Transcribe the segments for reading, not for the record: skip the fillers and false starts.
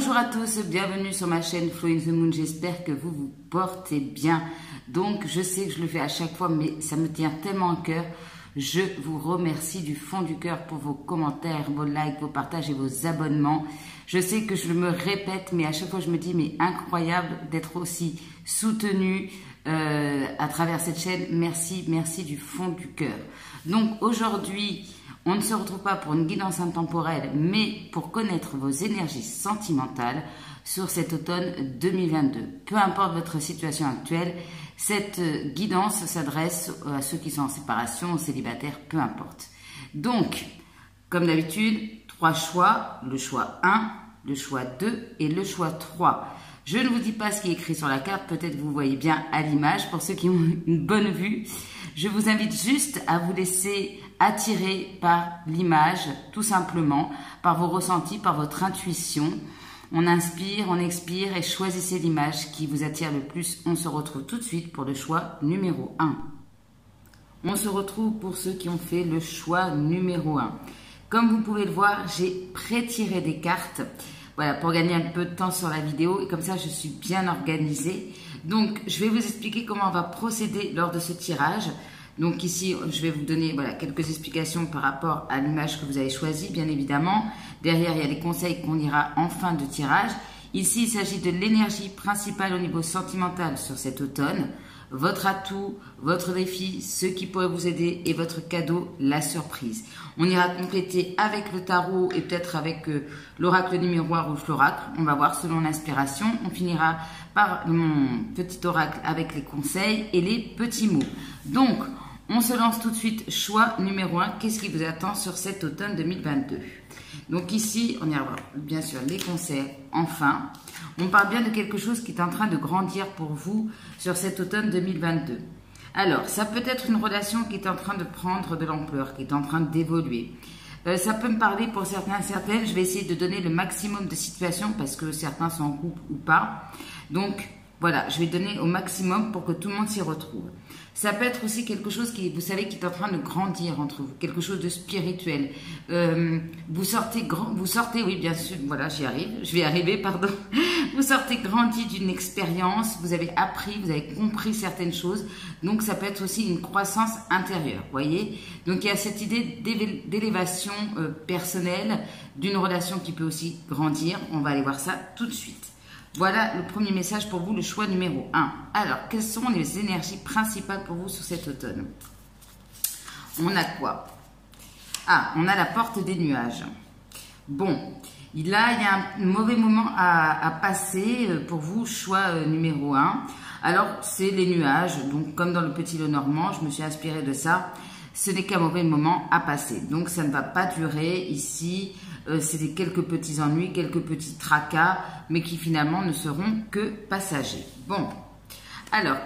Bonjour à tous, bienvenue sur ma chaîne Flow in the Moon, j'espère que vous vous portez bien. Donc je sais que je le fais à chaque fois mais ça me tient tellement à cœur. Je vous remercie du fond du cœur pour vos commentaires, vos likes, vos partages et vos abonnements. Je sais que je me répète mais à chaque fois je me dis mais incroyable d'être aussi soutenu à travers cette chaîne. Merci, merci du fond du cœur. Donc aujourd'hui, on ne se retrouve pas pour une guidance intemporelle, mais pour connaître vos énergies sentimentales sur cet automne 2022. Peu importe votre situation actuelle, cette guidance s'adresse à ceux qui sont en séparation, aux célibataires, peu importe. Donc, comme d'habitude, 3 choix, le choix 1, le choix 2 et le choix 3. Je ne vous dis pas ce qui est écrit sur la carte, peut-être vous voyez bien à l'image, pour ceux qui ont une bonne vue. Je vous invite juste à vous laisser attirer par l'image, tout simplement, par vos ressentis, par votre intuition. On inspire, on expire et choisissez l'image qui vous attire le plus. On se retrouve tout de suite pour le choix numéro 1. On se retrouve pour ceux qui ont fait le choix numéro 1. Comme vous pouvez le voir, j'ai pré-tiré des cartes. Voilà, pour gagner un peu de temps sur la vidéo et comme ça je suis bien organisée. Donc je vais vous expliquer comment on va procéder lors de ce tirage. Donc ici je vais vous donner quelques explications par rapport à l'image que vous avez choisie bien évidemment. Derrière il y a les conseils qu'on lira en fin de tirage. Ici il s'agit de l'énergie principale au niveau sentimental sur cet automne. Votre atout, votre défi, ce qui pourrait vous aider et votre cadeau, la surprise. On ira compléter avec le tarot et peut-être avec l'oracle du miroir ou l'oracle. On va voir selon l'inspiration. On finira par mon petit oracle avec les conseils et les petits mots. Donc, on se lance tout de suite. Choix numéro 1. Qu'est-ce qui vous attend sur cet automne 2022? Donc ici, on ira voir bien sûr les conseils enfin. On parle bien de quelque chose qui est en train de grandir pour vous sur cet automne 2022. Alors, ça peut être une relation qui est en train de prendre de l'ampleur, qui est en train d'évoluer. Ça peut me parler pour certains et certaines. Je vais essayer de donner le maximum de situations parce que certains sont en couple ou pas. Donc, voilà, je vais donner au maximum pour que tout le monde s'y retrouve. Ça peut être aussi quelque chose qui, vous savez, qui est en train de grandir entre vous, quelque chose de spirituel. Vous sortez, oui, bien sûr, voilà, j'y arrive, je vais y arriver, pardon. Vous sortez grandi d'une expérience, vous avez appris, vous avez compris certaines choses. Donc, ça peut être aussi une croissance intérieure, vous voyez. Donc, il y a cette idée d'élévation personnelle d'une relation qui peut aussi grandir. On va aller voir ça tout de suite. Voilà le premier message pour vous, le choix numéro 1. Alors, quelles sont les énergies principales pour vous sur cet automne? On a quoi? Ah, on a la porte des nuages. Bon, là, il y a un mauvais moment à passer pour vous, choix numéro 1. Alors, c'est les nuages. Donc, comme dans le Petit Lenormand, je me suis inspirée de ça. Ce n'est qu'un mauvais moment à passer. Donc, ça ne va pas durer ici. C'est quelques petits ennuis, quelques petits tracas, mais qui finalement ne seront que passagers. Bon, alors,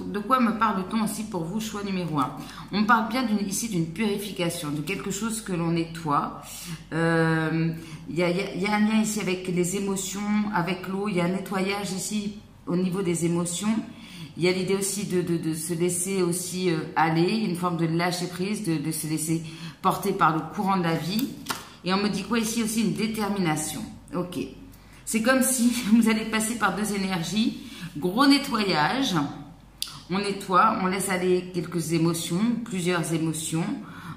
de quoi me parle-t-on aussi pour vous, choix numéro 1? On parle bien ici d'une purification, de quelque chose que l'on nettoie. Il y a un lien ici avec les émotions, avec l'eau, il y a un nettoyage ici au niveau des émotions. Il y a l'idée aussi de se laisser aussi aller, une forme de lâcher prise, de se laisser porter par le courant de la vie. Et on me dit quoi ici aussi? Une détermination. Ok. C'est comme si vous allez passer par deux énergies. Gros nettoyage. On nettoie, on laisse aller quelques émotions, plusieurs émotions.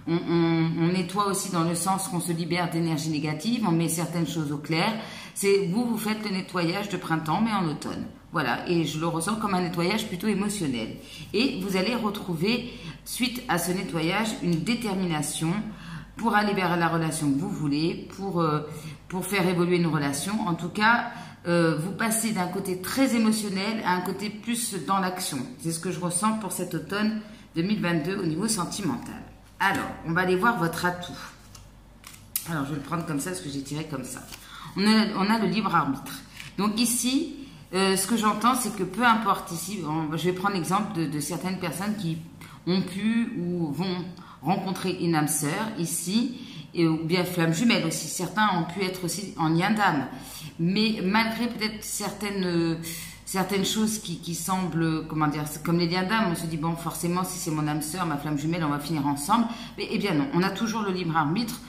On nettoie aussi dans le sens qu'on se libère d'énergie négative. On met certaines choses au clair. C'est vous faites le nettoyage de printemps, mais en automne. Voilà. Et je le ressens comme un nettoyage plutôt émotionnel. Et vous allez retrouver, suite à ce nettoyage, une détermination pour aller vers la relation que vous voulez, pour faire évoluer une relation. En tout cas, vous passez d'un côté très émotionnel à un côté plus dans l'action. C'est ce que je ressens pour cet automne 2022 au niveau sentimental. Alors, on va aller voir votre atout. Alors, je vais le prendre comme ça parce que j'ai tiré comme ça. On a le libre arbitre. Donc ici, ce que j'entends, c'est que peu importe ici, je vais prendre l'exemple de certaines personnes qui ont pu ou vont rencontrer une âme sœur ici, ou bien flamme jumelle aussi. Certains ont pu être aussi en lien d'âme. Mais malgré peut-être certaines choses qui semblent, comment dire, comme les liens d'âme, on se dit, bon, forcément, si c'est mon âme sœur, ma flamme jumelle, on va finir ensemble. Mais eh bien non, on a toujours le libre arbitre.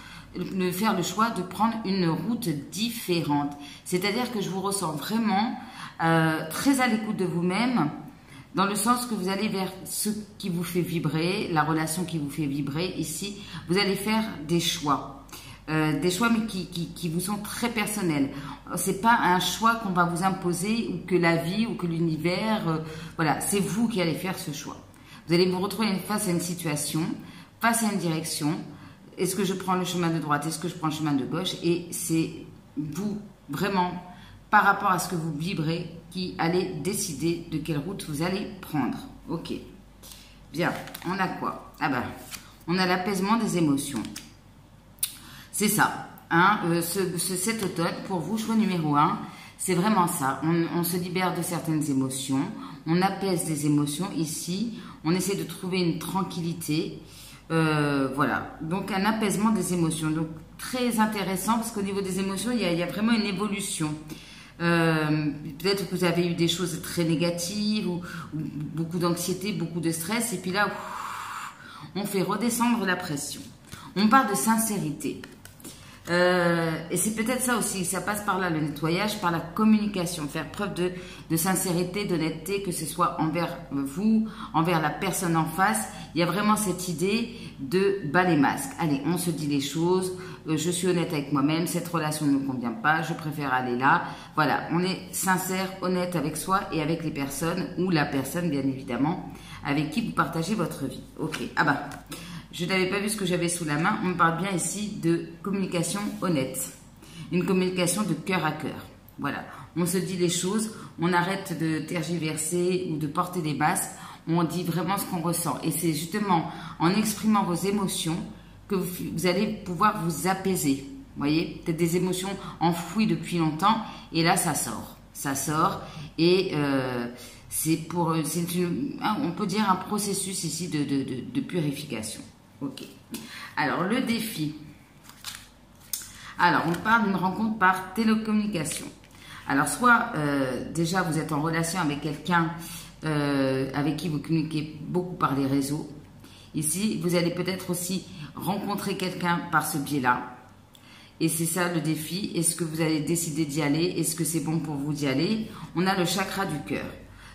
faire le choix de prendre une route différente. C'est-à-dire que je vous ressens vraiment très à l'écoute de vous-même, dans le sens que vous allez vers ce qui vous fait vibrer, la relation qui vous fait vibrer. Ici, vous allez faire des choix mais qui vous sont très personnels. C'est pas un choix qu'on va vous imposer ou que la vie ou que l'univers, voilà, c'est vous qui allez faire ce choix. Vous allez vous retrouver face à une situation, face à une direction. Est-ce que je prends le chemin de droite? Est-ce que je prends le chemin de gauche? Et c'est vous, vraiment, par rapport à ce que vous vibrez, qui allez décider de quelle route vous allez prendre. Ok. Bien. On a quoi? Ah ben, on a l'apaisement des émotions. C'est ça. Hein, cet automne, pour vous, choix numéro 1, c'est vraiment ça. On se libère de certaines émotions. On apaise des émotions. Ici, on essaie de trouver une tranquillité. Voilà. Donc, un apaisement des émotions. Donc, très intéressant parce qu'au niveau des émotions, il y a vraiment une évolution. Peut-être que vous avez eu des choses très négatives ou beaucoup d'anxiété, beaucoup de stress. Et puis là, on fait redescendre la pression. On parle de sincérité. Et c'est peut-être ça aussi, ça passe par là, le nettoyage, par la communication, faire preuve de sincérité, d'honnêteté, que ce soit envers vous, envers la personne en face. Il y a vraiment cette idée de bas les masques. Allez, on se dit les choses, je suis honnête avec moi-même, cette relation ne me convient pas, je préfère aller là. Voilà, on est sincère, honnête avec soi et avec les personnes, ou la personne bien évidemment, avec qui vous partagez votre vie. Ok, ah bah... Je n'avais pas vu ce que j'avais sous la main. On me parle bien ici de communication honnête. Une communication de cœur à cœur. Voilà. On se dit les choses. On arrête de tergiverser ou de porter des masques. On dit vraiment ce qu'on ressent. Et c'est justement en exprimant vos émotions que vous allez pouvoir vous apaiser. Vous voyez, peut-être des émotions enfouies depuis longtemps. Et là, ça sort. Ça sort. Et on peut dire un processus ici de purification. Ok. Alors, le défi. Alors, on parle d'une rencontre par télécommunication. Alors, soit déjà vous êtes en relation avec quelqu'un avec qui vous communiquez beaucoup par les réseaux. Ici, vous allez peut-être aussi rencontrer quelqu'un par ce biais-là. Et c'est ça le défi. Est-ce que vous allez décider d'y aller? Est-ce que c'est bon pour vous d'y aller? On a le chakra du cœur.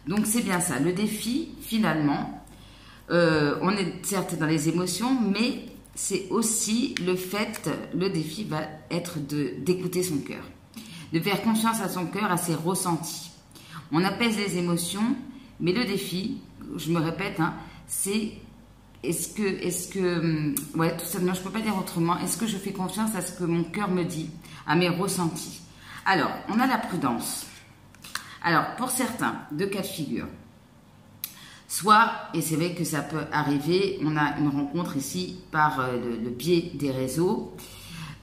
Donc, c'est bien ça. Le défi, finalement... on est certes dans les émotions, mais c'est aussi le défi va être d'écouter son cœur, de faire confiance à son cœur, à ses ressentis. On apaise les émotions, mais le défi, je me répète, hein, c'est ouais, tout simplement, je ne peux pas dire autrement, est-ce que je fais confiance à ce que mon cœur me dit, à mes ressentis? Alors, on a la prudence. Alors, pour certains, deux cas de figure. Soit, et c'est vrai que ça peut arriver, on a une rencontre ici par le biais des réseaux.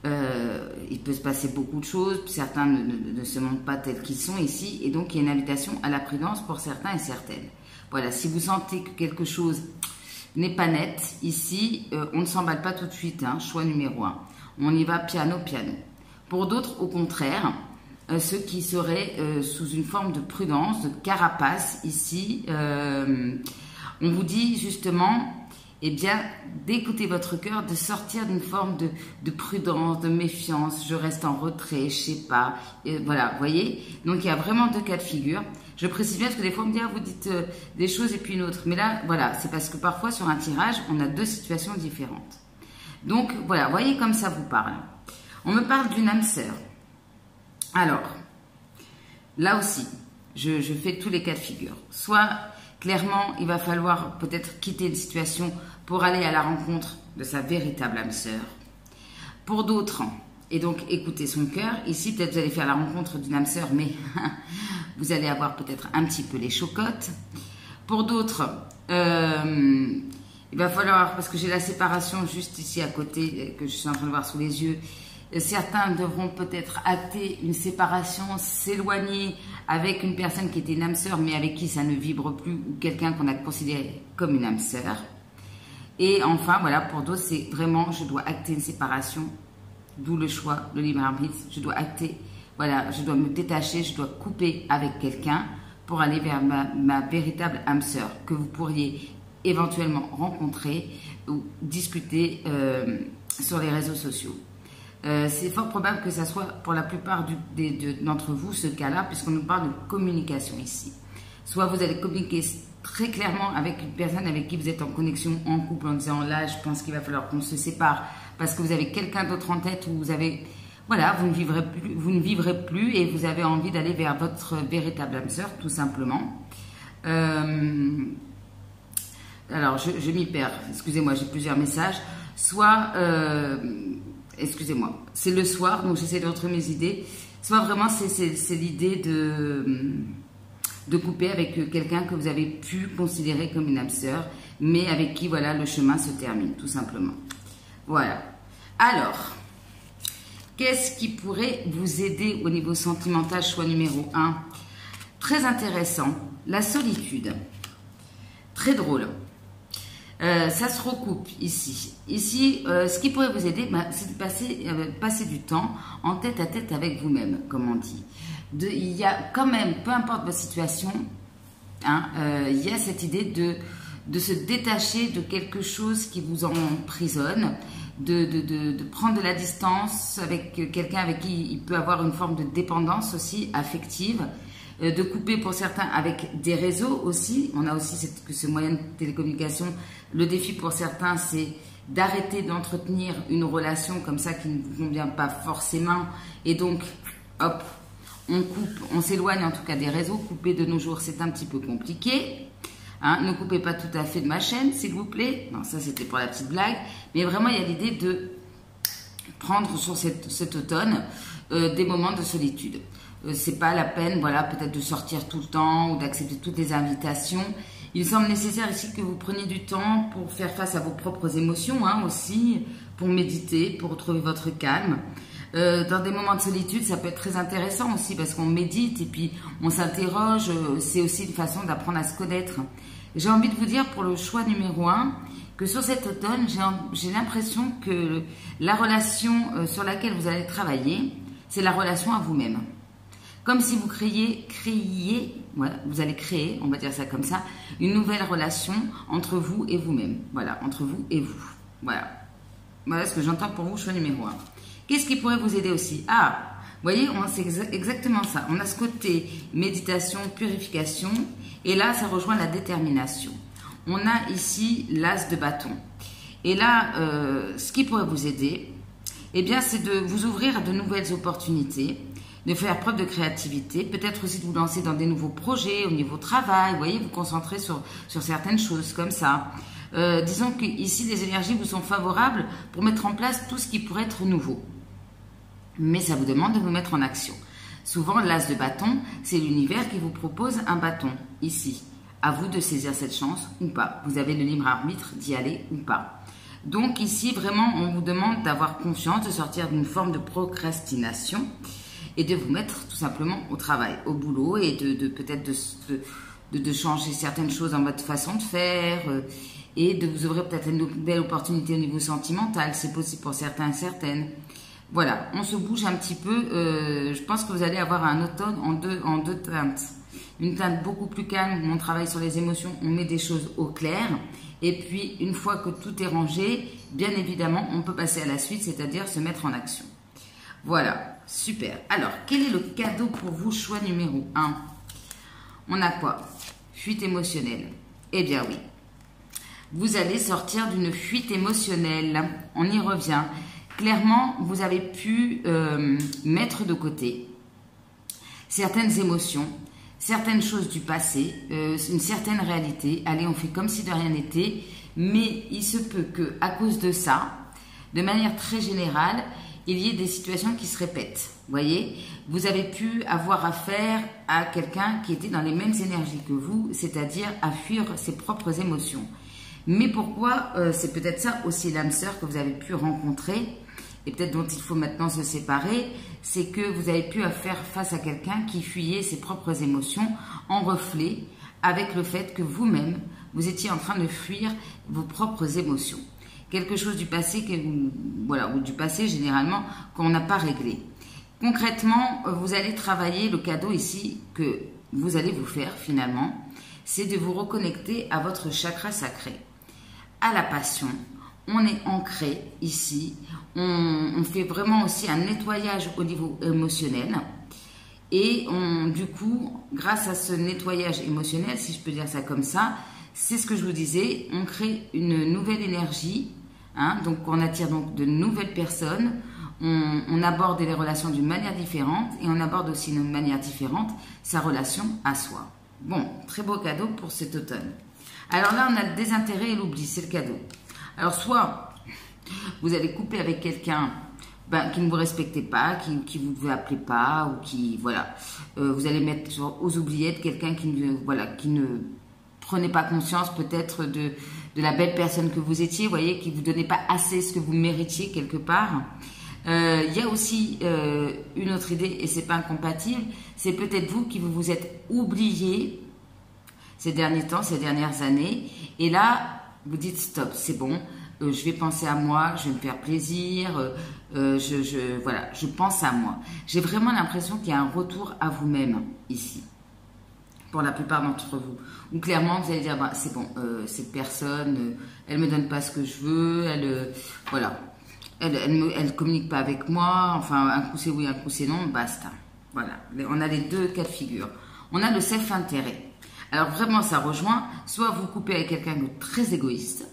Il peut se passer beaucoup de choses, certains ne se montrent pas tels qu'ils sont ici, et donc il y a une invitation à la prudence pour certains et certaines. Voilà, si vous sentez que quelque chose n'est pas net, ici, on ne s'emballe pas tout de suite, hein, choix numéro 1. On y va piano, piano. Pour d'autres, au contraire... ceux qui seraient sous une forme de prudence, de carapace ici. On vous dit justement, eh bien, d'écouter votre cœur, de sortir d'une forme de prudence, de méfiance. Je reste en retrait, je sais pas. Voilà, vous voyez. Donc, il y a vraiment deux cas de figure. Je précise bien parce que des fois, on me dit, ah, vous dites des choses et puis une autre. Mais là, voilà, c'est parce que parfois, sur un tirage, on a deux situations différentes. Donc, voilà, voyez comme ça vous parle. On me parle d'une âme sœur. Alors, là aussi, je fais tous les cas de figure. Soit, clairement, il va falloir peut-être quitter une situation pour aller à la rencontre de sa véritable âme sœur. Pour d'autres, et donc écouter son cœur. Ici, peut-être vous allez faire la rencontre d'une âme sœur, mais vous allez avoir peut-être un petit peu les chocottes. Pour d'autres, il va falloir, parce que j'ai la séparation juste ici à côté, que je suis en train de voir sous les yeux, certains devront peut-être acter une séparation, s'éloigner avec une personne qui était une âme sœur, mais avec qui ça ne vibre plus, ou quelqu'un qu'on a considéré comme une âme sœur. Et enfin, voilà, pour d'autres, c'est vraiment, je dois acter une séparation, d'où le choix, le libre arbitre. Je dois acter, voilà, je dois me détacher, je dois couper avec quelqu'un pour aller vers ma véritable âme sœur, que vous pourriez éventuellement rencontrer ou discuter sur les réseaux sociaux. c'est fort probable que ça soit pour la plupart d'entre vous ce cas-là, puisqu'on nous parle de communication ici. Soit vous allez communiquer très clairement avec une personne avec qui vous êtes en connexion, en couple, en disant là, je pense qu'il va falloir qu'on se sépare parce que vous avez quelqu'un d'autre en tête ou vous avez, voilà, vous ne vivrez plus et vous avez envie d'aller vers votre véritable âme sœur, tout simplement. Alors, je m'y perds. Excusez-moi, j'ai plusieurs messages. Soit, excusez-moi, c'est le soir, donc j'essaie de retrouver mes idées. Soit vraiment, c'est l'idée de couper avec quelqu'un que vous avez pu considérer comme une âme sœur, mais avec qui, voilà, le chemin se termine, tout simplement. Voilà. Alors, qu'est-ce qui pourrait vous aider au niveau sentimental? Choix numéro 1. Très intéressant. La solitude. Très drôle. Ça se recoupe ici. Ici, ce qui pourrait vous aider, c'est de passer du temps en tête à tête avec vous-même, comme on dit. Il y a quand même, peu importe votre situation, hein, il y a cette idée de se détacher de quelque chose qui vous emprisonne, de prendre de la distance avec quelqu'un avec qui il peut avoir une forme de dépendance aussi affective, de couper pour certains avec des réseaux aussi. On a aussi ce moyen de télécommunication. Le défi pour certains, c'est d'arrêter d'entretenir une relation comme ça qui ne vous convient pas forcément. Et donc, hop, on coupe, on s'éloigne en tout cas des réseaux. Couper de nos jours, c'est un petit peu compliqué. Hein, ne coupez pas tout à fait de ma chaîne, s'il vous plaît. Non, ça c'était pour la petite blague. Mais vraiment, il y a l'idée de prendre sur cet automne des moments de solitude. C'est pas la peine, voilà, peut-être de sortir tout le temps ou d'accepter toutes les invitations. Il semble nécessaire ici que vous preniez du temps pour faire face à vos propres émotions, hein, aussi, pour méditer, pour retrouver votre calme. Dans des moments de solitude, ça peut être très intéressant aussi parce qu'on médite et puis on s'interroge. C'est aussi une façon d'apprendre à se connaître. J'ai envie de vous dire pour le choix numéro 1 que sur cet automne, j'ai l'impression que la relation sur laquelle vous allez travailler, c'est la relation à vous-même. Comme si vous voilà, vous allez créer, on va dire ça comme ça, une nouvelle relation entre vous et vous-même. Voilà, entre vous et vous. Voilà. Voilà ce que j'entends pour vous, choix numéro 1. Qu'est-ce qui pourrait vous aider aussi? Ah, vous voyez, c'est exactement ça. On a ce côté méditation, purification, et là, ça rejoint la détermination. On a ici l'as de bâton. Et là, ce qui pourrait vous aider, eh bien, c'est de vous ouvrir à de nouvelles opportunités, de faire preuve de créativité, peut-être aussi de vous lancer dans des nouveaux projets au niveau travail, vous voyez, vous concentrer sur certaines choses comme ça. Disons qu'ici, les énergies vous sont favorables pour mettre en place tout ce qui pourrait être nouveau. Mais ça vous demande de vous mettre en action. Souvent, l'as de bâton, c'est l'univers qui vous propose un bâton, ici. À vous de saisir cette chance ou pas. Vous avez le libre arbitre d'y aller ou pas. Donc ici, vraiment, on vous demande d'avoir confiance, de sortir d'une forme de procrastination et de vous mettre tout simplement au travail, au boulot et peut-être de changer certaines choses dans votre façon de faire et de vous ouvrir peut-être une belle opportunité au niveau sentimental. C'est possible pour certains et certaines. Voilà, on se bouge un petit peu. Je pense que vous allez avoir un automne en deux teintes. Une teinte beaucoup plus calme où on travaille sur les émotions, on met des choses au clair. Et puis, une fois que tout est rangé, bien évidemment, on peut passer à la suite, c'est-à-dire se mettre en action. Voilà, super. Alors, quel est le cadeau pour vous? Choix numéro 1. On a quoi? Fuite émotionnelle. Eh bien oui. Vous allez sortir d'une fuite émotionnelle. On y revient. Clairement, vous avez pu mettre de côté certaines émotions, certaines choses du passé, une certaine réalité. Allez, on fait comme si de rien n'était, mais il se peut que, à cause de ça, de manière très générale, il y ait des situations qui se répètent. Vous voyez, vous avez pu avoir affaire à quelqu'un qui était dans les mêmes énergies que vous, c'est-à-dire à fuir ses propres émotions. Mais pourquoi c'est peut-être ça aussi l'âme sœur que vous avez pu rencontrer et peut-être dont il faut maintenant se séparer, c'est que vous avez pu faire face à quelqu'un qui fuyait ses propres émotions en reflet avec le fait que vous-même, vous étiez en train de fuir vos propres émotions. Quelque chose du passé, ou du passé généralement, qu'on n'a pas réglé. Concrètement, vous allez travailler le cadeau ici que vous allez vous faire finalement, c'est de vous reconnecter à votre chakra sacré, à la passion. on est ancré ici. On fait vraiment aussi un nettoyage au niveau émotionnel. Et du coup, grâce à ce nettoyage émotionnel, si je peux dire ça comme ça, c'est ce que je vous disais, on crée une nouvelle énergie. Hein, donc on attire donc de nouvelles personnes. On aborde les relations d'une manière différente et on aborde aussi d'une manière différente sa relation à soi. Bon, très beau cadeau pour cet automne. Alors là, on a le désintérêt et l'oubli, c'est le cadeau. Alors soit vous allez coupler avec quelqu'un qui ne vous respectait pas, qui vous appelait pas, ou qui, voilà, vous allez mettre aux oubliettes quelqu'un qui ne prenait pas conscience peut-être de la belle personne que vous étiez, vous voyez, qui ne vous donnait pas assez ce que vous méritiez quelque part. Il y a aussi une autre idée, et c'est pas incompatible, c'est peut-être vous qui vous êtes oublié ces derniers temps, ces dernières années, et là, vous dites stop, c'est bon, je vais penser à moi, je vais me faire plaisir, voilà, je pense à moi. J'ai vraiment l'impression qu'il y a un retour à vous-même ici, pour la plupart d'entre vous. Ou clairement, vous allez dire, bah, c'est bon, cette personne, elle me donne pas ce que je veux, voilà. Elle communique pas avec moi, enfin, un coup c'est oui, un coup c'est non, basta. Voilà, on a les deux cas de figure. On a le self-intérêt. Alors vraiment, ça rejoint, soit vous coupez avec quelqu'un de très égoïste,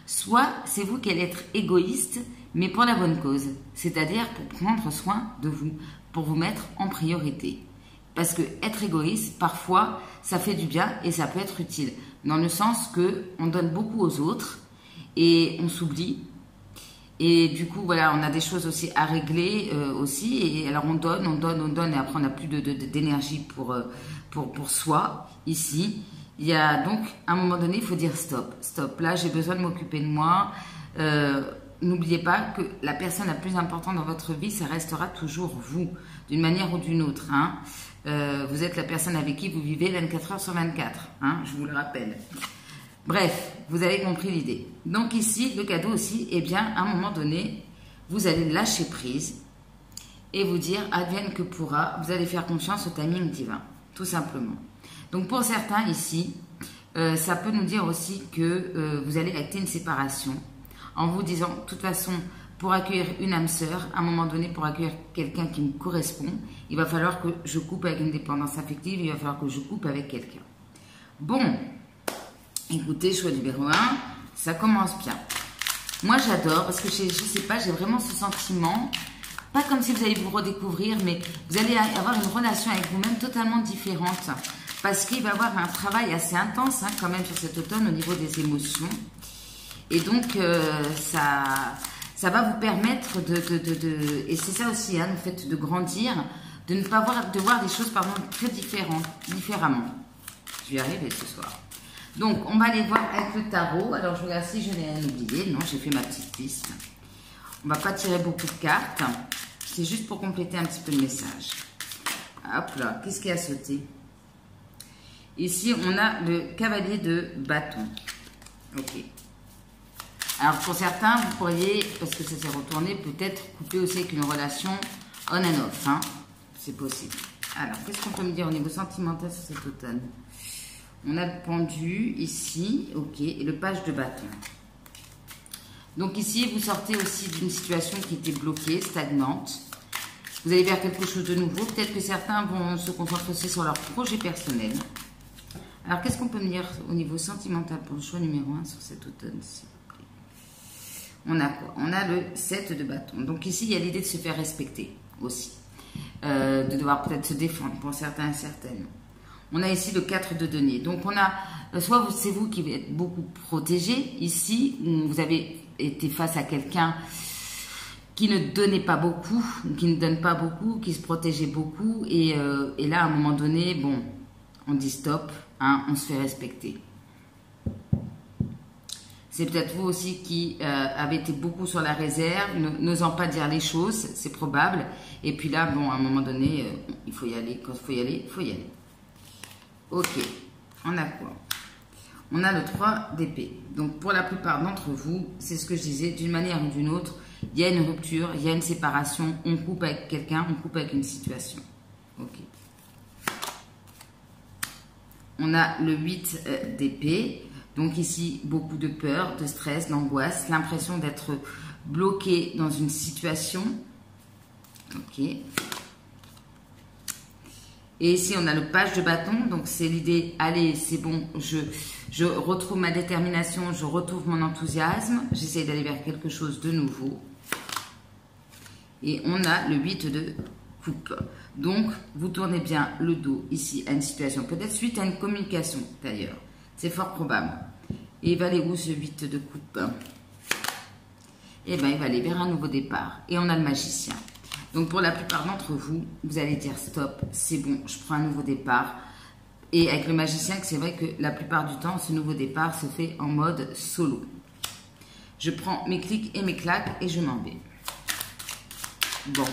soit c'est vous qui allez être égoïste, mais pour la bonne cause, c'est-à-dire pour prendre soin de vous, pour vous mettre en priorité. Parce que être égoïste, parfois, ça fait du bien et ça peut être utile, dans le sens que on donne beaucoup aux autres et on s'oublie. Et du coup, voilà, on a des choses aussi à régler aussi. Et alors, on donne, et après, on n'a plus d'énergie pour soi, ici. Il y a donc, à un moment donné, il faut dire stop. Stop, là, j'ai besoin de m'occuper de moi. N'oubliez pas que la personne la plus importante dans votre vie, ça restera toujours vous, d'une manière ou d'une autre. Hein. Vous êtes la personne avec qui vous vivez 24 heures sur 24, hein, je vous le rappelle. Bref, vous avez compris l'idée. Donc ici, le cadeau aussi, eh bien, à un moment donné, vous allez lâcher prise et vous dire, advienne que pourra, vous allez faire confiance au timing divin, tout simplement. Donc pour certains ici, ça peut nous dire aussi que vous allez acter une séparation en vous disant, de toute façon, pour accueillir une âme sœur, à un moment donné, pour accueillir quelqu'un qui me correspond, il va falloir que je coupe avec une dépendance affective, il va falloir que je coupe avec quelqu'un. Bon. Écoutez, choix numéro 1, ça commence bien. Moi, j'adore parce que je sais pas, j'ai vraiment ce sentiment, pas comme si vous allez vous redécouvrir, mais vous allez avoir une relation avec vous-même totalement différente. Parce qu'il va y avoir un travail assez intense hein, quand même sur cet automne au niveau des émotions. Et donc, ça va vous permettre et c'est ça aussi, hein, le fait de grandir, de ne pas voir des choses pardon, très différemment. Je vais y arriver ce soir. Donc, on va aller voir avec le tarot. Alors, je regarde si je n'ai rien oublié. Non, j'ai fait ma petite piste. On ne va pas tirer beaucoup de cartes. C'est juste pour compléter un petit peu le message. Hop là, qu'est-ce qui a sauté? Ici, on a le cavalier de bâton. Ok. Alors, pour certains, vous pourriez, parce que ça s'est retourné, peut-être couper aussi avec une relation on and off. Hein. C'est possible. Alors, qu'est-ce qu'on peut me dire au niveau sentimental sur cet automne? On a le pendu ici, ok, et le page de bâton. Donc ici, vous sortez aussi d'une situation qui était bloquée, stagnante. Vous allez vers quelque chose de nouveau. Peut-être que certains vont se concentrer aussi sur leur projet personnel. Alors, qu'est-ce qu'on peut me dire au niveau sentimental pour le choix numéro 1 sur cet automne, s'il vous plaît? On a quoi? On a le 7 de bâton. Donc ici, il y a l'idée de se faire respecter aussi. De devoir peut-être se défendre pour certains et certaines. On a ici le 4 de denier. Donc, on a, soit c'est vous qui êtes beaucoup protégé ici, où vous avez été face à quelqu'un qui ne donnait pas beaucoup, qui ne donne pas beaucoup, qui se protégeait beaucoup. Et là, à un moment donné, bon, on dit stop, hein, on se fait respecter. C'est peut-être vous aussi qui avez été beaucoup sur la réserve, n'osant pas dire les choses, c'est probable. Et puis là, bon, à un moment donné, il faut y aller. Quand il faut y aller, il faut y aller. Ok, on a quoi? On a le 3 d'épée. Donc, pour la plupart d'entre vous, c'est ce que je disais, d'une manière ou d'une autre, il y a une rupture, il y a une séparation, on coupe avec quelqu'un, on coupe avec une situation. Ok. On a le 8 d'épée. Donc ici, beaucoup de peur, de stress, d'angoisse, l'impression d'être bloqué dans une situation. Ok. Et ici, on a le page de bâton. Donc, c'est l'idée, allez, c'est bon, je retrouve ma détermination, je retrouve mon enthousiasme. J'essaie d'aller vers quelque chose de nouveau. Et on a le 8 de coupe. Donc, vous tournez bien le dos ici à une situation, peut-être suite à une communication d'ailleurs. C'est fort probable. Et il va aller où ce 8 de coupe? Eh bien, il va aller vers un nouveau départ. Et on a le magicien. Donc, pour la plupart d'entre vous, vous allez dire stop, c'est bon, je prends un nouveau départ. Et avec le magicien, c'est vrai que la plupart du temps, ce nouveau départ se fait en mode solo. Je prends mes clics et mes claques et je m'en vais. Bon.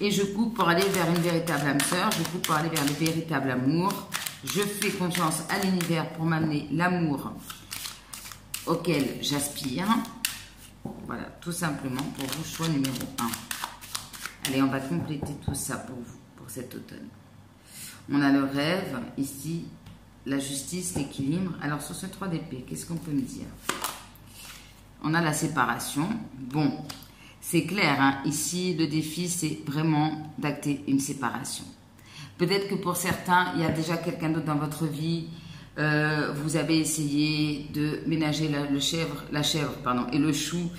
Et je coupe pour aller vers une véritable âme sœur, je coupe pour aller vers le véritable amour. Je fais confiance à l'univers pour m'amener l'amour auquel j'aspire. Voilà, tout simplement pour vous, choix numéro 1. Allez, on va compléter tout ça pour vous, pour cet automne. On a le rêve, ici, la justice, l'équilibre. Alors, sur ce 3 d'épée, qu'est-ce qu'on peut me dire? On a la séparation. Bon, c'est clair, hein, ici, le défi, c'est vraiment d'acter une séparation. Peut-être que pour certains, il y a déjà quelqu'un d'autre dans votre vie. Vous avez essayé de ménager la chèvre et le chou.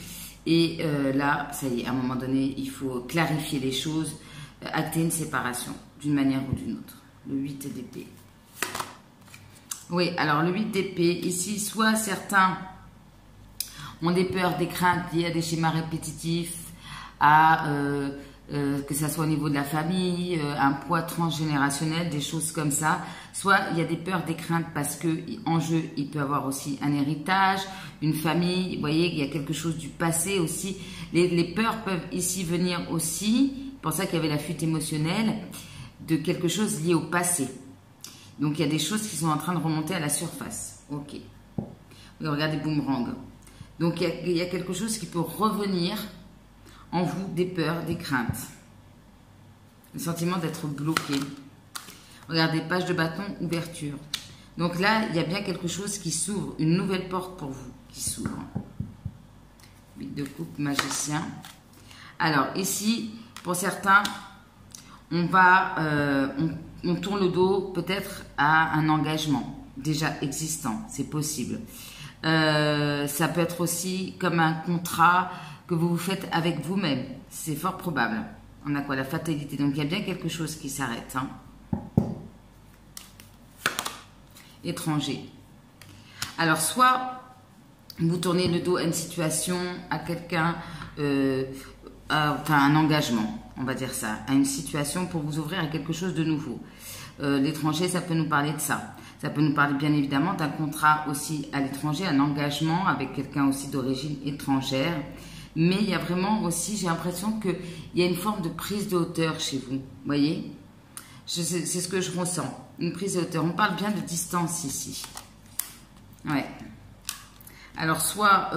Et là, ça y est, à un moment donné, il faut clarifier les choses, acter une séparation d'une manière ou d'une autre. Le 8 d'épée. Oui, alors le 8 d'épée, ici, soit certains ont des peurs, des craintes liées à des schémas répétitifs, à que ça soit au niveau de la famille, un poids transgénérationnel, des choses comme ça. Soit il y a des peurs, des craintes parce que en jeu, il peut y avoir aussi un héritage, une famille. Vous voyez, il y a quelque chose du passé aussi. Les peurs peuvent ici venir aussi, pour ça qu'il y avait la fuite émotionnelle, de quelque chose lié au passé. Donc il y a des choses qui sont en train de remonter à la surface. Ok. Oui, regardez Boomerang. Donc il y a quelque chose qui peut revenir en vous, des peurs, des craintes. Le sentiment d'être bloqué. Regardez, page de bâton, ouverture. Donc là, il y a bien quelque chose qui s'ouvre, une nouvelle porte pour vous qui s'ouvre. 8 de coupe, magicien. Alors ici, pour certains, on tourne le dos peut-être à un engagement déjà existant, c'est possible. Ça peut être aussi comme un contrat que vous vous faites avec vous-même. C'est fort probable. On a quoi? La fatalité. Donc, il y a bien quelque chose qui s'arrête. Hein. Étranger. Alors, soit vous tournez le dos à une situation, à quelqu'un, enfin, un engagement, on va dire ça, à une situation pour vous ouvrir à quelque chose de nouveau. L'étranger, ça peut nous parler de ça. Ça peut nous parler bien évidemment d'un contrat aussi à l'étranger, un engagement avec quelqu'un aussi d'origine étrangère. Mais il y a vraiment aussi, j'ai l'impression qu'il y a une forme de prise de hauteur chez vous. Vous voyez? C'est ce que je ressens. Une prise de hauteur. On parle bien de distance ici. Ouais. Alors, soit,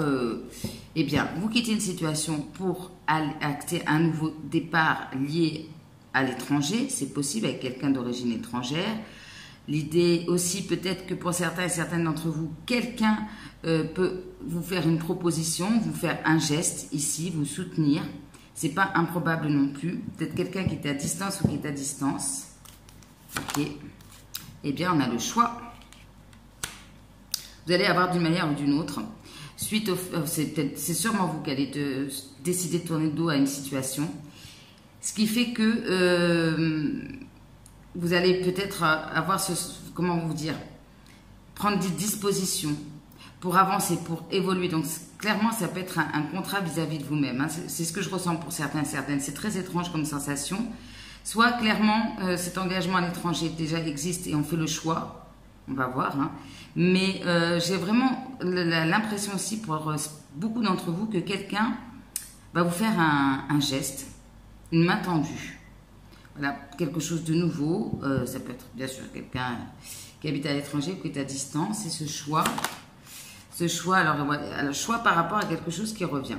eh bien, vous quittez une situation pour acter un nouveau départ lié à l'étranger. C'est possible avec quelqu'un d'origine étrangère. L'idée aussi, peut-être que pour certains et certaines d'entre vous, quelqu'un peut vous faire une proposition, vous faire un geste ici, vous soutenir. C'est pas improbable non plus. Peut-être quelqu'un qui est à distance ou qui est à distance. Ok. Eh bien, on a le choix. Vous allez avoir d'une manière ou d'une autre. Suite au, c'est sûrement vous qui allez décider de tourner le dos à une situation. Ce qui fait que vous allez peut-être avoir comment vous dire, prendre des dispositions pour avancer, pour évoluer. Donc, clairement, ça peut être un contrat vis-à-vis de vous-même. Hein. C'est ce que je ressens pour certains et certaines. C'est très étrange comme sensation. Soit, clairement, cet engagement à l'étranger déjà existe et on fait le choix. On va voir. Hein. Mais j'ai vraiment l'impression aussi pour beaucoup d'entre vous que quelqu'un va vous faire un geste, une main tendue. Voilà, quelque chose de nouveau. Ça peut être bien sûr quelqu'un qui habite à l'étranger ou qui est à distance. Et ce choix, alors le choix par rapport à quelque chose qui revient.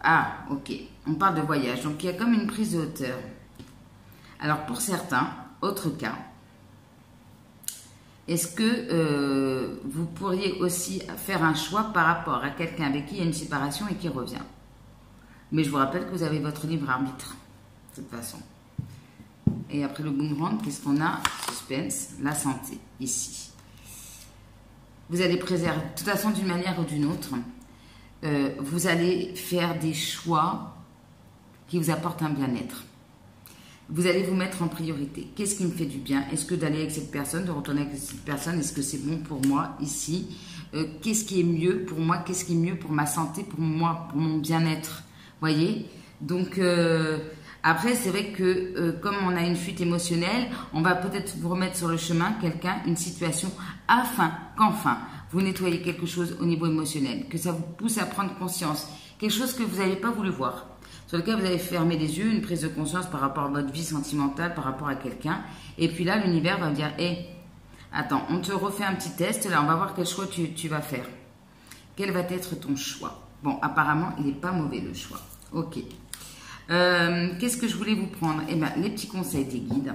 Ah, ok. On parle de voyage. Donc, il y a comme une prise de hauteur. Alors, pour certains, autre cas, est-ce que vous pourriez aussi faire un choix par rapport à quelqu'un avec qui il y a une séparation et qui revient? Mais je vous rappelle que vous avez votre libre arbitre, de toute façon. Et après le boomerang, qu'est-ce qu'on a? Suspense, la santé, ici. Vous allez préserver, de toute façon, d'une manière ou d'une autre, vous allez faire des choix qui vous apportent un bien-être. Vous allez vous mettre en priorité. Qu'est-ce qui me fait du bien? Est-ce que d'aller avec cette personne, de retourner avec cette personne, est-ce que c'est bon pour moi ici? Qu'est-ce qui est mieux pour moi? Qu'est-ce qui est mieux pour ma santé, pour moi, pour mon bien-être? Voyez? Donc, après, c'est vrai que comme on a une fuite émotionnelle, on va peut-être vous remettre sur le chemin quelqu'un, une situation, afin qu'enfin, vous nettoyez quelque chose au niveau émotionnel, que ça vous pousse à prendre conscience, quelque chose que vous n'avez pas voulu voir, sur lequel vous avez fermé les yeux, une prise de conscience par rapport à votre vie sentimentale, par rapport à quelqu'un, et puis là, l'univers va vous dire, hé, attends, on te refait un petit test, là, on va voir quel choix tu vas faire. Quel va être ton choix? Bon, apparemment, il n'est pas mauvais le choix. Ok. Qu'est-ce que je voulais vous prendre? Eh bien, les petits conseils des guides.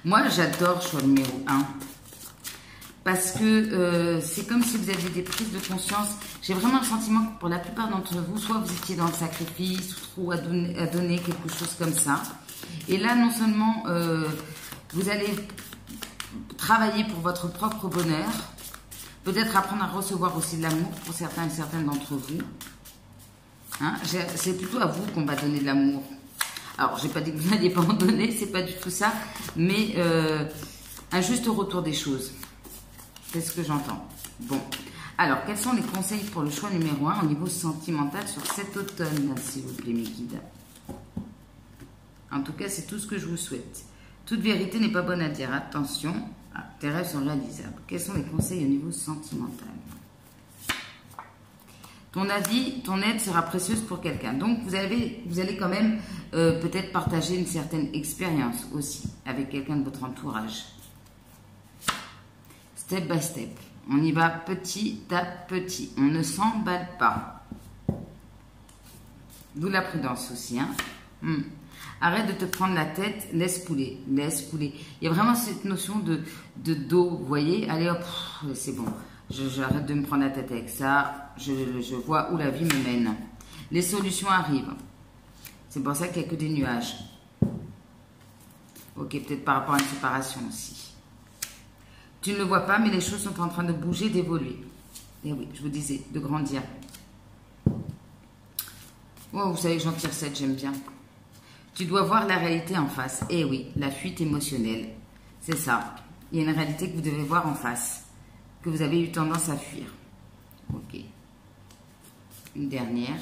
Moi, j'adore choix numéro 1. Parce que c'est comme si vous aviez des prises de conscience. J'ai vraiment le sentiment que pour la plupart d'entre vous, soit vous étiez dans le sacrifice, ou trop à donner, quelque chose comme ça. Et là, non seulement vous allez travailler pour votre propre bonheur, peut-être apprendre à recevoir aussi de l'amour pour certains et certaines d'entre vous. Hein, c'est plutôt à vous qu'on va donner de l'amour. Alors, j'ai pas dit que vous n'alliez pas en donner, c'est pas du tout ça, mais un juste retour des choses. C'est ce que j'entends. Bon, alors, quels sont les conseils pour le choix numéro 1 au niveau sentimental sur cet automne, s'il vous plaît, mes guides? En tout cas, c'est tout ce que je vous souhaite. Toute vérité n'est pas bonne à dire. Attention, tes rêves sont réalisables. Quels sont les conseils au niveau sentimental? Ton avis, ton aide sera précieuse pour quelqu'un. Donc, vous allez quand même peut-être partager une certaine expérience aussi avec quelqu'un de votre entourage. Step by step. On y va petit à petit. On ne s'emballe pas. D'où la prudence aussi. Hein. Arrête de te prendre la tête, laisse couler. Laisse couler. Il y a vraiment cette notion de dos. Vous voyez? Allez hop, c'est bon. J'arrête de me prendre la tête avec ça. Je vois où la vie me mène. Les solutions arrivent. C'est pour ça qu'il n'y a que des nuages. Ok, peut-être par rapport à une séparation aussi. Tu ne le vois pas, mais les choses sont en train de bouger, d'évoluer. Et oui, je vous disais, de grandir. Oh, vous savez que j'en tire 7, j'aime bien. Tu dois voir la réalité en face. Eh oui, la fuite émotionnelle. C'est ça. Il y a une réalité que vous devez voir en face. Que vous avez eu tendance à fuir. Ok. Une dernière.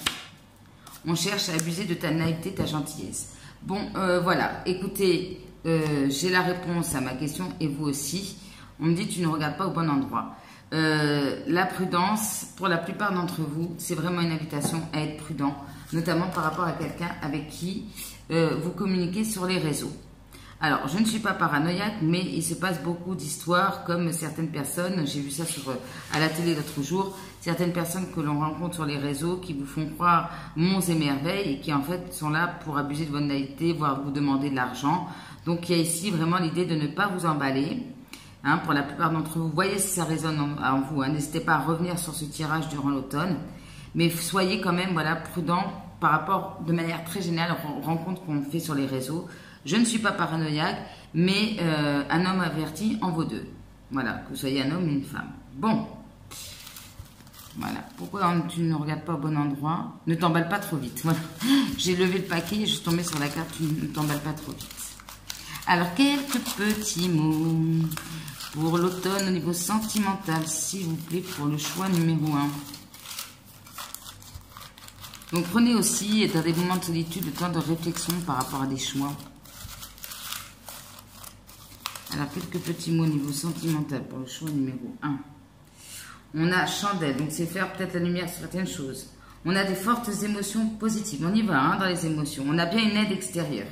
On cherche à abuser de ta naïveté, ta gentillesse. Bon, voilà. Écoutez, j'ai la réponse à ma question et vous aussi. On me dit tu ne regardes pas au bon endroit. La prudence, pour la plupart d'entre vous, c'est vraiment une invitation à être prudent, notamment par rapport à quelqu'un avec qui vous communiquez sur les réseaux. Alors, je ne suis pas paranoïaque, mais il se passe beaucoup d'histoires comme certaines personnes, j'ai vu ça à la télé l'autre jour, certaines personnes que l'on rencontre sur les réseaux qui vous font croire monts et merveilles et qui en fait sont là pour abuser de votre naïveté, voire vous demander de l'argent. Donc, il y a ici vraiment l'idée de ne pas vous emballer. Hein, pour la plupart d'entre vous, voyez si ça résonne en vous. Hein. N'hésitez pas à revenir sur ce tirage durant l'automne. Mais soyez quand même prudent par rapport, de manière très générale, aux rencontres qu'on fait sur les réseaux. Je ne suis pas paranoïaque, mais un homme averti en vaut deux. Voilà, que vous soyez un homme ou une femme. Bon. Voilà. Pourquoi tu ne regardes pas au bon endroit? Ne t'emballe pas trop vite. Voilà. J'ai levé le paquet et je suis tombée sur la carte. Tu ne t'emballes pas trop vite. Alors, quelques petits mots pour l'automne au niveau sentimental, s'il vous plaît, pour le choix numéro 1. Donc, prenez aussi, dans des moments de solitude, le temps de réflexion par rapport à des choix. Alors, quelques petits mots au niveau sentimental pour le choix numéro 1. On a chandelle, donc c'est faire peut-être la lumière sur certaines choses. On a des fortes émotions positives. On y va hein, dans les émotions. On a bien une aide extérieure.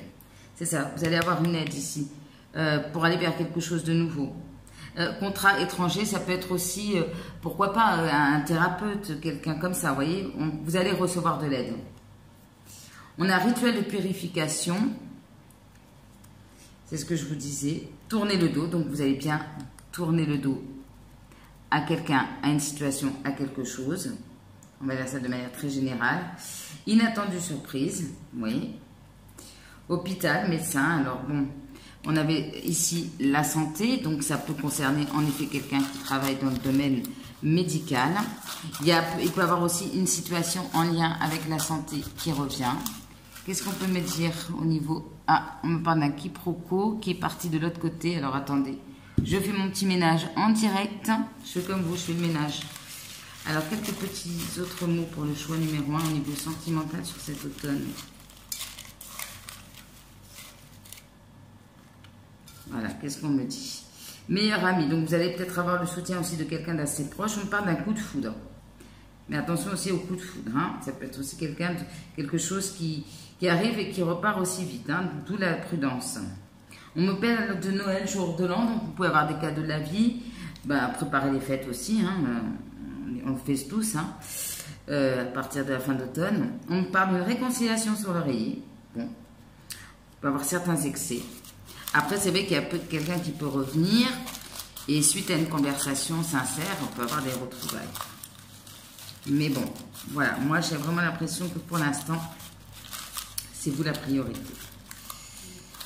C'est ça, vous allez avoir une aide ici pour aller vers quelque chose de nouveau. Contrat étranger, ça peut être aussi, pourquoi pas, un thérapeute, quelqu'un comme ça, vous voyez, vous allez recevoir de l'aide. On a rituel de purification, c'est ce que je vous disais. tourner le dos. Donc, vous allez bien tourner le dos à quelqu'un, à une situation, à quelque chose. On va dire ça de manière très générale. Inattendue surprise, oui. Hôpital, médecin. Alors bon, on avait ici la santé, donc ça peut concerner en effet quelqu'un qui travaille dans le domaine médical. Il peut y avoir aussi une situation en lien avec la santé qui revient. Qu'est-ce qu'on peut me dire au niveau... Ah, on me parle d'un quiproquo qui est parti de l'autre côté. Alors attendez, je fais mon petit ménage en direct. Je fais comme vous, je fais le ménage. Alors, quelques petits autres mots pour le choix numéro 1 au niveau sentimental sur cet automne. Voilà, qu'est-ce qu'on me dit? Meilleur ami, donc vous allez peut-être avoir le soutien aussi de quelqu'un d'assez proche. On parle d'un coup de foudre. Mais attention aussi au coup de foudre. Hein. Ça peut être aussi quelque chose qui arrive et qui repart aussi vite. Hein, d'où la prudence. On me parle de Noël, jour de l'an, donc vous pouvez avoir des cadeaux de la vie. Préparer les fêtes aussi, hein, on le fait tous, hein, à partir de la fin d'automne. On parle de réconciliation sur l'oreiller. Bon, on peut avoir certains excès. Après, c'est vrai qu'il y a quelqu'un qui peut revenir et suite à une conversation sincère, on peut avoir des retrouvailles. Mais bon, voilà, moi j'ai vraiment l'impression que pour l'instant, c'est vous la priorité.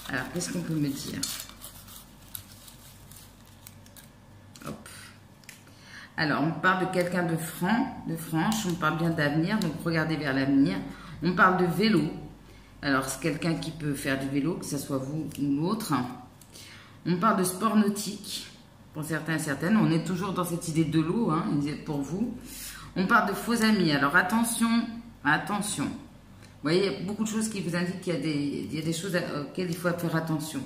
Alors, qu'est-ce qu'on peut me dire? Hop. Alors, on parle de quelqu'un de franc, de franche, on parle bien d'avenir, donc regardez vers l'avenir. On parle de vélo. Alors, c'est quelqu'un qui peut faire du vélo, que ce soit vous ou l'autre. On parle de sport nautique, pour certains et certaines. On est toujours dans cette idée de l'eau, hein, pour vous. On parle de faux amis. Alors, attention, attention. Vous voyez, il y a beaucoup de choses qui vous indiquent qu'il y a des choses auxquelles il faut faire attention.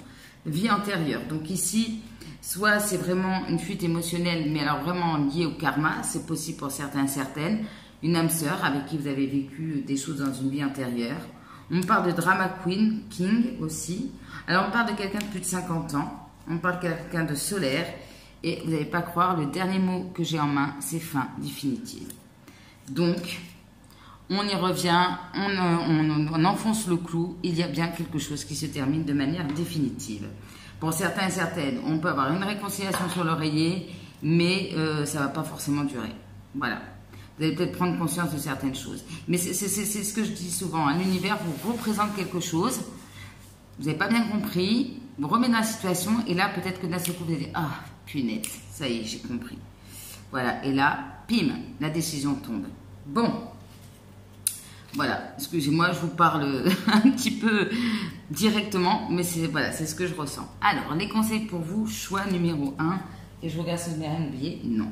Vie antérieure. Donc ici, soit c'est vraiment une fuite émotionnelle, mais alors vraiment liée au karma, c'est possible pour certains et certaines. Une âme sœur avec qui vous avez vécu des choses dans une vie antérieure. On parle de drama queen, king aussi. Alors on parle de quelqu'un de plus de 50 ans. On parle de quelqu'un de solaire. Et vous n'allez pas croire, le dernier mot que j'ai en main, c'est fin définitive. Donc, on y revient, on enfonce le clou, il y a bien quelque chose qui se termine de manière définitive. Pour certains et certaines, on peut avoir une réconciliation sur l'oreiller, mais ça ne va pas forcément durer. Voilà. Vous allez peut-être prendre conscience de certaines choses. Mais c'est ce que je dis souvent, hein. L'univers vous représente quelque chose, vous n'avez pas bien compris, vous remettez dans la situation, et là, peut-être que d'un seul coup, vous allez dire, ah, punaise, ça y est, j'ai compris. Voilà, et là, pim, la décision tombe. Bon. Voilà, excusez-moi, je vous parle un petit peu directement, mais voilà, c'est ce que je ressens. Alors, les conseils pour vous, choix numéro 1, et je regarde si je n'ai rien oublié, non.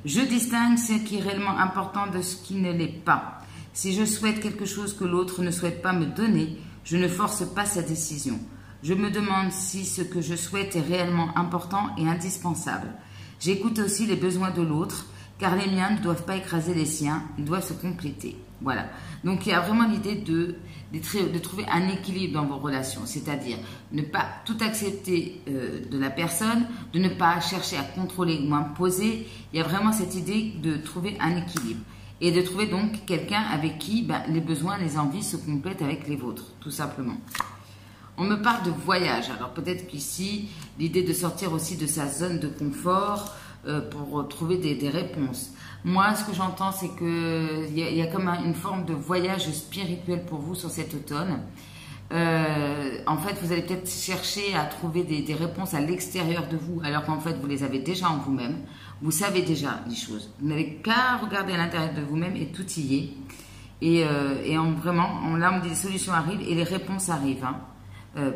Je distingue ce qui est réellement important de ce qui ne l'est pas. Si je souhaite quelque chose que l'autre ne souhaite pas me donner, je ne force pas sa décision. Je me demande si ce que je souhaite est réellement important et indispensable. J'écoute aussi les besoins de l'autre, car les miens ne doivent pas écraser les siens, ils doivent se compléter. Voilà. Donc, il y a vraiment l'idée de trouver un équilibre dans vos relations, c'est-à-dire ne pas tout accepter de la personne, de ne pas chercher à contrôler ou imposer. Il y a vraiment cette idée de trouver un équilibre et de trouver donc quelqu'un avec qui les besoins, les envies se complètent avec les vôtres, tout simplement. On me parle de voyage. Alors, peut-être qu'ici, l'idée de sortir aussi de sa zone de confort, pour trouver des réponses. Moi, ce que j'entends, c'est qu'il y a comme une forme de voyage spirituel pour vous sur cet automne. En fait, vous allez peut-être chercher à trouver des réponses à l'extérieur de vous, alors qu'en fait, vous les avez déjà en vous-même. Vous savez déjà les choses. Vous n'avez qu'à regarder à l'intérieur de vous-même et tout y est. Et là, on me dit les solutions arrivent et les réponses arrivent. Hein.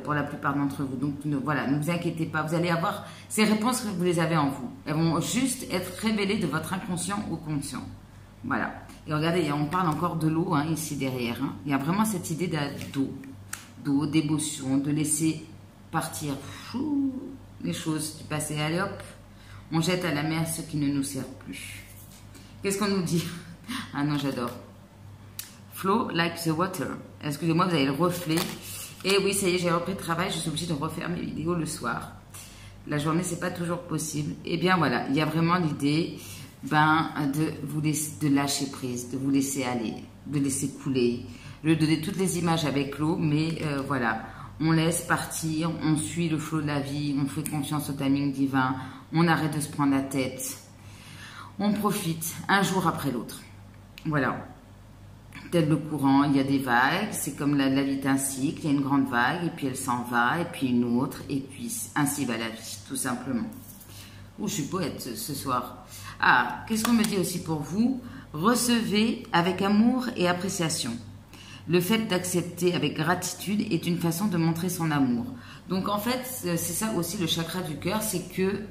Pour la plupart d'entre vous. Donc voilà, ne vous inquiétez pas, vous allez avoir ces réponses que vous les avez en vous. Elles vont juste être révélées de votre inconscient au conscient. Voilà. Et regardez, on parle encore de l'eau hein, ici derrière. Hein. Il y a vraiment cette idée d'eau, d'émotion, de laisser partir les choses du passé. Allez hop, on jette à la mer ce qui ne nous sert plus. Qu'est-ce qu'on nous dit? Ah non, j'adore. Flow like the water. Excusez-moi, vous avez le reflet. Et oui, ça y est, j'ai repris le travail, je suis obligée de refaire mes vidéos le soir. La journée, c'est pas toujours possible. Et bien voilà, il y a vraiment l'idée de lâcher prise, de vous laisser aller, de laisser couler. Je vais donner toutes les images avec l'eau, mais voilà, on laisse partir, on suit le flot de la vie, on fait confiance au timing divin, on arrête de se prendre la tête, on profite un jour après l'autre. Voilà. Tel le courant, il y a des vagues, c'est comme la vie est un cycle, il y a une grande vague, et puis elle s'en va, et puis une autre, et puis ainsi va la vie, tout simplement. Oh, je suis poète ce soir. Ah, qu'est-ce qu'on me dit aussi pour vous? Recevez avec amour et appréciation. Le fait d'accepter avec gratitude est une façon de montrer son amour. Donc en fait, c'est ça aussi le chakra du cœur, c'est que,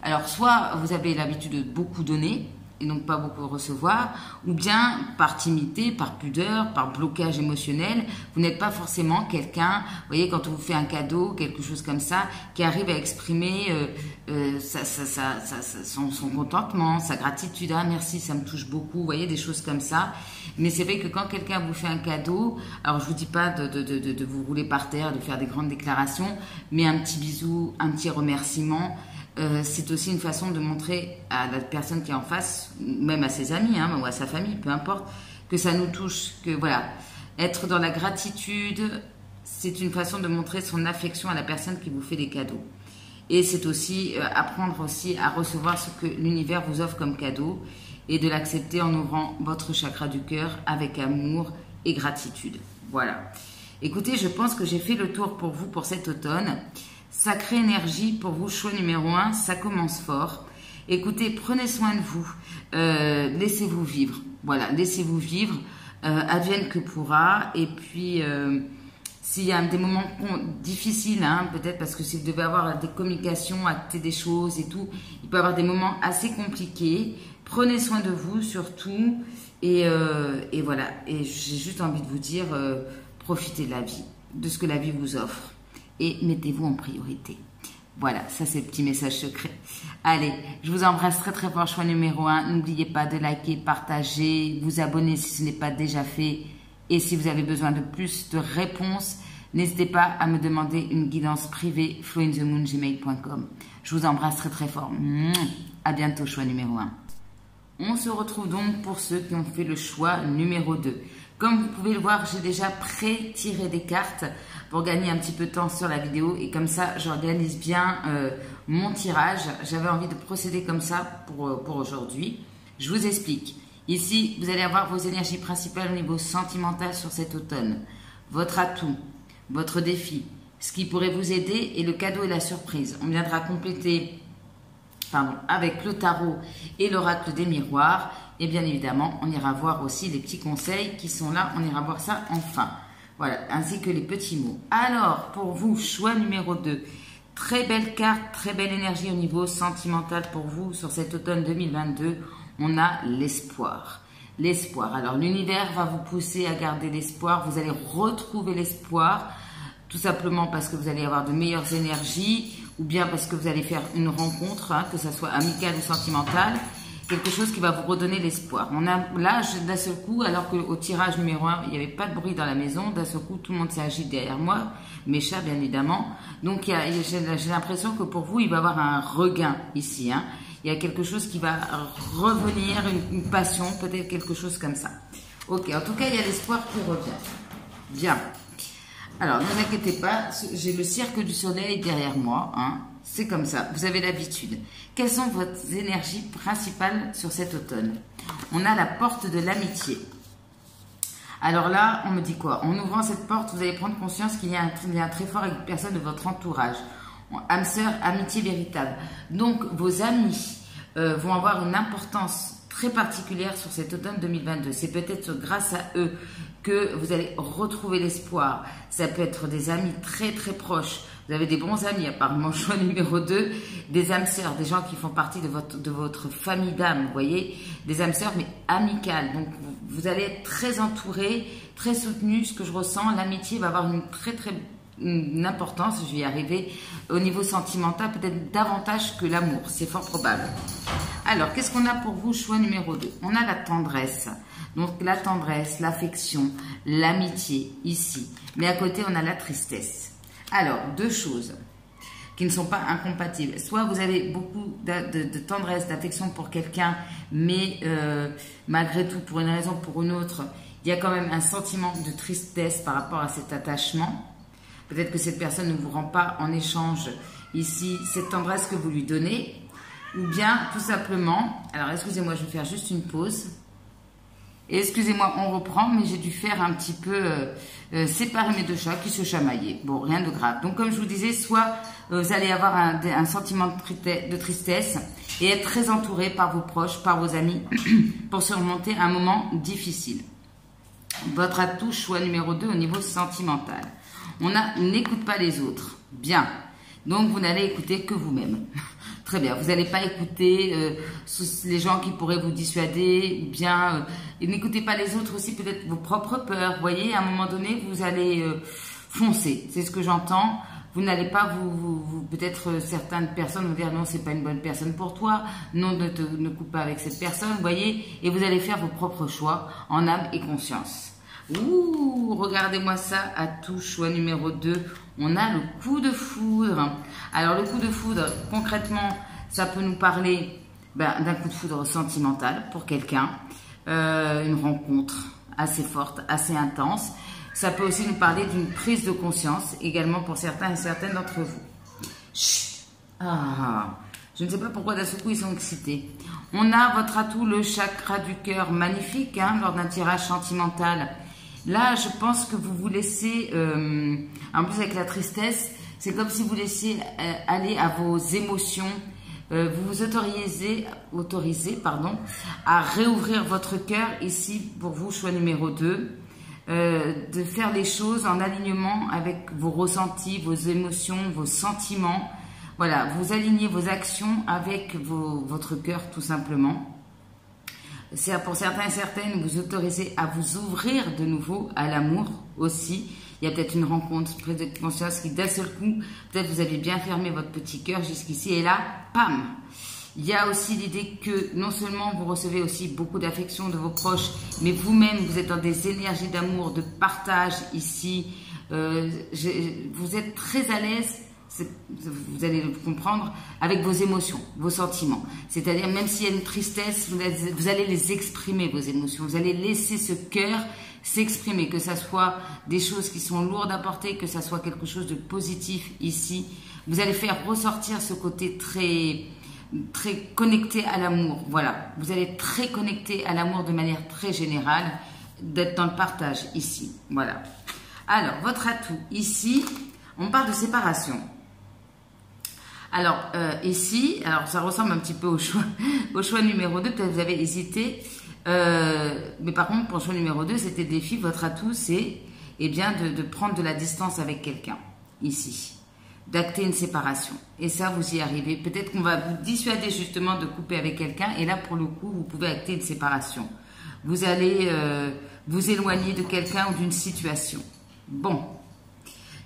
alors soit vous avez l'habitude de beaucoup donner, et donc pas beaucoup recevoir, ou bien par timidité, par pudeur, par blocage émotionnel, vous n'êtes pas forcément quelqu'un, vous voyez, quand on vous fait un cadeau, quelque chose comme ça, qui arrive à exprimer son contentement, sa gratitude, ah merci, ça me touche beaucoup, vous voyez, des choses comme ça. Mais c'est vrai que quand quelqu'un vous fait un cadeau, alors je vous dis pas de vous rouler par terre, de faire des grandes déclarations, mais un petit bisou, un petit remerciement, c'est aussi une façon de montrer à la personne qui est en face, même à ses amis ou à sa famille, peu importe, que ça nous touche, que voilà, être dans la gratitude, c'est une façon de montrer son affection à la personne qui vous fait des cadeaux. Et c'est aussi apprendre aussi à recevoir ce que l'univers vous offre comme cadeau et de l'accepter en ouvrant votre chakra du cœur avec amour et gratitude. Voilà. Écoutez, je pense que j'ai fait le tour pour vous pour cet automne. Sacrée énergie pour vous, choix numéro 1, ça commence fort. Écoutez, prenez soin de vous, laissez-vous vivre. Voilà, laissez-vous vivre, advienne que pourra. Et puis, s'il y a des moments difficiles, peut-être parce que si vous devez avoir des communications, acter des choses et tout, il peut y avoir des moments assez compliqués. Prenez soin de vous surtout. Et voilà, et j'ai juste envie de vous dire, profitez de la vie, de ce que la vie vous offre. Et mettez-vous en priorité. Voilà, ça c'est le petit message secret. Allez, je vous embrasse très très fort, choix numéro 1. N'oubliez pas de liker, partager, vous abonner si ce n'est pas déjà fait. Et si vous avez besoin de plus de réponses, n'hésitez pas à me demander une guidance privée, flowinthemoon@gmail.com. Je vous embrasse très très fort. À bientôt, choix numéro 1. On se retrouve donc pour ceux qui ont fait le choix numéro 2. Comme vous pouvez le voir, j'ai déjà pré-tiré des cartes pour gagner un petit peu de temps sur la vidéo. Et comme ça, j'organise bien mon tirage. J'avais envie de procéder comme ça pour aujourd'hui. Je vous explique. Ici, vous allez avoir vos énergies principales au niveau sentimental sur cet automne. Votre atout, votre défi, ce qui pourrait vous aider et le cadeau et la surprise. On viendra compléter avec le tarot et l'oracle des miroirs. Et bien évidemment, on ira voir aussi les petits conseils qui sont là. On ira voir ça enfin. Voilà, ainsi que les petits mots. Alors, pour vous, choix numéro 2. Très belle carte, très belle énergie au niveau sentimental pour vous sur cet automne 2022. On a l'espoir. L'espoir. Alors, l'univers va vous pousser à garder l'espoir. Vous allez retrouver l'espoir, tout simplement parce que vous allez avoir de meilleures énergies ou bien parce que vous allez faire une rencontre, que ce soit amicale ou sentimentale. Quelque chose qui va vous redonner l'espoir. On a là, d'un seul coup, alors qu'au tirage numéro 1, il n'y avait pas de bruit dans la maison, d'un seul coup, tout le monde s'est agi derrière moi, mes chats, bien évidemment. Donc, j'ai l'impression que pour vous, il va y avoir un regain ici. Il y a quelque chose qui va revenir, une passion, peut-être quelque chose comme ça. Ok, en tout cas, il y a l'espoir qui revient. Bien. Alors, ne vous inquiétez pas, j'ai le cirque du soleil derrière moi. C'est comme ça, vous avez l'habitude. Quelles sont vos énergies principales sur cet automne? On a la porte de l'amitié. Alors là, on me dit quoi? En ouvrant cette porte, vous allez prendre conscience qu'il y a un lien très fort avec une personne de votre entourage. Âme sœur, amitié véritable. Donc, vos amis vont avoir une importance très particulière sur cet automne 2022. C'est peut-être grâce à eux que vous allez retrouver l'espoir. Ça peut être des amis très très proches. Vous avez des bons amis, apparemment, choix numéro 2, des âmes sœurs, des gens qui font partie de votre famille d'âmes, vous voyez, des âmes sœurs, mais amicales. Donc, vous allez être très entouré, très soutenu. Ce que je ressens, l'amitié va avoir une importance, je vais y arriver, au niveau sentimental, peut-être davantage que l'amour, c'est fort probable. Alors, qu'est-ce qu'on a pour vous, choix numéro 2? On a la tendresse. Donc, la tendresse, l'affection, l'amitié, ici. Mais à côté, on a la tristesse. Alors, deux choses qui ne sont pas incompatibles. Soit vous avez beaucoup de tendresse, d'affection pour quelqu'un, mais malgré tout, pour une raison ou pour une autre, il y a quand même un sentiment de tristesse par rapport à cet attachement. Peut-être que cette personne ne vous rend pas en échange ici cette tendresse que vous lui donnez. Ou bien, tout simplement, alors excusez-moi, je vais faire juste une pause. Et excusez-moi, on reprend, mais j'ai dû faire un petit peu séparer mes deux chats qui se chamaillaient. Bon, rien de grave. Donc, comme je vous disais, soit vous allez avoir un sentiment de tristesse et être très entouré par vos proches, par vos amis, pour surmonter un moment difficile. Votre atout, choix numéro 2 au niveau sentimental. On n'écoute pas les autres. Bien. Donc, vous n'allez écouter que vous-même. Très bien. Vous n'allez pas écouter les gens qui pourraient vous dissuader. Ou bien, n'écoutez pas les autres aussi, peut-être vos propres peurs. Vous voyez, à un moment donné, vous allez foncer. C'est ce que j'entends. Vous n'allez pas peut-être certaines personnes vont dire non, c'est pas une bonne personne pour toi. Non, ne coupe pas avec cette personne. Vous voyez, et vous allez faire vos propres choix en âme et conscience. Ouh, regardez-moi ça, atout choix numéro 2. On a le coup de foudre. Alors, le coup de foudre, concrètement, ça peut nous parler d'un coup de foudre sentimental pour quelqu'un. Une rencontre assez forte, assez intense. Ça peut aussi nous parler d'une prise de conscience, également pour certains et certaines d'entre vous. Chut. Ah, je ne sais pas pourquoi d'un seul coup ils sont excités. On a votre atout, le chakra du cœur, magnifique, lors d'un tirage sentimental. Là, je pense que vous vous laissez, en plus avec la tristesse, c'est comme si vous laissiez aller à vos émotions. Vous vous autorisez à réouvrir votre cœur ici pour vous, choix numéro 2. De faire les choses en alignement avec vos ressentis, vos émotions, vos sentiments. Voilà, vous alignez vos actions avec votre cœur tout simplement. C'est pour certains et certaines, vous autorisez à vous ouvrir de nouveau à l'amour aussi. Il y a peut-être une rencontre, une prise de conscience qui d'un seul coup, peut-être vous avez bien fermé votre petit cœur jusqu'ici et là, pam! Il y a aussi l'idée que non seulement vous recevez aussi beaucoup d'affection de vos proches, mais vous-même, vous êtes dans des énergies d'amour, de partage ici. Vous êtes très à l'aise, vous allez le comprendre, avec vos émotions, vos sentiments. C'est-à-dire, même s'il y a une tristesse, vous allez les exprimer, vos émotions. Vous allez laisser ce cœur s'exprimer, que ça soit des choses qui sont lourdes à porter, que ça soit quelque chose de positif ici. Vous allez faire ressortir ce côté très connecté à l'amour. Voilà, vous allez être très connecté à l'amour de manière très générale, d'être dans le partage ici. Voilà. Alors, votre atout ici, on parle de séparation. Alors, ici, alors ça ressemble un petit peu au choix numéro 2, peut-être vous avez hésité, mais par contre, pour le choix numéro 2, c'était défi, votre atout, c'est bien de prendre de la distance avec quelqu'un, ici. D'acter une séparation. Et ça, vous y arrivez. Peut-être qu'on va vous dissuader justement de couper avec quelqu'un. Et là, pour le coup, vous pouvez acter une séparation. Vous allez vous éloigner de quelqu'un ou d'une situation. Bon.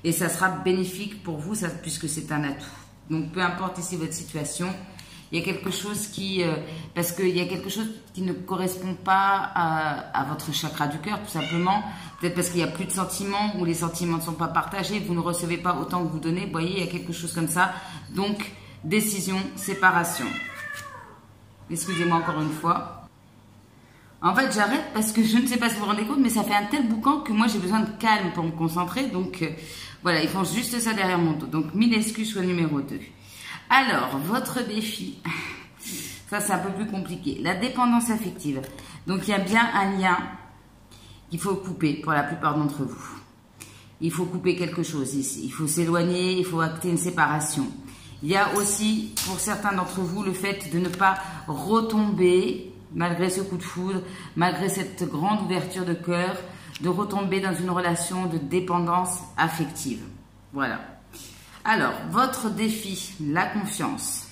Et ça sera bénéfique pour vous, puisque c'est un atout. Donc, peu importe ici votre situation, il y a quelque chose parce qu'il y a quelque chose qui ne correspond pas à votre chakra du cœur, tout simplement. Peut-être parce qu'il n'y a plus de sentiments ou les sentiments ne sont pas partagés, vous ne recevez pas autant que vous donnez. Vous voyez, il y a quelque chose comme ça. Donc, décision, séparation. Excusez-moi encore une fois. En fait, j'arrête parce que je ne sais pas si vous vous rendez compte, mais ça fait un tel boucan que moi, j'ai besoin de calme pour me concentrer. Donc, voilà, ils font juste ça derrière mon dos. Donc, 1000 excuses, choix numéro 2. Alors, votre défi, ça c'est un peu plus compliqué. La dépendance affective. Donc, il y a bien un lien qu'il faut couper pour la plupart d'entre vous. Il faut couper quelque chose ici. Il faut s'éloigner, il faut acter une séparation. Il y a aussi, pour certains d'entre vous, le fait de ne pas retomber, malgré ce coup de foudre, malgré cette grande ouverture de cœur, de retomber dans une relation de dépendance affective. Voilà. Alors, votre défi, la confiance.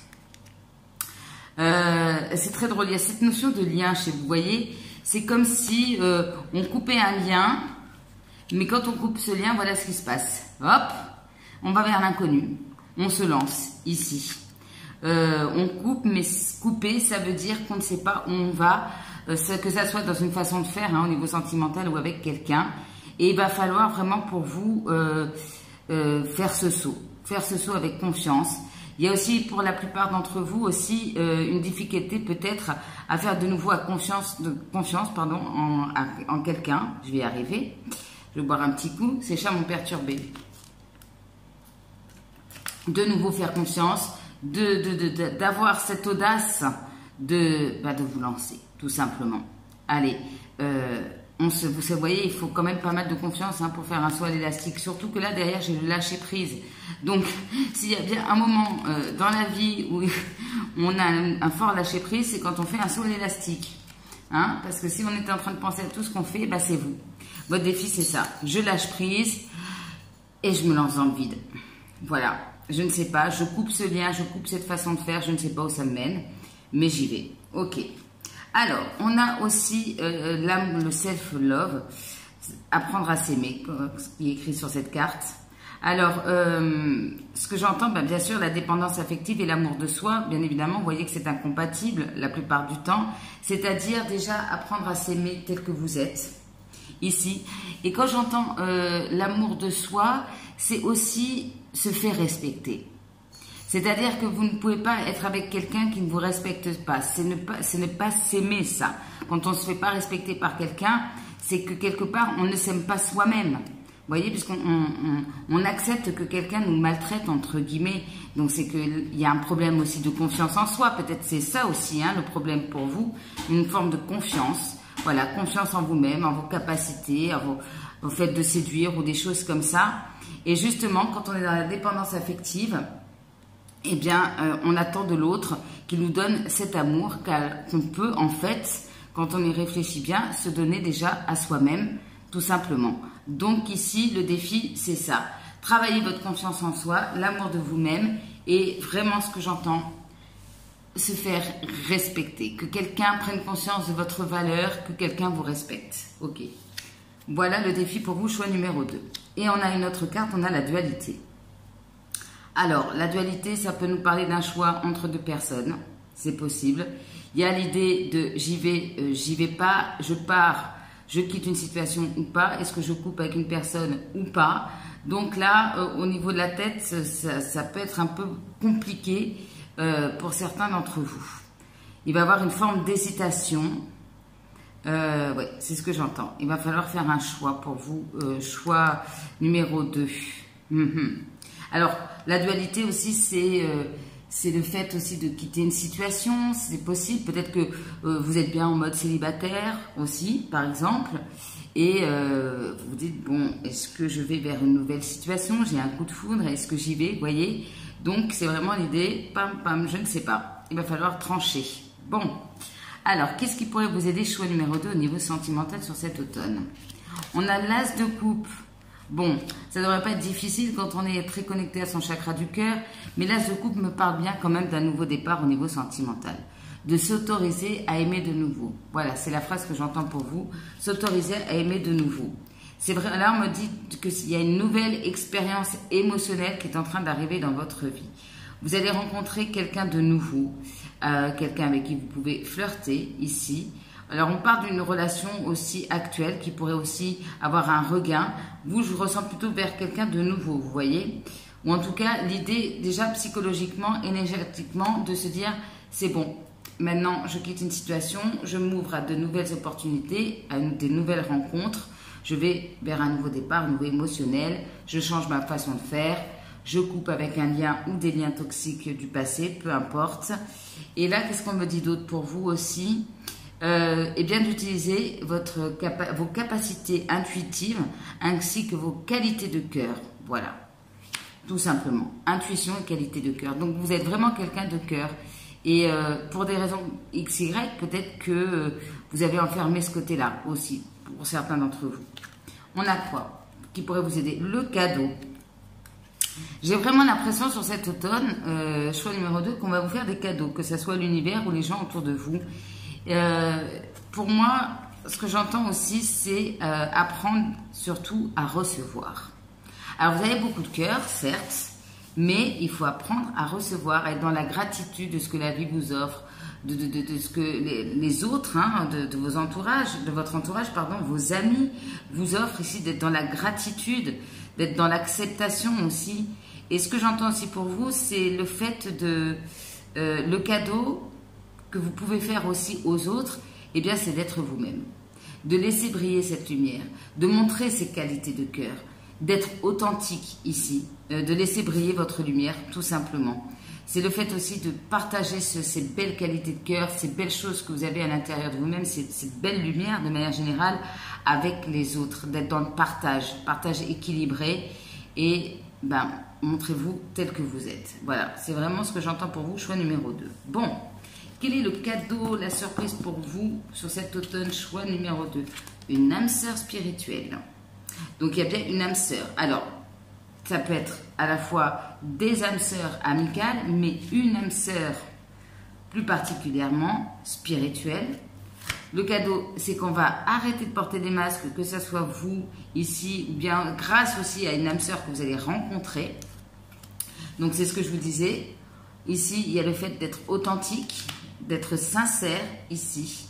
C'est très drôle, il y a cette notion de lien chez vous, vous voyez. C'est comme si on coupait un lien, mais quand on coupe ce lien, voilà ce qui se passe. Hop, on va vers l'inconnu, on se lance ici. On coupe, mais couper, ça veut dire qu'on ne sait pas où on va, que ça soit dans une façon de faire, au niveau sentimental ou avec quelqu'un. Et il va falloir vraiment pour vous faire ce saut. Faire ce saut avec confiance. Il y a aussi pour la plupart d'entre vous aussi une difficulté peut-être à faire de nouveau confiance en quelqu'un. Je vais y arriver. Je vais boire un petit coup. Ces chats m'ont perturbé. de nouveau faire confiance, d'avoir cette audace de vous lancer, tout simplement. Allez, vous voyez, il faut quand même pas mal de confiance pour faire un saut à l'élastique. Surtout que là, derrière, j'ai le lâcher prise. Donc, s'il y a bien un moment dans la vie où on a un fort lâcher prise, c'est quand on fait un saut à l'élastique. Parce que si on était en train de penser à tout ce qu'on fait, c'est vous. Votre défi, c'est ça. Je lâche prise et je me lance dans le vide. Voilà. Je ne sais pas, je coupe ce lien, je coupe cette façon de faire, je ne sais pas où ça me mène, mais j'y vais. Ok. Alors, on a aussi le self-love, apprendre à s'aimer, ce qui est écrit sur cette carte. Alors, ce que j'entends, bien sûr, la dépendance affective et l'amour de soi, bien évidemment, vous voyez que c'est incompatible la plupart du temps, c'est-à-dire déjà apprendre à s'aimer tel que vous êtes, ici. Et quand j'entends l'amour de soi, c'est aussi se faire respecter. C'est-à-dire que vous ne pouvez pas être avec quelqu'un qui ne vous respecte pas. Ce n'est pas s'aimer, ça. Quand on ne se fait pas respecter par quelqu'un, c'est que quelque part, on ne s'aime pas soi-même. Vous voyez, puisqu'on accepte que quelqu'un nous maltraite, entre guillemets. Donc, c'est qu'il y a un problème aussi de confiance en soi. Peut-être c'est ça aussi, le problème pour vous. Une forme de confiance. Voilà, confiance en vous-même, en vos capacités, au fait de séduire ou des choses comme ça. Et justement, quand on est dans la dépendance affective, eh bien, on attend de l'autre qu'il nous donne cet amour qu'on peut, en fait, quand on y réfléchit bien, se donner déjà à soi-même, tout simplement. Donc ici, le défi, c'est ça. Travaillez votre confiance en soi, l'amour de vous-même, et vraiment ce que j'entends, se faire respecter. Que quelqu'un prenne conscience de votre valeur, que quelqu'un vous respecte. Ok. Voilà le défi pour vous, choix numéro 2. Et on a une autre carte, on a la dualité. Alors, la dualité, ça peut nous parler d'un choix entre deux personnes. C'est possible. Il y a l'idée de j'y vais pas, je pars, je quitte une situation ou pas. Est-ce que je coupe avec une personne ou pas? Donc là, au niveau de la tête, ça peut être un peu compliqué pour certains d'entre vous. Il va y avoir une forme d'hésitation. Oui, c'est ce que j'entends. Il va falloir faire un choix pour vous. Choix numéro 2. Alors, la dualité aussi, c'est le fait aussi de quitter une situation. C'est possible. Peut-être que vous êtes bien en mode célibataire aussi, par exemple. Et vous vous dites, bon, est-ce que je vais vers une nouvelle situation? J'ai un coup de foudre. Est-ce que j'y vais? Vous voyez? Donc, c'est vraiment l'idée. Pam, pam, je ne sais pas. Il va falloir trancher. Bon. Alors, qu'est-ce qui pourrait vous aider, choix numéro 2, au niveau sentimental sur cet automne? On a l'as de coupe. Bon, ça ne devrait pas être difficile quand on est très connecté à son chakra du cœur, mais l'as de coupe me parle bien quand même d'un nouveau départ au niveau sentimental. De s'autoriser à aimer de nouveau. Voilà, c'est la phrase que j'entends pour vous. S'autoriser à aimer de nouveau. C'est vrai, là on me dit qu'il y a une nouvelle expérience émotionnelle qui est en train d'arriver dans votre vie. Vous allez rencontrer quelqu'un de nouveau, quelqu'un avec qui vous pouvez flirter ici. Alors, on parle d'une relation aussi actuelle qui pourrait aussi avoir un regain. Vous, je ressens plutôt vers quelqu'un de nouveau, vous voyez. Ou en tout cas, l'idée déjà psychologiquement, énergétiquement, de se dire, c'est bon, maintenant je quitte une situation, je m'ouvre à de nouvelles opportunités, à des nouvelles rencontres. Je vais vers un nouveau départ, un nouveau émotionnel. Je change ma façon de faire. Je coupe avec un lien ou des liens toxiques du passé, peu importe. Et là, qu'est-ce qu'on me dit d'autre pour vous aussi? Eh bien, d'utiliser vos capacités intuitives ainsi que vos qualités de cœur. Voilà, tout simplement. Intuition et qualité de cœur. Donc, vous êtes vraiment quelqu'un de cœur. Et pour des raisons XY, peut-être que vous avez enfermé ce côté-là aussi, pour certains d'entre vous. On a quoi qui pourrait vous aider? Le cadeau. J'ai vraiment l'impression sur cet automne, choix numéro 2, qu'on va vous faire des cadeaux, que ce soit l'univers ou les gens autour de vous. Pour moi, ce que j'entends aussi, c'est apprendre surtout à recevoir. Alors, vous avez beaucoup de cœur, certes, mais il faut apprendre à recevoir, à être dans la gratitude de ce que la vie vous offre, de ce que les autres, de vos entourages, de votre entourage, pardon, vos amis vous offrent ici, d'être dans la gratitude, d'être dans l'acceptation aussi. Et ce que j'entends aussi pour vous, c'est le fait le cadeau que vous pouvez faire aussi aux autres, eh bien, c'est d'être vous-même, de laisser briller cette lumière, de montrer ses qualités de cœur, d'être authentique ici, de laisser briller votre lumière, tout simplement. C'est le fait aussi de partager ces belles qualités de cœur, ces belles choses que vous avez à l'intérieur de vous-même, cette belle lumière de manière générale avec les autres, d'être dans le partage équilibré et ben, montrez-vous tel que vous êtes. Voilà, c'est vraiment ce que j'entends pour vous, choix numéro 2. Bon, quel est le cadeau, la surprise pour vous sur cet automne, choix numéro 2? Une âme sœur spirituelle. Donc, il y a bien une âme sœur. Alors, ça peut être à la fois des âmes sœurs amicales, mais une âme sœur plus particulièrement spirituelle. Le cadeau, c'est qu'on va arrêter de porter des masques, que ce soit vous ici, ou bien grâce aussi à une âme sœur que vous allez rencontrer. Donc, c'est ce que je vous disais. Ici, il y a le fait d'être authentique, d'être sincère ici.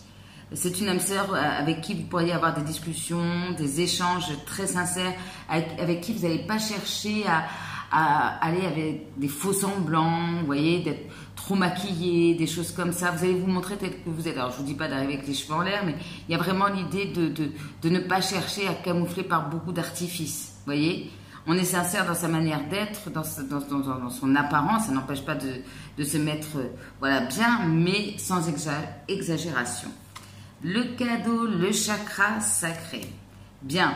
C'est une âme sœur avec qui vous pourriez avoir des discussions, des échanges très sincères, avec qui vous n'allez pas chercher à aller avec des faux semblants, vous voyez, d'être trop maquillé, des choses comme ça. Vous allez vous montrer tel que vous êtes. Alors, je ne vous dis pas d'arriver avec les cheveux en l'air, mais il y a vraiment l'idée de ne pas chercher à camoufler par beaucoup d'artifices, vous voyez. On est sincère dans sa manière d'être, dans son apparence, ça n'empêche pas de se mettre voilà, bien, mais sans exagération. Le cadeau, le chakra sacré. Bien.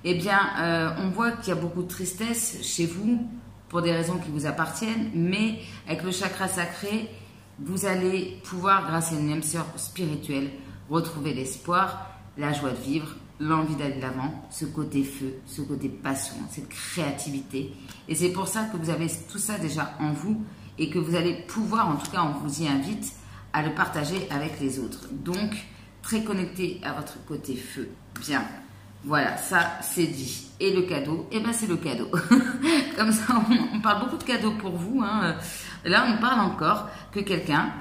Eh bien, on voit qu'il y a beaucoup de tristesse chez vous pour des raisons qui vous appartiennent, mais avec le chakra sacré, vous allez pouvoir, grâce à une âme sœur spirituelle, retrouver l'espoir, la joie de vivre, l'envie d'aller de l'avant, ce côté feu, ce côté passion, cette créativité. Et c'est pour ça que vous avez tout ça déjà en vous et que vous allez pouvoir, en tout cas, on vous y invite, à le partager avec les autres. Donc, très connecté à votre côté feu. Bien. Voilà, ça, c'est dit. Et le cadeau, eh bien, c'est le cadeau. Comme ça, on parle beaucoup de cadeaux pour vous. Hein. Là, on parle encore que quelqu'un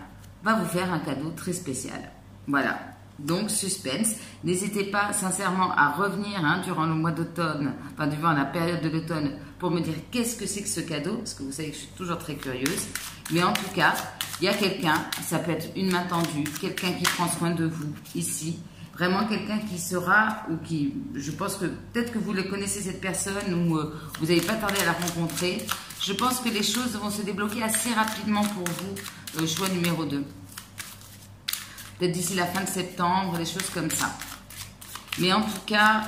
va vous faire un cadeau très spécial. Voilà. Donc, suspense. N'hésitez pas, sincèrement, à revenir hein, durant le mois d'automne, enfin, durant la période de l'automne, pour me dire qu'est-ce que c'est que ce cadeau, parce que vous savez que je suis toujours très curieuse. Mais en tout cas, il y a quelqu'un, ça peut être une main tendue, quelqu'un qui prend soin de vous, ici. Vraiment quelqu'un qui sera, ou qui, je pense que peut-être que vous le connaissez cette personne, ou vous n'avez pas tardé à la rencontrer. Je pense que les choses vont se débloquer assez rapidement pour vous, choix numéro 2. Peut-être d'ici la fin de septembre, des choses comme ça. Mais en tout cas,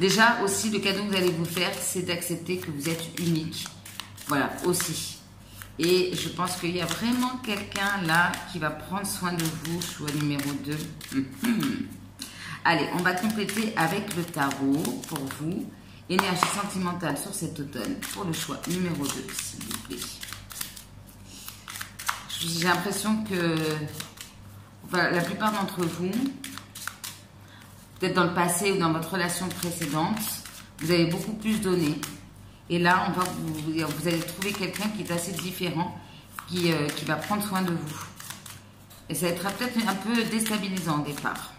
déjà aussi, le cadeau que vous allez vous faire, c'est d'accepter que vous êtes unique. Voilà, aussi. Et je pense qu'il y a vraiment quelqu'un là qui va prendre soin de vous, choix numéro 2. Allez, on va compléter avec le tarot pour vous. Énergie sentimentale sur cet automne pour le choix numéro 2, s'il vous plaît. J'ai l'impression que enfin, la plupart d'entre vous, peut-être dans le passé ou dans votre relation précédente, vous avez beaucoup plus donné. Et là, vous allez trouver quelqu'un qui est assez différent, qui va prendre soin de vous. Et ça va être peut-être un peu déstabilisant au départ.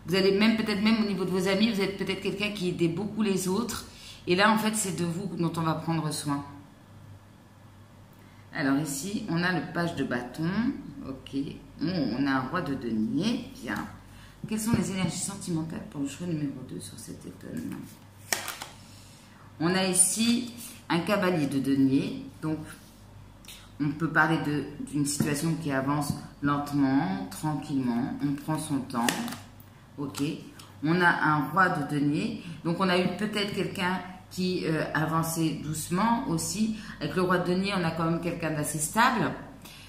Vous allez même, peut-être même au niveau de vos amis, vous êtes peut-être quelqu'un qui aidait beaucoup les autres. Et là, en fait, c'est de vous dont on va prendre soin. Alors ici, on a le page de bâton. Ok. On a un roi de denier. Bien. Quelles sont les énergies sentimentales pour le choix numéro 2 sur cet automne? On a ici un cavalier de denier, donc on peut parler d'une situation qui avance lentement, tranquillement, on prend son temps, ok. On a un roi de denier, donc on a eu peut-être quelqu'un qui avançait doucement aussi. Avec le roi de denier, on a quand même quelqu'un d'assez stable.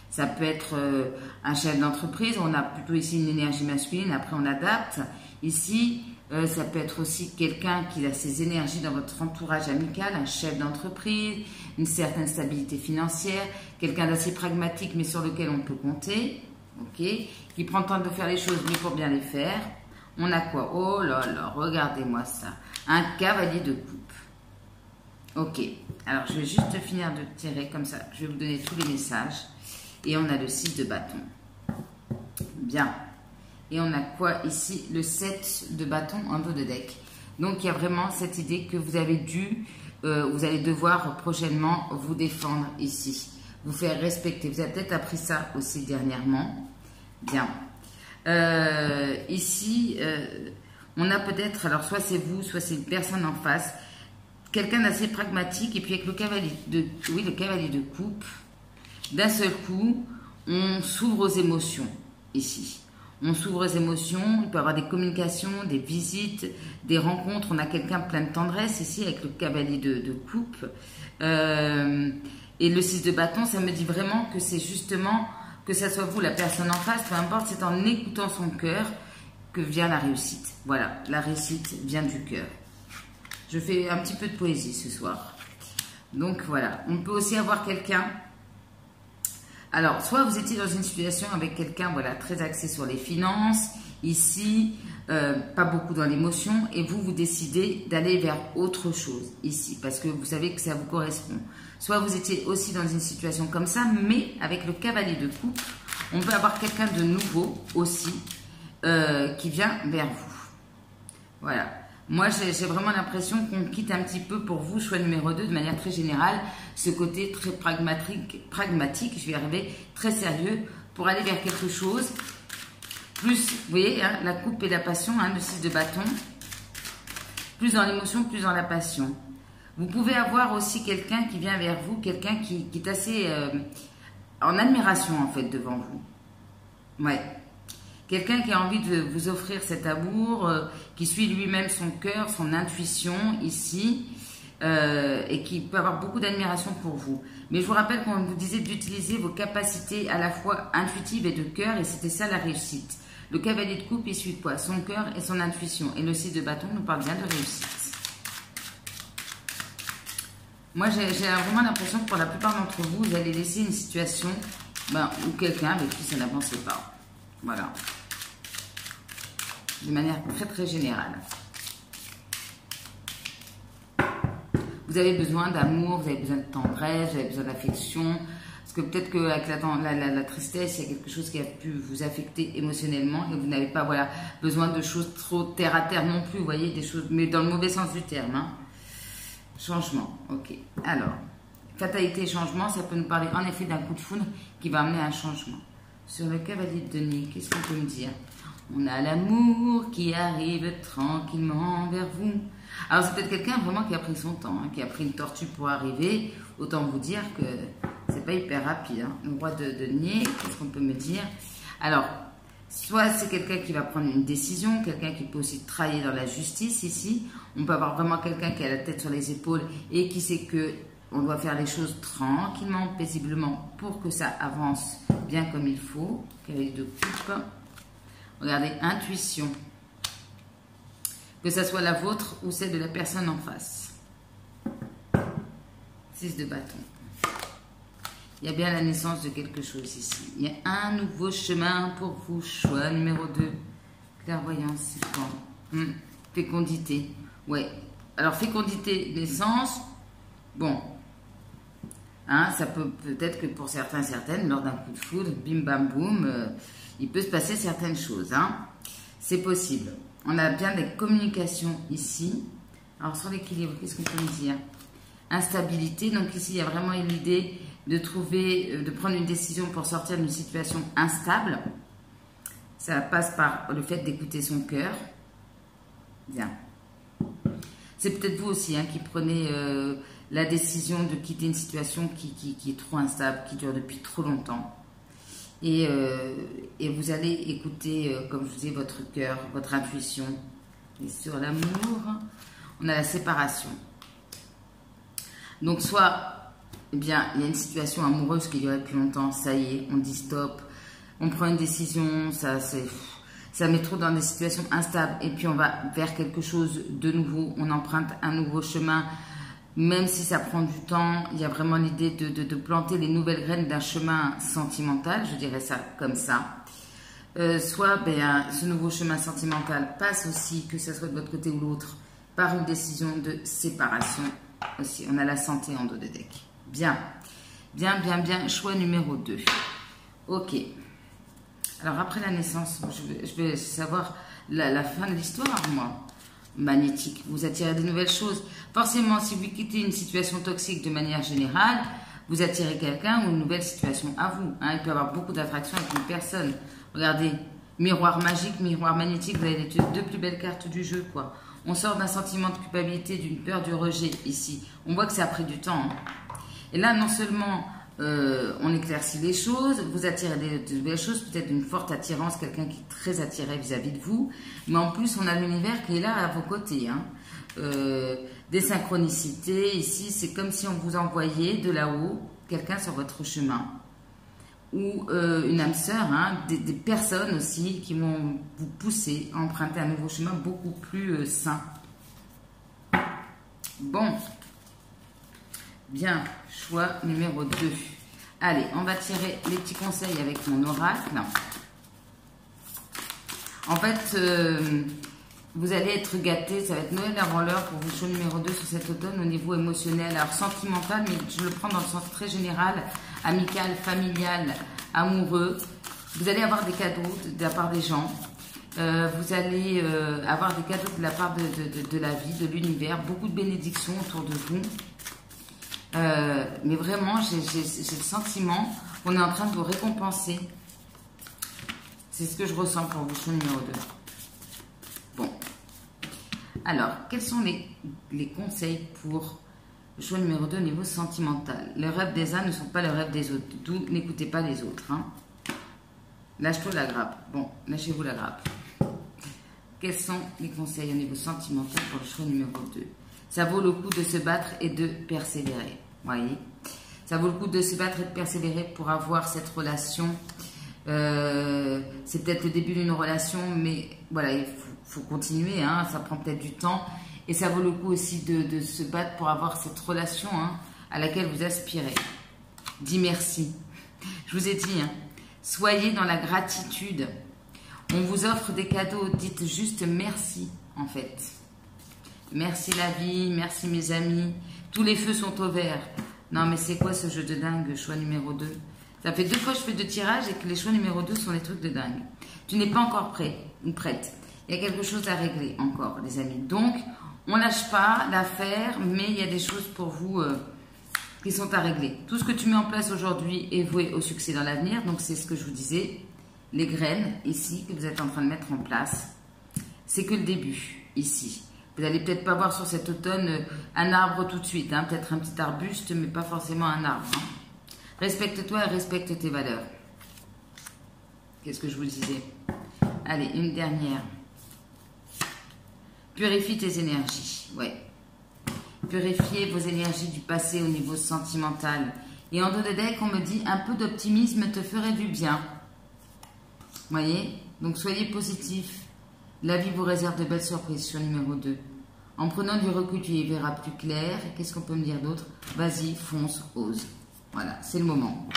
Ça peut être un chef d'entreprise, on a plutôt ici une énergie masculine, après on adapte. Ici, ça peut être aussi quelqu'un qui a ses énergies dans votre entourage amical, un chef d'entreprise, une certaine stabilité financière, quelqu'un d'assez pragmatique mais sur lequel on peut compter, ok, qui prend le temps de faire les choses mais pour bien les faire. On a quoi? Oh là là, regardez-moi ça, un cavalier de coupe. Ok, alors je vais juste finir de tirer comme ça, je vais vous donner tous les messages. Et on a le 6 de bâton. Bien. Et on a quoi ici? Le 7 de bâton en dos de deck. Donc, il y a vraiment cette idée que vous avez vous allez devoir prochainement vous défendre ici. Vous faire respecter. Vous avez peut-être appris ça aussi dernièrement. Bien. Ici, on a peut-être, alors soit c'est vous, soit c'est une personne en face, quelqu'un d'assez pragmatique, et puis avec le cavalier de coupe, d'un seul coup, on s'ouvre aux émotions, ici. On s'ouvre aux émotions, il peut y avoir des communications, des visites, des rencontres. On a quelqu'un plein de tendresse ici avec le cavalier de coupe. Et le 6 de bâton, ça me dit vraiment que c'est justement, que ça soit vous, la personne en face, peu importe, c'est en écoutant son cœur que vient la réussite. Voilà, la réussite vient du cœur. Je fais un petit peu de poésie ce soir. Donc voilà, on peut aussi avoir quelqu'un... Alors, soit vous étiez dans une situation avec quelqu'un, voilà, très axé sur les finances, ici, pas beaucoup dans l'émotion, et vous décidez d'aller vers autre chose, ici, parce que vous savez que ça vous correspond. Soit vous étiez aussi dans une situation comme ça, mais avec le cavalier de coupe, on peut avoir quelqu'un de nouveau aussi, qui vient vers vous. Voilà. Moi, j'ai vraiment l'impression qu'on quitte un petit peu pour vous, choix numéro 2, de manière très générale, ce côté très pragmatique, je vais y arriver, très sérieux, pour aller vers quelque chose. Plus, vous voyez, hein, la coupe et la passion, hein, le 6 de bâton. Plus dans l'émotion, plus dans la passion. Vous pouvez avoir aussi quelqu'un qui vient vers vous, quelqu'un qui est assez en admiration, en fait, devant vous. Ouais. Quelqu'un qui a envie de vous offrir cet amour, qui suit lui-même son cœur, son intuition ici, et qui peut avoir beaucoup d'admiration pour vous. Mais je vous rappelle qu'on vous disait d'utiliser vos capacités à la fois intuitives et de cœur, et c'était ça la réussite. Le cavalier de coupe, il suit quoi? Son cœur et son intuition. Et le 6 de bâton nous parle bien de réussite. Moi, j'ai vraiment l'impression que pour la plupart d'entre vous, vous allez laisser une situation où quelqu'un avec qui ça n'avançait pas. Voilà. De manière très très générale. Vous avez besoin d'amour, vous avez besoin de tendresse, vous avez besoin d'affection. Parce que peut-être qu'avec la tristesse, il y a quelque chose qui a pu vous affecter émotionnellement et vous n'avez pas besoin de choses trop terre à terre non plus, vous voyez, des choses, mais dans le mauvais sens du terme. Hein. Changement, ok. Alors, fatalité et changement, ça peut nous parler en effet d'un coup de foudre qui va amener à un changement. Sur le cavalier de denier, qu'est-ce qu'on peut me dire? On a l'amour qui arrive tranquillement vers vous. Alors, c'est peut-être quelqu'un vraiment qui a pris son temps, hein, qui a pris une tortue pour arriver. Autant vous dire que c'est pas hyper rapide. Hein. Le roi de denier, qu'est-ce qu'on peut me dire? Alors, soit c'est quelqu'un qui va prendre une décision, quelqu'un qui peut aussi travailler dans la justice ici. On peut avoir vraiment quelqu'un qui a la tête sur les épaules et qui sait que on doit faire les choses tranquillement, paisiblement pour que ça avance bien comme il faut. Cavalier de coupe. Regardez, intuition. Que ça soit la vôtre ou celle de la personne en face. 6 de bâton. Il y a bien la naissance de quelque chose ici. Il y a un nouveau chemin pour vous. Choix numéro 2. Clairvoyance, c'est quoi? Fécondité. Ouais. Alors, fécondité, naissance. Bon. Hein, ça peut-être que pour certains, certaines, lors d'un coup de foudre, bim bam boum, il peut se passer certaines choses. Hein. C'est possible. On a bien des communications ici. Alors, sur l'équilibre, qu'est-ce qu'on peut me dire? Instabilité. Donc, ici, il y a vraiment l'idée de prendre une décision pour sortir d'une situation instable. Ça passe par le fait d'écouter son cœur. Bien. C'est peut-être vous aussi hein, qui prenez la décision de quitter une situation qui est trop instable, qui dure depuis trop longtemps. Et vous allez écouter, comme je vous disais, votre cœur, votre intuition. Et sur l'amour, on a la séparation. Donc, soit, eh bien, il y a une situation amoureuse qui dure depuis longtemps, ça y est, on dit stop, on prend une décision, ça met trop dans des situations instables, et puis on va vers quelque chose de nouveau, on emprunte un nouveau chemin, même si ça prend du temps, il y a vraiment l'idée de planter les nouvelles graines d'un chemin sentimental, je dirais ça comme ça. Soit ce nouveau chemin sentimental passe aussi, que ce soit de votre côté ou l'autre, par une décision de séparation aussi. On a la santé en dos de deck. Bien, bien, bien, bien. Choix numéro 2. Ok. Alors après la naissance, je vais savoir la fin de l'histoire, moi. Magnétique, vous attirez de nouvelles choses. Forcément, si vous quittez une situation toxique de manière générale, vous attirez quelqu'un ou une nouvelle situation à vous. Hein. Il peut y avoir beaucoup d'attraction avec une personne. Regardez, Miroir magique, miroir magnétique, vous avez les deux plus belles cartes du jeu, quoi. On sort d'un sentiment de culpabilité, d'une peur du rejet, ici. On voit que ça a pris du temps. Hein. Et là, non seulement on éclaircit les choses, vous attirez de belles choses, peut-être une forte attirance, quelqu'un qui est très attiré vis-à-vis de vous, mais en plus, on a l'univers qui est là à vos côtés. Hein. Des synchronicités, ici, c'est comme si on vous envoyait de là-haut quelqu'un sur votre chemin. Ou une âme sœur, hein, des personnes aussi qui vont vous pousser à emprunter un nouveau chemin beaucoup plus sain. Bon, bien, choix numéro 2. Allez, on va tirer les petits conseils avec mon oracle. En fait, vous allez être gâtés, ça va être Noël avant l'heure pour vos choix numéro 2 sur cet automne au niveau émotionnel, alors sentimental, mais je le prends dans le sens très général, amical, familial, amoureux. Vous allez avoir des cadeaux de la part des gens, vous allez avoir des cadeaux de la part de la vie, de l'univers, beaucoup de bénédictions autour de vous. Mais vraiment, j'ai le sentiment qu'on est en train de vous récompenser. C'est ce que je ressens pour vos choix numéro 2. Bon, alors, quels sont les conseils pour le choix numéro 2 au niveau sentimental? Les rêves des uns ne sont pas les rêves des autres, d'où n'écoutez pas les autres. Hein. Lâche-toi la grappe. Bon, lâchez-vous la grappe. Quels sont les conseils au niveau sentimental pour le choix numéro 2? Ça vaut le coup de se battre et de persévérer. Voyez, ça vaut le coup de se battre et de persévérer pour avoir cette relation. C'est peut-être le début d'une relation, mais voilà, il faut continuer, hein, ça prend peut-être du temps. Et ça vaut le coup aussi de se battre pour avoir cette relation hein, à laquelle vous aspirez. Dis merci. Je vous ai dit, hein, soyez dans la gratitude. On vous offre des cadeaux, dites juste merci en fait. Merci la vie, merci mes amis. Tous les feux sont au vert. Non mais c'est quoi ce jeu de dingue, choix numéro 2? Ça fait 2 fois que je fais 2 tirages et que les choix numéro 2 sont des trucs de dingue. Tu n'es pas encore prêt ou prête. Il y a quelque chose à régler encore, les amis. Donc, on lâche pas l'affaire, mais il y a des choses pour vous qui sont à régler. Tout ce que tu mets en place aujourd'hui est voué au succès dans l'avenir. Donc, c'est ce que je vous disais. Les graines, ici, que vous êtes en train de mettre en place, c'est que le début, ici. Vous n'allez peut-être pas voir sur cet automne un arbre tout de suite. Hein, peut-être un petit arbuste, mais pas forcément un arbre. Hein. Respecte-toi et respecte tes valeurs. Qu'est-ce que je vous disais? Allez, une dernière. Purifie tes énergies. Ouais. Purifiez vos énergies du passé au niveau sentimental. Et en dos de deck, on me dit un peu d'optimisme te ferait du bien. Voyez? Donc soyez positif. La vie vous réserve de belles surprises sur numéro 2. En prenant du recul, tu y verras plus clair. Qu'est-ce qu'on peut me dire d'autre? Vas-y, fonce, ose. Voilà, c'est le moment.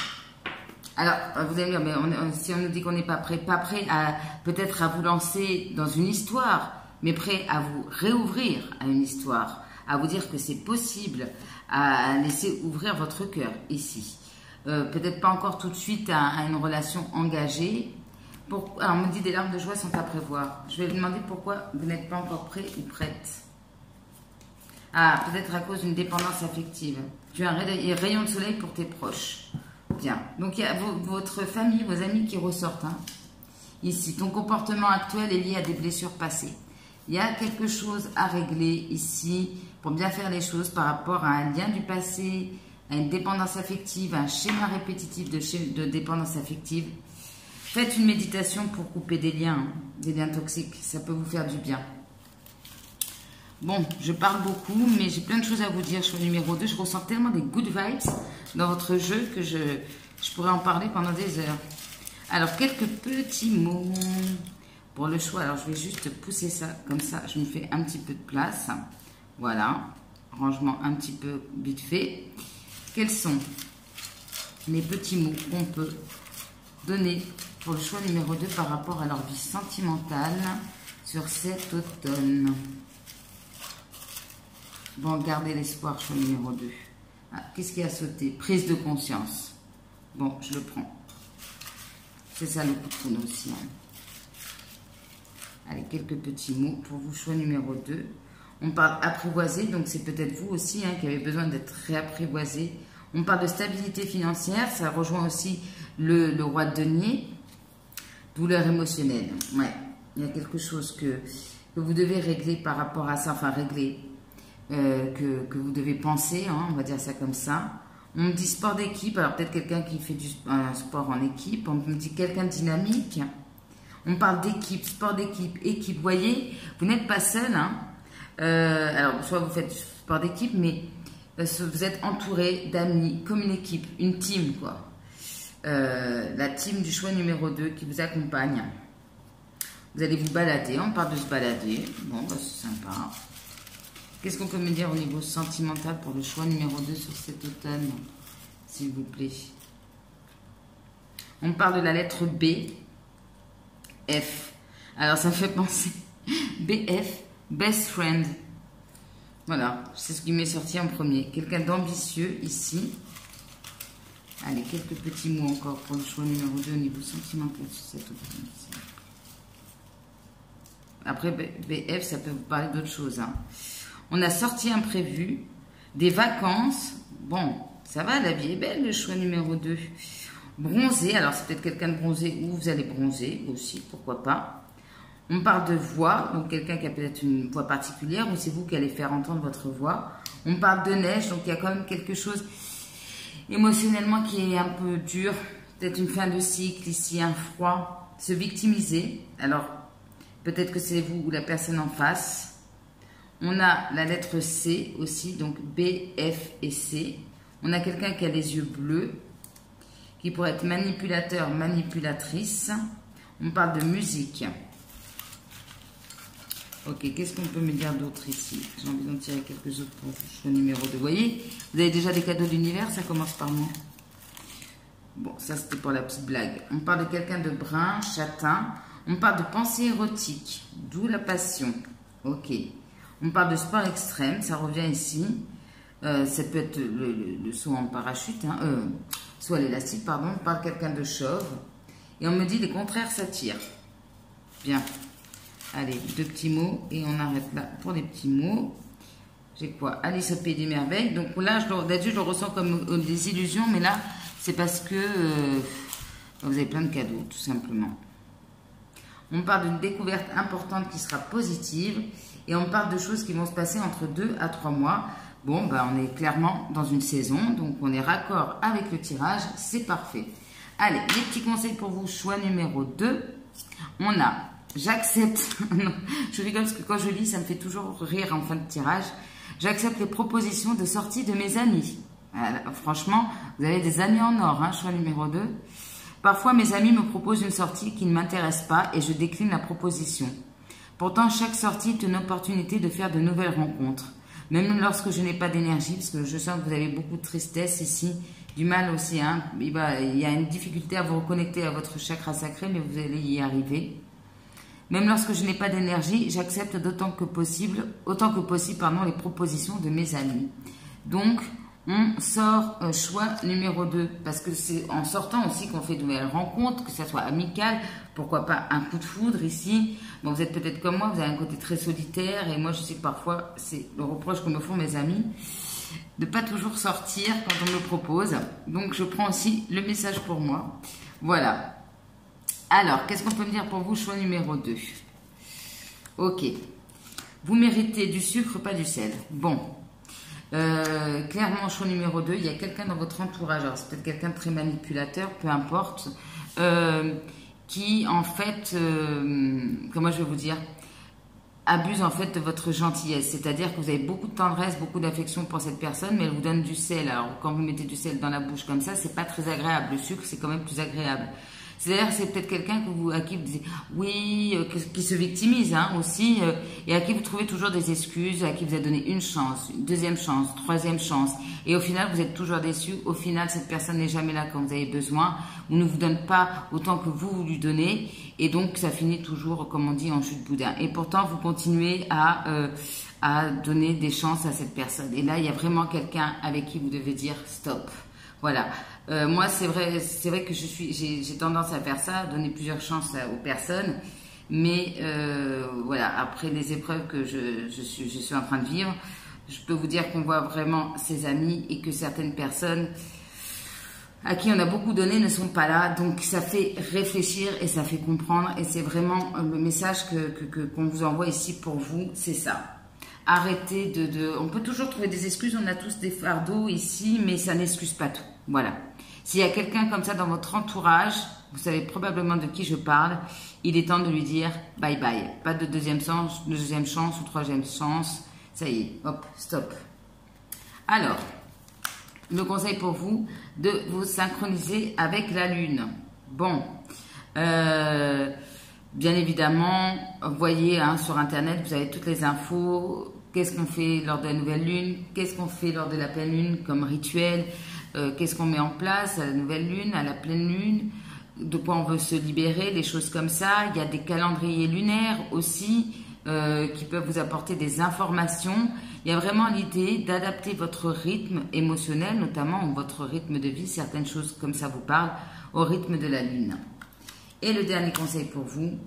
Alors, vous allez me dire, mais si on nous dit qu'on n'est pas prêt à peut-être à vous lancer dans une histoire, mais prêt à vous réouvrir à une histoire, à vous dire que c'est possible, à laisser ouvrir votre cœur ici. Peut-être pas encore tout de suite à une relation engagée. Alors, on me dit des larmes de joie sont à prévoir. Je vais vous demander pourquoi vous n'êtes pas encore prêt ou prête. Ah, peut-être à cause d'une dépendance affective. Tu as un rayon de soleil pour tes proches. Bien. Donc, il y a votre famille, vos amis qui ressortent. Hein. Ici, ton comportement actuel est lié à des blessures passées. Il y a quelque chose à régler ici pour bien faire les choses par rapport à un lien du passé, à une dépendance affective, à un schéma répétitif de dépendance affective. Faites une méditation pour couper des liens toxiques. Ça peut vous faire du bien. Bon, je parle beaucoup, mais j'ai plein de choses à vous dire sur le numéro 2. Je ressens tellement des good vibes dans votre jeu que je pourrais en parler pendant des heures. Alors, quelques petits mots pour le choix. Alors, je vais juste pousser ça comme ça. Je me fais un petit peu de place. Voilà. Rangement un petit peu vite fait. Quels sont les petits mots qu'on peut donner pour le choix numéro 2 par rapport à leur vie sentimentale sur cet automne? Bon, gardez l'espoir, choix numéro 2. Ah, qu'est-ce qui a sauté? Prise de conscience. Bon, je le prends. C'est ça le coup de foudre aussi. Hein. Allez, quelques petits mots pour vous, choix numéro 2. On parle apprivoisé, donc c'est peut-être vous aussi hein, qui avez besoin d'être réapprivoisé. On parle de stabilité financière, ça rejoint aussi le roi de denier. Douleur émotionnelle. Ouais. Il y a quelque chose que vous devez régler par rapport à ça. Enfin, régler. Que vous devez penser. Hein, on va dire ça comme ça. On me dit sport d'équipe. Alors, peut-être quelqu'un qui fait un sport en équipe. On me dit quelqu'un de dynamique. On parle d'équipe, sport d'équipe, équipe. Vous voyez, vous n'êtes pas seul. Hein. Alors, soit vous faites du sport d'équipe, mais vous êtes entouré d'amis, comme une équipe, une team, quoi. La team du choix numéro 2 qui vous accompagne. Vous allez vous balader, on parle de se balader. Bon, bah, c'est sympa. Qu'est-ce qu'on peut me dire au niveau sentimental pour le choix numéro 2 sur cet automne, s'il vous plaît? On parle de la lettre B, F. Alors, ça me fait penser, BF, best friend. Voilà, c'est ce qui m'est sorti en premier. Quelqu'un d'ambitieux ici. Allez, quelques petits mots encore pour le choix numéro 2 au niveau sentimental sur cette automne. Après, BF, ça peut vous parler d'autre chose. Hein. On a sorti imprévu, des vacances. Bon, ça va, la vie est belle, le choix numéro 2. Bronzer, alors c'est peut-être quelqu'un de bronzé ou vous allez bronzer aussi, pourquoi pas. On parle de voix, donc quelqu'un qui a peut-être une voix particulière ou c'est vous qui allez faire entendre votre voix. On parle de neige, donc il y a quand même quelque chose émotionnellement qui est un peu dur. Peut-être une fin de cycle ici, un froid, se victimiser. Alors, peut-être que c'est vous ou la personne en face. On a la lettre C aussi, donc B, F et C. On a quelqu'un qui a les yeux bleus, qui pourrait être manipulateur, manipulatrice. On parle de musique. Ok, qu'est-ce qu'on peut me dire d'autre ici? J'ai envie d'en tirer quelques autres pour le choix numéro 2. Vous voyez, vous avez déjà des cadeaux de l'univers, ça commence par moi. Bon, ça c'était pour la petite blague. On parle de quelqu'un de brun, châtain. On parle de pensée érotique, d'où la passion. Ok. On parle de sport extrême, ça revient ici. Ça peut être le saut en parachute, hein, soit l'élastique, pardon. On parle de quelqu'un de chauve. Et on me dit les contraires s'attirent. Bien. Allez, 2 petits mots et on arrête là pour les petits mots. J'ai quoi? Alice au pays des merveilles. Donc là, d'habitude, je le ressens comme des illusions, mais là, c'est parce que vous avez plein de cadeaux, tout simplement. On parle d'une découverte importante qui sera positive et on parle de choses qui vont se passer entre 2 à 3 mois. Bon, ben, on est clairement dans une saison, donc on est raccord avec le tirage, c'est parfait. Allez, les petits conseils pour vous, choix numéro 2. On a, j'accepte, je rigole parce que quand je lis, ça me fait toujours rire en fin de tirage. J'accepte les propositions de sortie de mes amis. Franchement, vous avez des amis en or, hein, choix numéro 2. Parfois, mes amis me proposent une sortie qui ne m'intéresse pas et je décline la proposition. Pourtant, chaque sortie est une opportunité de faire de nouvelles rencontres. Même lorsque je n'ai pas d'énergie, parce que je sens que vous avez beaucoup de tristesse ici, du mal aussi. Hein. Il y a une difficulté à vous reconnecter à votre chakra sacré, mais vous allez y arriver. Même lorsque je n'ai pas d'énergie, j'accepte autant que possible, les propositions de mes amis. Donc, on sort choix numéro 2, parce que c'est en sortant aussi qu'on fait de nouvelles rencontres, que ça soit amical, pourquoi pas un coup de foudre ici. Bon, vous êtes peut-être comme moi, vous avez un côté très solitaire, et moi je sais que parfois, c'est le reproche que me font mes amis, de pas toujours sortir quand on me propose. Donc je prends aussi le message pour moi. Voilà. Alors, qu'est-ce qu'on peut me dire pour vous, choix numéro 2? Ok. Vous méritez du sucre, pas du sel. Bon. Clairement, choix numéro 2, il y a quelqu'un dans votre entourage, alors c'est peut-être quelqu'un de très manipulateur, peu importe, qui en fait, comment je vais vous dire, abuse en fait de votre gentillesse, c'est-à-dire que vous avez beaucoup de tendresse, beaucoup d'affection pour cette personne, mais elle vous donne du sel. Alors quand vous mettez du sel dans la bouche comme ça, c'est pas très agréable, le sucre c'est quand même plus agréable. C'est-à-dire c'est peut-être quelqu'un à qui vous dites oui, qui se victimise hein, aussi, et à qui vous trouvez toujours des excuses, à qui vous avez donné une chance, une deuxième chance, troisième chance, et au final vous êtes toujours déçu. Au final cette personne n'est jamais là quand vous avez besoin, ou ne vous donne pas autant que vous lui donnez, et donc ça finit toujours, comme on dit, en jus de boudin. Et pourtant vous continuez à donner des chances à cette personne. Et là il y a vraiment quelqu'un avec qui vous devez dire stop. Voilà. Moi, c'est vrai que j'ai tendance à faire ça, à donner plusieurs chances aux personnes. Mais voilà, après les épreuves que je suis en train de vivre, je peux vous dire qu'on voit vraiment ses amis et que certaines personnes à qui on a beaucoup donné ne sont pas là. Donc ça fait réfléchir et ça fait comprendre. Et c'est vraiment le message qu'on vous envoie ici pour vous, c'est ça. Arrêtez on peut toujours trouver des excuses, on a tous des fardeaux ici, mais ça n'excuse pas tout. Voilà. S'il y a quelqu'un comme ça dans votre entourage, vous savez probablement de qui je parle, il est temps de lui dire bye bye. Pas de deuxième chance ou troisième chance. Ça y est, hop, stop. Alors, le conseil pour vous, de vous synchroniser avec la Lune. Bon, bien évidemment, vous voyez sur Internet, vous avez toutes les infos. Qu'est-ce qu'on fait lors de la nouvelle lune? Qu'est-ce qu'on fait lors de la pleine lune comme rituel? Qu'est-ce qu'on met en place à la nouvelle lune, à la pleine lune? De quoi on veut se libérer, des choses comme ça. Il y a des calendriers lunaires aussi qui peuvent vous apporter des informations. Il y a vraiment l'idée d'adapter votre rythme émotionnel, notamment votre rythme de vie, certaines choses comme ça vous parlent, au rythme de la lune. Et le dernier conseil pour vous,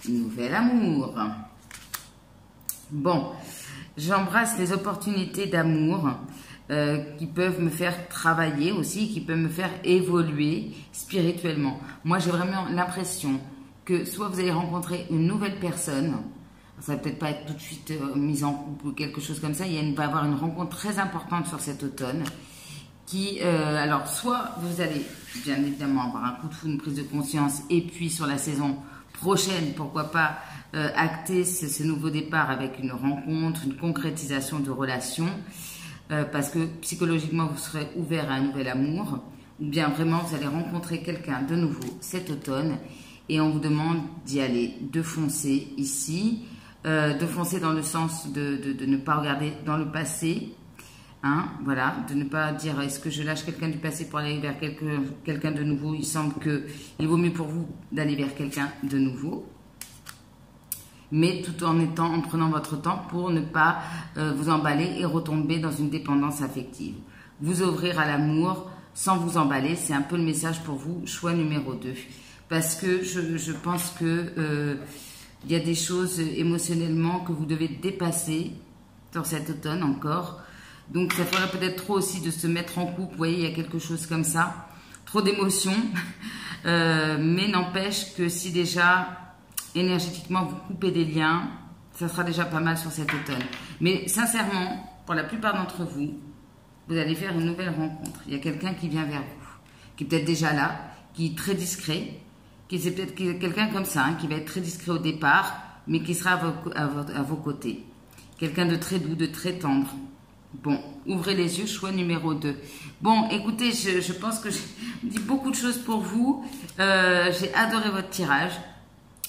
nouvel amour. Bon, j'embrasse les opportunités d'amour qui peuvent me faire travailler aussi, qui peuvent me faire évoluer spirituellement. Moi, j'ai vraiment l'impression que soit vous allez rencontrer une nouvelle personne, ça va peut-être pas être tout de suite mise en couple ou quelque chose comme ça, il va y avoir une rencontre très importante sur cet automne qui, alors, soit vous allez bien évidemment avoir un coup de foudre, une prise de conscience, et puis sur la saison prochaine, pourquoi pas acter ce nouveau départ avec une rencontre, une concrétisation de relations, parce que psychologiquement vous serez ouvert à un nouvel amour, ou bien vraiment vous allez rencontrer quelqu'un de nouveau cet automne, et on vous demande d'y aller, de foncer ici, de foncer dans le sens de ne pas regarder dans le passé, hein, voilà, de ne pas dire est-ce que je lâche quelqu'un du passé pour aller vers quelqu'un de nouveau. Il semble qu'il vaut mieux pour vous d'aller vers quelqu'un de nouveau, mais tout en prenant votre temps pour ne pas vous emballer et retomber dans une dépendance affective. Vous ouvrir à l'amour sans vous emballer, c'est un peu le message pour vous, choix numéro 2. Parce que je pense que il y a des choses émotionnellement que vous devez dépasser dans cet automne encore. Donc ça ferait peut-être trop aussi de se mettre en couple, vous voyez, il y a quelque chose comme ça. Trop d'émotions, mais n'empêche que si déjà énergétiquement vous coupez des liens, ça sera déjà pas mal sur cet automne. Mais sincèrement, pour la plupart d'entre vous, vous allez faire une nouvelle rencontre. Il y a quelqu'un qui vient vers vous, qui est peut-être déjà là, qui est très discret, qui c'est peut-être quelqu'un comme ça, hein, qui va être très discret au départ, mais qui sera à vos côtés. Quelqu'un de très doux, de très tendre. Bon, ouvrez les yeux, choix numéro 2. Bon, écoutez, je pense que j'ai dit beaucoup de choses pour vous. J'ai adoré votre tirage.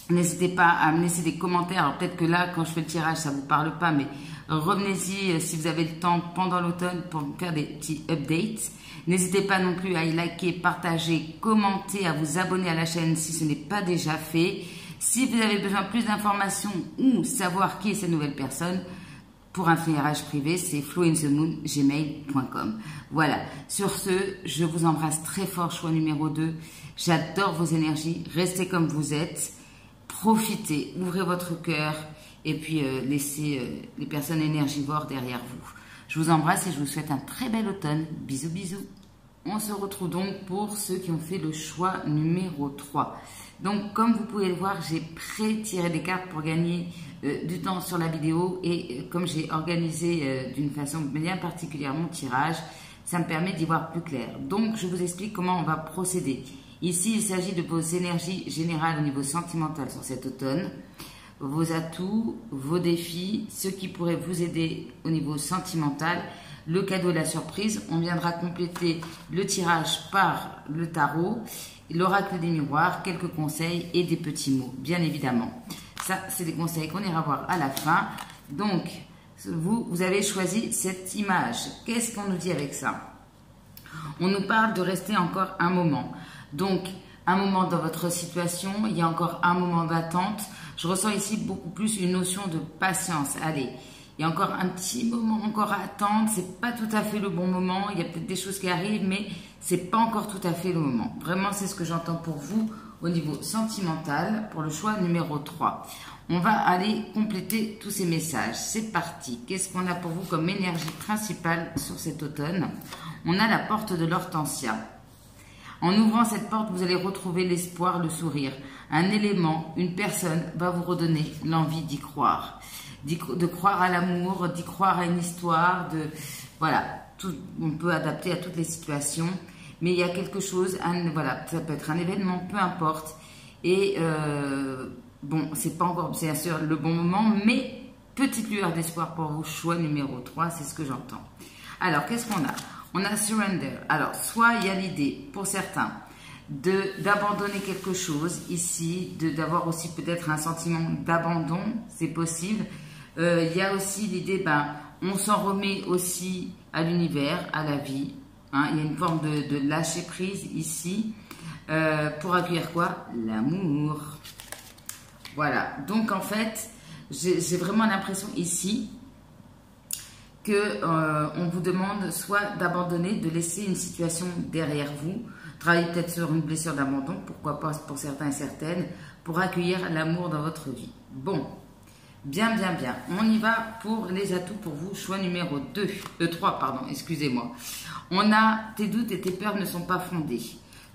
N'hésitez pas à me laisser des commentaires. Alors peut-être que là, quand je fais le tirage, ça ne vous parle pas, mais revenez-y si vous avez le temps pendant l'automne pour me faire des petits updates. N'hésitez pas non plus à y liker, partager, commenter, à vous abonner à la chaîne si ce n'est pas déjà fait. Si vous avez besoin de plus d'informations ou savoir qui est cette nouvelle personne, pour un tirage privé, c'est flowinthemoon@gmail.com. Voilà. Sur ce, je vous embrasse très fort, choix numéro 2. J'adore vos énergies. Restez comme vous êtes. Profitez, ouvrez votre cœur et puis laissez les personnes énergivores derrière vous. Je vous embrasse et je vous souhaite un très bel automne. Bisous, bisous. On se retrouve donc pour ceux qui ont fait le choix numéro 3. Donc, comme vous pouvez le voir, j'ai pré-tiré des cartes pour gagner du temps sur la vidéo. Et comme j'ai organisé d'une façon bien particulière mon tirage, ça me permet d'y voir plus clair. Donc, je vous explique comment on va procéder. Ici, il s'agit de vos énergies générales au niveau sentimental sur cet automne, vos atouts, vos défis, ce qui pourrait vous aider au niveau sentimental, le cadeau et la surprise. On viendra compléter le tirage par le tarot, l'oracle des miroirs, quelques conseils et des petits mots, bien évidemment. Ça, c'est des conseils qu'on ira voir à la fin. Donc, vous avez choisi cette image. Qu'est-ce qu'on nous dit avec ça? On nous parle de rester encore un moment. Donc, un moment dans votre situation, il y a encore un moment d'attente. Je ressens ici beaucoup plus une notion de patience. Allez, il y a encore un petit moment encore à attendre. C'est pas tout à fait le bon moment. Il y a peut-être des choses qui arrivent, mais c'est pas encore tout à fait le moment. Vraiment, c'est ce que j'entends pour vous au niveau sentimental pour le choix numéro 3. On va aller compléter tous ces messages. C'est parti. Qu'est-ce qu'on a pour vous comme énergie principale sur cet automne? On a la porte de l'hortensia. En ouvrant cette porte, vous allez retrouver l'espoir, le sourire. Un élément, une personne va vous redonner l'envie d'y croire. De croire à l'amour, d'y croire à une histoire, voilà, on peut adapter à toutes les situations. Mais il y a quelque chose, voilà, ça peut être un événement, peu importe. Et bon, c'est pas encore, c'est sûr le bon moment, mais petite lueur d'espoir pour vous, choix numéro 3, c'est ce que j'entends. Alors, qu'est-ce qu'on a? On a surrender. Alors, soit il y a l'idée, pour certains, d'abandonner quelque chose ici, d'avoir aussi peut-être un sentiment d'abandon, c'est possible. Il y a aussi l'idée, on s'en remet aussi à l'univers, à la vie. Hein, il y a une forme de lâcher prise ici, pour accueillir quoi? L'amour. Voilà, donc en fait, j'ai vraiment l'impression ici que on vous demande soit d'abandonner, de laisser une situation derrière vous, travailler peut-être sur une blessure d'abandon, pourquoi pas pour certains et certaines, pour accueillir l'amour dans votre vie. Bon, bien, bien, bien. On y va pour les atouts pour vous. Choix numéro 3, pardon, excusez-moi. On a tes doutes et tes peurs ne sont pas fondés.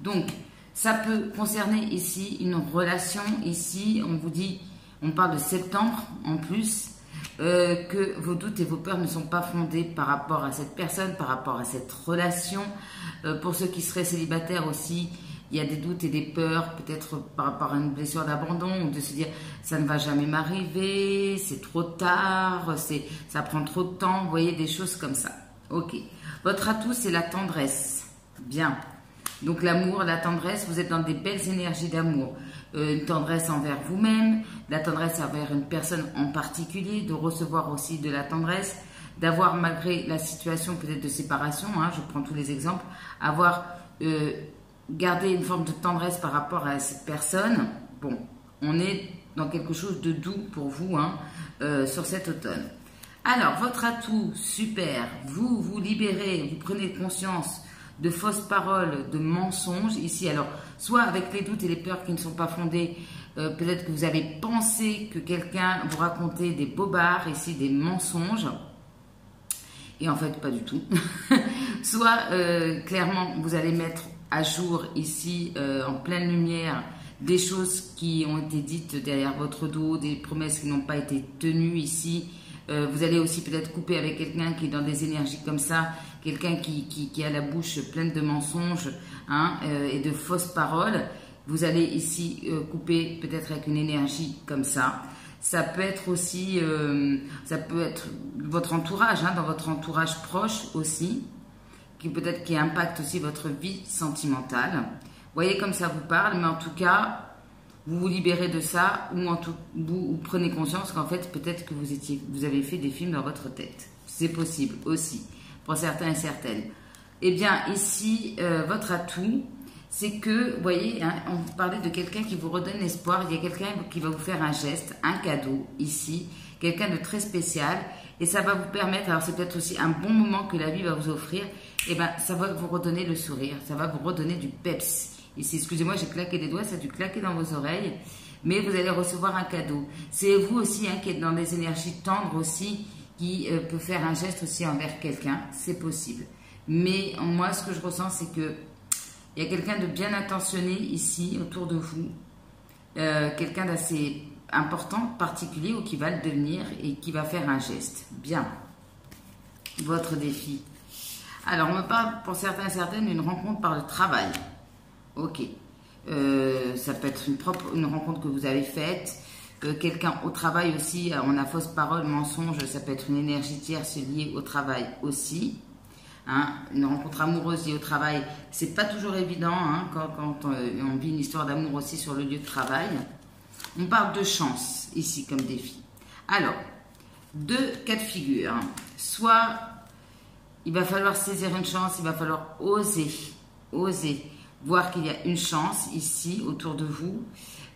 Donc, ça peut concerner ici une relation. Ici, on vous dit, on parle de septembre en plus, que vos doutes et vos peurs ne sont pas fondés par rapport à cette personne, par rapport à cette relation. Pour ceux qui seraient célibataires aussi, il y a des doutes et des peurs, peut-être par rapport à une blessure d'abandon, ou de se dire ça ne va jamais m'arriver, c'est trop tard, ça prend trop de temps, vous voyez, des choses comme ça. Ok. Votre atout, c'est la tendresse. Bien. Donc l'amour, la tendresse, vous êtes dans des belles énergies d'amour. Une tendresse envers vous-même, la tendresse envers une personne en particulier, de recevoir aussi de la tendresse, d'avoir malgré la situation peut-être de séparation, hein, je prends tous les exemples, avoir gardé une forme de tendresse par rapport à cette personne. Bon, on est dans quelque chose de doux pour vous hein, sur cet automne. Alors, votre atout, super, vous vous libérez, vous prenez conscience de fausses paroles, de mensonges ici. Alors, soit avec les doutes et les peurs qui ne sont pas fondés, peut-être que vous avez pensé que quelqu'un vous racontait des bobards, ici des mensonges, et en fait pas du tout. Soit clairement vous allez mettre à jour ici en pleine lumière des choses qui ont été dites derrière votre dos, des promesses qui n'ont pas été tenues ici. Vous allez aussi peut-être couper avec quelqu'un qui est dans des énergies comme ça, quelqu'un qui a la bouche pleine de mensonges hein, et de fausses paroles. Vous allez ici couper peut-être avec une énergie comme ça. Ça peut être aussi, ça peut être votre entourage, hein, dans votre entourage proche aussi, qui peut-être qui impacte aussi votre vie sentimentale. Vous voyez comme ça vous parle, mais en tout cas, vous vous libérez de ça ou vous prenez conscience qu'en fait, peut-être que vous avez fait des films dans votre tête. C'est possible aussi, pour certains et certaines. Eh bien, ici, votre atout, c'est que, vous voyez, hein, on vous parlait de quelqu'un qui vous redonne espoir. Il y a quelqu'un qui va vous faire un geste, un cadeau, ici, quelqu'un de très spécial. Et ça va vous permettre, alors c'est peut-être aussi un bon moment que la vie va vous offrir, et bien, ça va vous redonner le sourire, ça va vous redonner du peps. Ici, excusez-moi, j'ai claqué des doigts, ça a dû claquer dans vos oreilles, mais vous allez recevoir un cadeau. C'est vous aussi hein, qui êtes dans des énergies tendres aussi, qui peut faire un geste aussi envers quelqu'un, c'est possible. Mais moi, ce que je ressens, c'est que il y a quelqu'un de bien intentionné ici, autour de vous, quelqu'un d'assez important, particulier, ou qui va le devenir et qui va faire un geste. Bien. Votre défi. Alors, on me parle, pour certains et certaines, d'une rencontre par le travail. Ok. Ça peut être une rencontre que vous avez faite. Quelqu'un au travail aussi, on a fausse parole, mensonge, ça peut être une énergie tierce liée au travail aussi. Hein, une rencontre amoureuse liée au travail, c'est pas toujours évident hein, quand on vit une histoire d'amour aussi sur le lieu de travail. On parle de chance ici comme défi. Alors, deux cas de figure. Soit il va falloir saisir une chance, il va falloir oser voir qu'il y a une chance ici autour de vous.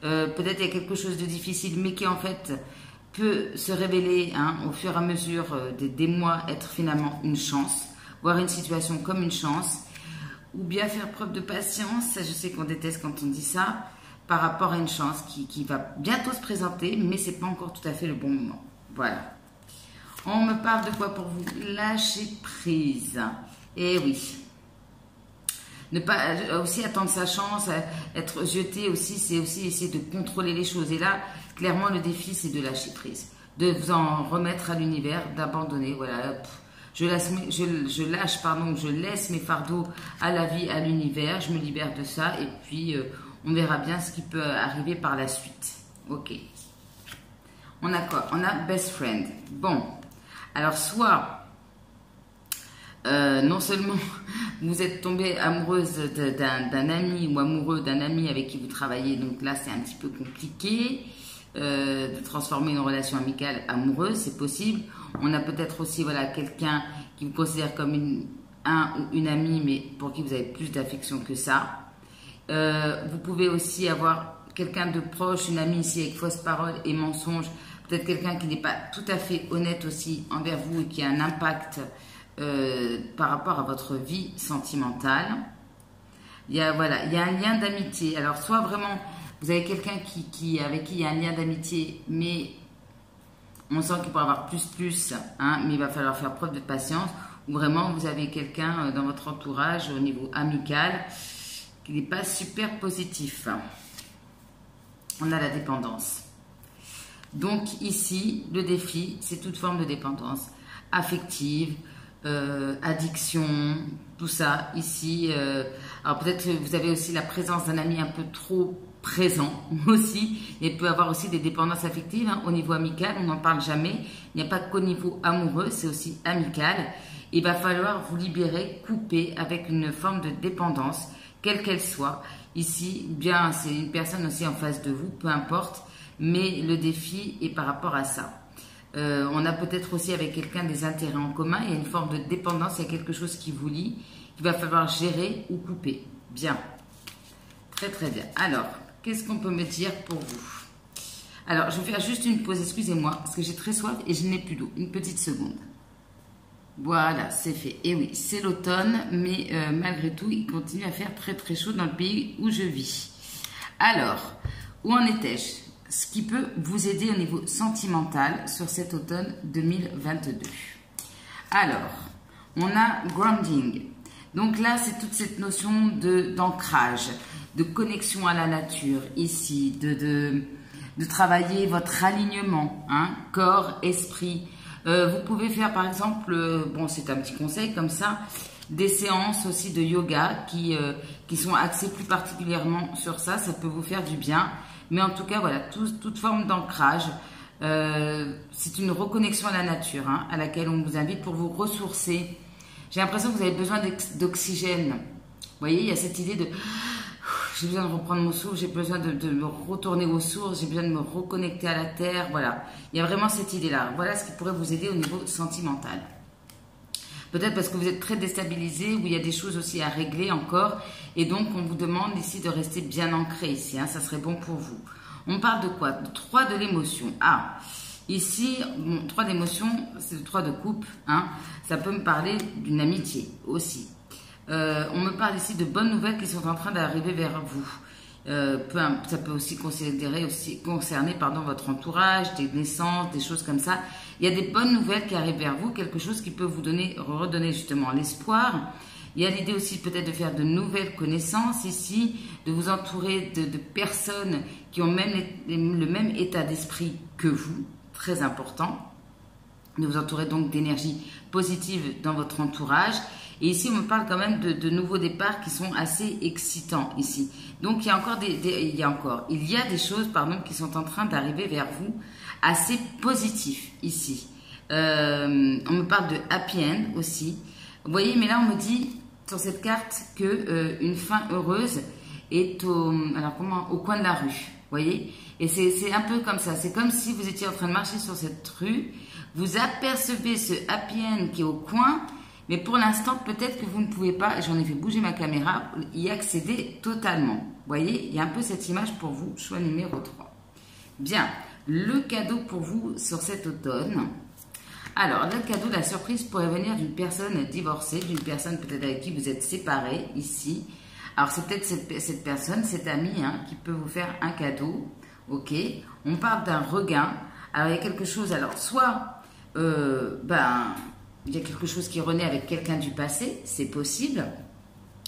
Peut-être il y a quelque chose de difficile, mais qui en fait peut se révéler hein, au fur et à mesure des mois être finalement une chance. Voir une situation comme une chance, ou bien faire preuve de patience, ça je sais qu'on déteste quand on dit ça, par rapport à une chance qui va bientôt se présenter, mais ce n'est pas encore tout à fait le bon moment. Voilà. On me parle de quoi pour vous? Lâcher prise. Eh oui. Ne pas aussi attendre sa chance, être jeté aussi, c'est aussi essayer de contrôler les choses. Et là, clairement, le défi, c'est de lâcher prise, de vous en remettre à l'univers, d'abandonner. Voilà, je laisse mes fardeaux à la vie, à l'univers, je me libère de ça, et puis on verra bien ce qui peut arriver par la suite. Ok. On a quoi? On a best friend. Bon, alors soit non seulement vous êtes tombée amoureuse d'un ami ou amoureux d'un ami avec qui vous travaillez, donc là c'est un petit peu compliqué de transformer une relation amicale amoureuse, c'est possible. On a peut-être aussi voilà, quelqu'un qui vous considère comme un ou une amie, mais pour qui vous avez plus d'affection que ça. Vous pouvez aussi avoir quelqu'un de proche, une amie ici avec fausses paroles et mensonges, peut-être quelqu'un qui n'est pas tout à fait honnête aussi envers vous et qui a un impact par rapport à votre vie sentimentale. Voilà, il y a un lien d'amitié. Alors, soit vraiment, vous avez quelqu'un avec qui il y a un lien d'amitié, mais on sent qu'il pourra avoir plus, hein, mais il va falloir faire preuve de patience. Ou vraiment, vous avez quelqu'un dans votre entourage au niveau amical qui n'est pas super positif. On a la dépendance. Donc ici, le défi, c'est toute forme de dépendance affective, addiction, tout ça. Ici, alors peut-être que vous avez aussi la présence d'un ami un peu trop présent aussi. Il peut y avoir aussi des dépendances affectives hein, au niveau amical, on n'en parle jamais. Il n'y a pas qu'au niveau amoureux, c'est aussi amical. Il va falloir vous libérer, couper avec une forme de dépendance, quelle qu'elle soit. Ici, bien, c'est une personne aussi en face de vous, peu importe, mais le défi est par rapport à ça. On a peut-être aussi avec quelqu'un des intérêts en commun, il y a une forme de dépendance, il y a quelque chose qui vous lie, qu'il va falloir gérer ou couper. Bien, très très bien. Alors, qu'est-ce qu'on peut me dire pour vous? Alors, je vais faire juste une pause, excusez-moi, parce que j'ai très soif et je n'ai plus d'eau. Une petite seconde. Voilà, c'est fait. Et oui, c'est l'automne, mais malgré tout, il continue à faire très très chaud dans le pays où je vis. Alors, où en étais-je? Ce qui peut vous aider au niveau sentimental sur cet automne 2022. Alors, on a grounding. Donc là, c'est toute cette notion d'ancrage, de connexion à la nature, ici, de travailler votre alignement, hein, corps, esprit. Vous pouvez faire par exemple, bon c'est un petit conseil comme ça, des séances aussi de yoga qui sont axées plus particulièrement sur ça, ça peut vous faire du bien. Mais en tout cas, voilà, toute forme d'ancrage, c'est une reconnexion à la nature, hein, à laquelle on vous invite pour vous ressourcer. J'ai l'impression que vous avez besoin d'oxygène. Vous voyez, il y a cette idée de j'ai besoin de reprendre mon souffle, j'ai besoin de me retourner aux sources, j'ai besoin de me reconnecter à la terre, voilà. Il y a vraiment cette idée-là. Voilà ce qui pourrait vous aider au niveau sentimental. Peut-être parce que vous êtes très déstabilisé, où il y a des choses aussi à régler encore. Et donc, on vous demande ici de rester bien ancré ici. Hein, ça serait bon pour vous. On parle de quoi? De 3 de l'émotion. Ah, ici, bon, 3 d'émotion, c'est le 3 de coupe. Hein, ça peut me parler d'une amitié aussi. On me parle ici de bonnes nouvelles qui sont en train d'arriver vers vous. Ça peut aussi concerner votre entourage, des naissances, des choses comme ça. Il y a des bonnes nouvelles qui arrivent vers vous, quelque chose qui peut vous redonner justement l'espoir. Il y a l'idée aussi peut-être de faire de nouvelles connaissances ici, de vous entourer de personnes qui ont le même état d'esprit que vous, très important. De vous entourer donc d'énergie positive dans votre entourage. Et ici, on me parle quand même de nouveaux départs qui sont assez excitants ici. Donc, il y a des choses, qui sont en train d'arriver vers vous assez positifs ici. On me parle de happy end aussi. Vous voyez, mais là, on me dit sur cette carte que une fin heureuse est au coin de la rue. Vous voyez? Et c'est un peu comme ça. C'est comme si vous étiez en train de marcher sur cette rue. Vous apercevez ce happy end qui est au coin. Mais pour l'instant, peut-être que vous ne pouvez pas, j'en ai fait bouger ma caméra, y accéder totalement. Vous voyez, il y a un peu cette image pour vous, choix numéro 3. Bien, le cadeau pour vous sur cet automne. Alors, le cadeau, la surprise pourrait venir d'une personne divorcée, d'une personne peut-être avec qui vous êtes séparés ici. Alors, c'est peut-être cette personne, cet ami, hein, qui peut vous faire un cadeau. Ok, on parle d'un regain. Alors, il y a quelque chose, alors, soit, il y a quelque chose qui renaît avec quelqu'un du passé, c'est possible.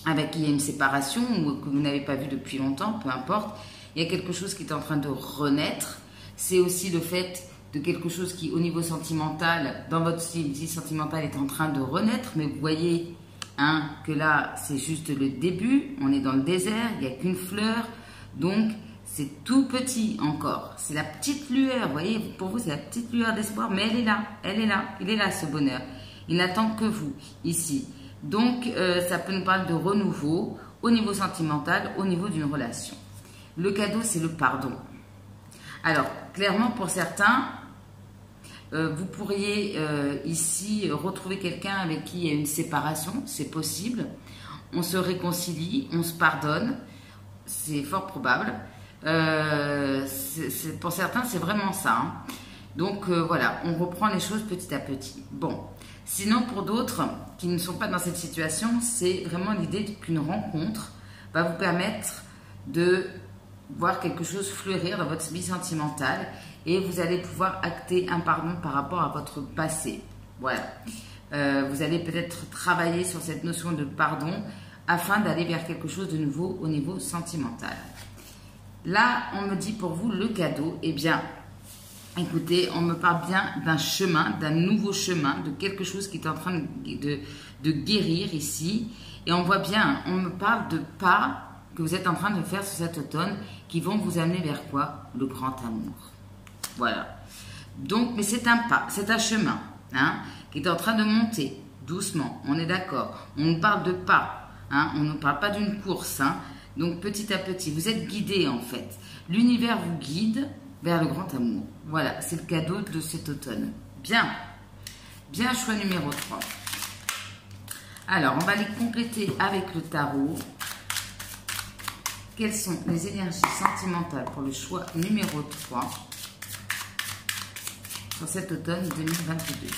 avec qui il y a une séparation ou que vous n'avez pas vu depuis longtemps, peu importe. Il y a quelque chose qui est en train de renaître. C'est aussi le fait de quelque chose qui, au niveau sentimental, dans votre vie sentimentale, est en train de renaître. Mais vous voyez hein, que là, c'est juste le début. On est dans le désert, il n'y a qu'une fleur. Donc, c'est tout petit encore. C'est la petite lueur. Vous voyez, pour vous, c'est la petite lueur d'espoir. Mais elle est là, elle est là. Il est là, ce bonheur. Il n'attend que vous, ici. Donc, ça peut nous parler de renouveau au niveau sentimental, au niveau d'une relation. Le cadeau, c'est le pardon. Alors, clairement, pour certains, vous pourriez ici retrouver quelqu'un avec qui il y a une séparation, c'est possible. On se réconcilie, on se pardonne, c'est fort probable. Pour certains, c'est vraiment ça. Hein. Donc, voilà, on reprend les choses petit à petit. Bon, sinon, pour d'autres qui ne sont pas dans cette situation, c'est vraiment l'idée qu'une rencontre va vous permettre de voir quelque chose fleurir dans votre vie sentimentale et vous allez pouvoir acter un pardon par rapport à votre passé. Voilà. Vous allez peut-être travailler sur cette notion de pardon afin d'aller vers quelque chose de nouveau au niveau sentimental. Là, on me dit pour vous le cadeau, eh bien, écoutez, on me parle bien d'un chemin, d'un nouveau chemin, de quelque chose qui est en train de guérir ici. Et on voit bien, on me parle de pas que vous êtes en train de faire sur cet automne qui vont vous amener vers quoi? Le grand amour. Voilà. Donc, mais c'est un pas, c'est un chemin hein, qui est en train de monter doucement. On est d'accord. On nous parle de pas. Hein, on ne parle pas d'une course. Hein. Donc, petit à petit, vous êtes guidé en fait. L'univers vous guide vers le grand amour. Voilà, c'est le cadeau de cet automne. Bien. Bien, choix numéro 3. Alors, on va les compléter avec le tarot. Quelles sont les énergies sentimentales pour le choix numéro 3 pour cet automne 2022?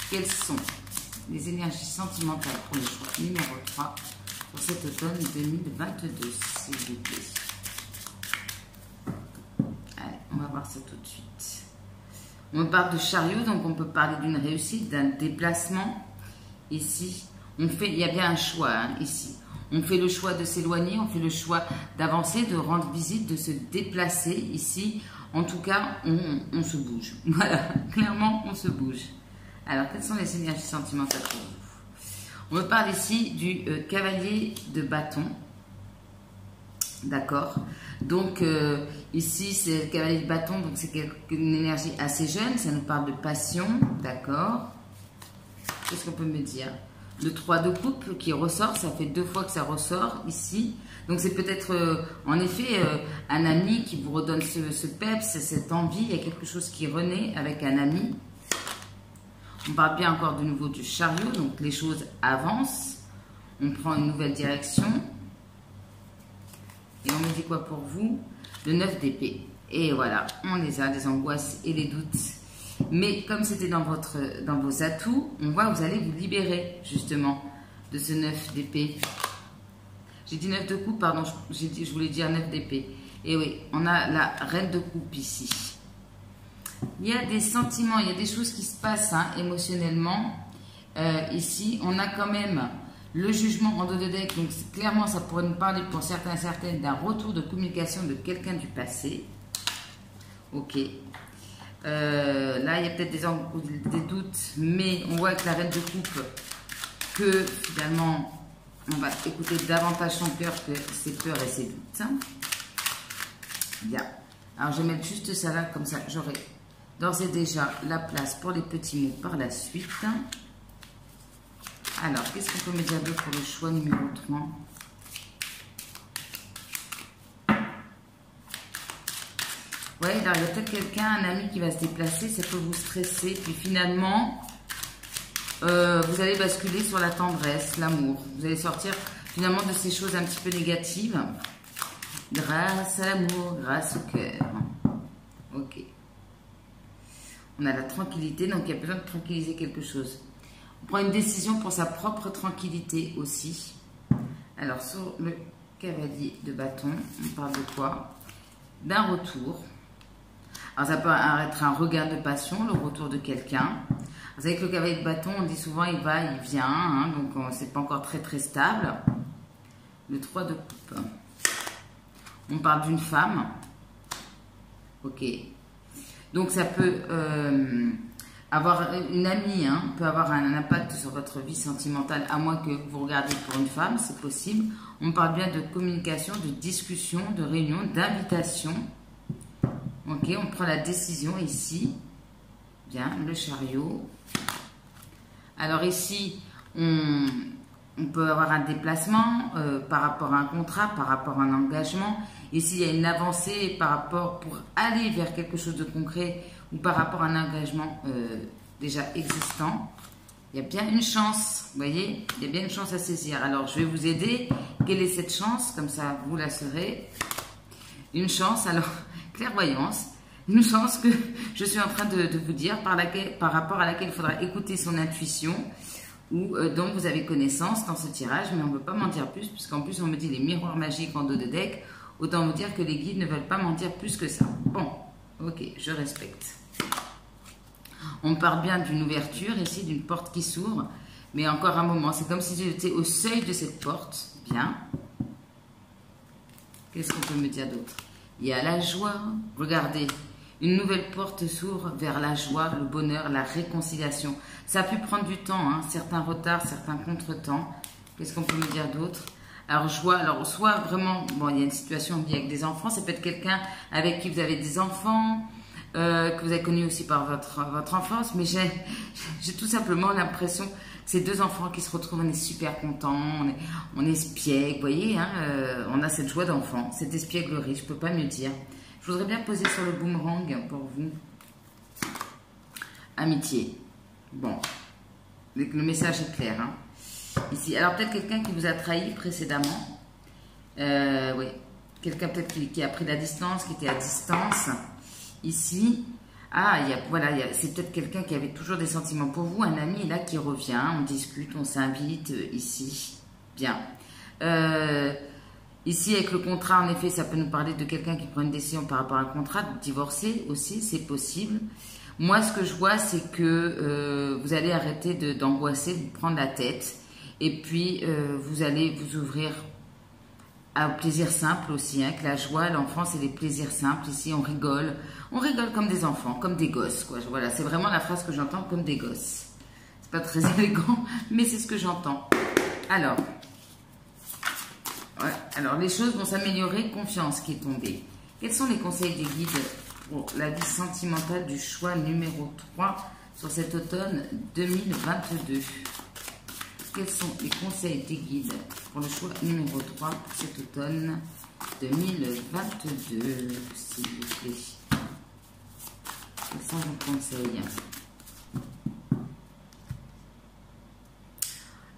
Quelles sont les énergies sentimentales pour le choix numéro 3 pour cet automne 2022, s'il vous plaît? Allez, on va voir ça tout de suite. On parle de chariot, donc on peut parler d'une réussite, d'un déplacement. Ici, il y a bien un choix hein, ici. On fait le choix de s'éloigner, on fait le choix d'avancer, de rendre visite, de se déplacer ici. En tout cas, on se bouge. Voilà, clairement, on se bouge. Alors, quelles sont les énergies sentimentales pour vous? On me parle ici du cavalier de bâton. D'accord. Donc, ici, c'est le cavalier de bâton, donc c'est une énergie assez jeune. Ça nous parle de passion. D'accord. Qu'est-ce qu'on peut me dire? Le 3 de coupe qui ressort, ça fait 2 fois que ça ressort ici. Donc c'est peut-être en effet un ami qui vous redonne ce peps, cette envie. Il y a quelque chose qui renaît avec un ami. On parle bien encore de nouveau du chariot, donc les choses avancent. On prend une nouvelle direction. Et on me dit quoi pour vous? Le 9 d'épée. Et voilà, on les a, les angoisses et les doutes. Mais comme c'était dans vos atouts, on voit que vous allez vous libérer justement de ce 9 d'épée. J'ai dit 9 de coupe, pardon, je voulais dire 9 d'épée. Et oui, on a la reine de coupe ici. Il y a des sentiments, il y a des choses qui se passent hein, émotionnellement. Ici, on a quand même le jugement en dos de deck. Donc clairement, ça pourrait nous parler pour certains et certaines d'un retour de communication de quelqu'un du passé. Ok. Là, il y a peut-être des doutes, mais on voit avec la reine de coupe que finalement, on va écouter davantage son cœur que ses peurs et ses doutes. Hein. Bien. Alors, je vais mettre juste ça là, comme ça, j'aurai d'ores et déjà la place pour les petits mots par la suite. Alors, qu'est-ce qu'on peut me dire d'autre pour le choix numéro 3? Oui, alors il y a peut-être quelqu'un, un ami qui va se déplacer, ça peut vous stresser. Puis finalement, vous allez basculer sur la tendresse, l'amour. Vous allez sortir finalement de ces choses un petit peu négatives. Grâce à l'amour, grâce au cœur. Ok. On a la tranquillité, donc il y a besoin de tranquilliser quelque chose. On prend une décision pour sa propre tranquillité aussi. Alors sur le cavalier de bâton, on parle de quoi? D'un retour. Alors ça peut être un regard de passion, le retour de quelqu'un. Vous savez que le cavalier de bâton, on dit souvent il va, il vient, hein, donc c'est pas encore très stable. Le 3 de coupe. On parle d'une femme. Ok. Donc ça peut avoir une amie, hein, peut avoir un impact sur votre vie sentimentale, à moins que vous regardiez pour une femme, c'est possible. On parle bien de communication, de discussion, de réunion, d'invitation. Ok, on prend la décision ici. Bien, le chariot. Alors ici, on peut avoir un déplacement par rapport à un contrat, par rapport à un engagement. Ici, il y a une avancée par rapport pour aller vers quelque chose de concret ou par rapport à un engagement déjà existant. Il y a bien une chance, vous voyez, il y a bien une chance à saisir. Alors, je vais vous aider. Quelle est cette chance? Comme ça, vous la saurez. Une chance, alors, clairvoyance. Une chance que je suis en train de vous dire par rapport à laquelle il faudra écouter son intuition ou dont vous avez connaissance dans ce tirage, mais on ne veut pas m'en dire plus, puisqu'en plus on me dit les miroirs magiques en dos de deck, autant vous dire que les guides ne veulent pas m'en dire plus que ça. Bon, ok, je respecte. On parle bien d'une ouverture ici, d'une porte qui s'ouvre, mais encore un moment, c'est comme si j'étais au seuil de cette porte. Bien. Qu'est-ce qu'on peut me dire d'autre? Il y a la joie, regardez. Une nouvelle porte s'ouvre vers la joie, le bonheur, la réconciliation. Ça a pu prendre du temps, hein, certains retards, certains contretemps. Qu'est-ce qu'on peut me dire d'autre? Alors, joie, alors soit vraiment, bon, il y a une situation liée avec des enfants, ça peut être quelqu'un avec qui vous avez des enfants, que vous avez connu aussi par votre enfance, mais j'ai tout simplement l'impression que ces deux enfants qui se retrouvent, on est super contents, on est espiègle, vous voyez, hein, on a cette joie d'enfant, cette espièglerie, je ne peux pas mieux dire. Je voudrais bien poser sur le boomerang pour vous. Amitié. Bon. Le message est clair. Hein. Ici. Alors peut-être quelqu'un qui vous a trahi précédemment. Oui. Quelqu'un peut-être qui a pris la distance, qui était à distance. Ici. Ah, voilà, c'est peut-être quelqu'un qui avait toujours des sentiments pour vous. Un ami là qui revient. On discute, on s'invite ici. Bien. Ici, avec le contrat, en effet, ça peut nous parler de quelqu'un qui prend une décision par rapport à un contrat, de divorcer aussi, c'est possible. Moi, ce que je vois, c'est que vous allez arrêter d'angoisser, de prendre la tête, et puis vous allez vous ouvrir au plaisir simple aussi, hein, que la joie, l'enfance et les plaisirs simples. Ici, on rigole comme des enfants, comme des gosses, quoi. Voilà, c'est vraiment la phrase que j'entends, comme des gosses. C'est pas très élégant, mais c'est ce que j'entends. Alors... Ouais, alors les choses vont s'améliorer, confiance qui est tombée. Quels sont les conseils des guides pour la vie sentimentale du choix numéro 3 sur cet automne 2022? Quels sont les conseils des guides pour le choix numéro 3 pour cet automne 2022, s'il vous plaît? Quels sont vos conseils?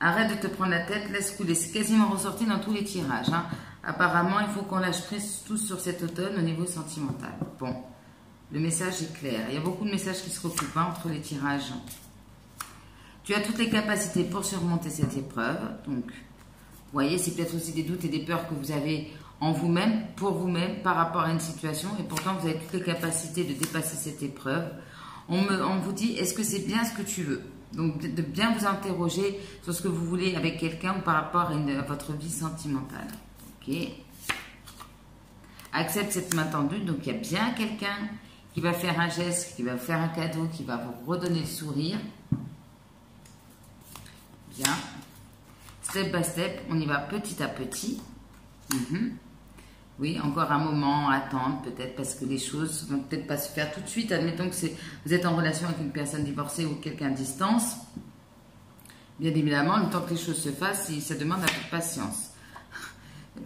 Arrête de te prendre la tête, laisse couler. C'est quasiment ressorti dans tous les tirages. Hein. Apparemment, il faut qu'on lâche prise tous sur cet automne au niveau sentimental. Bon, le message est clair. Il y a beaucoup de messages qui se recoupent hein, entre les tirages. Tu as toutes les capacités pour surmonter cette épreuve. Donc, vous voyez, c'est peut-être aussi des doutes et des peurs que vous avez en vous-même, pour vous-même, par rapport à une situation. Et pourtant, vous avez toutes les capacités de dépasser cette épreuve. On vous dit, est-ce que c'est bien ce que tu veux? Donc, de bien vous interroger sur ce que vous voulez avec quelqu'un ou par rapport à votre vie sentimentale. Ok. Accepte cette main tendue. Donc, il y a bien quelqu'un qui va faire un geste, qui va faire un cadeau, qui va vous redonner le sourire. Bien. Step by step, on y va petit à petit. Oui, encore un moment, attendre peut-être parce que les choses ne vont peut-être pas se faire tout de suite. Admettons que vous êtes en relation avec une personne divorcée ou quelqu'un à distance. Bien évidemment, le temps que les choses se fassent, ça demande un peu de patience.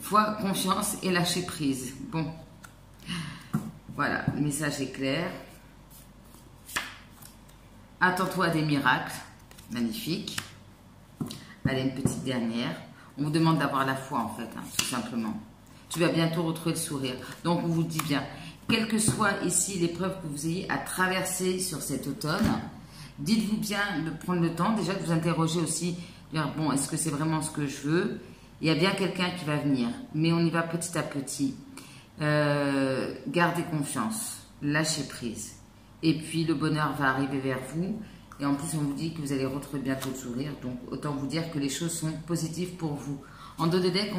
Foi, confiance et lâcher prise. Bon, voilà, le message est clair. Attends-toi à des miracles. Magnifique. Allez, une petite dernière. On vous demande d'avoir la foi en fait, hein, tout simplement. Tu vas bientôt retrouver le sourire. Donc, on vous dit bien, quelle que soit ici l'épreuve que vous ayez à traverser sur cet automne, dites-vous bien de prendre le temps, déjà de vous interroger aussi, de dire, bon, est-ce que c'est vraiment ce que je veux? Il y a bien quelqu'un qui va venir, mais on y va petit à petit. Gardez confiance, lâchez prise. Et puis, le bonheur va arriver vers vous. Et en plus, on vous dit que vous allez retrouver bientôt le sourire. Donc, autant vous dire que les choses sont positives pour vous. En dos de deck,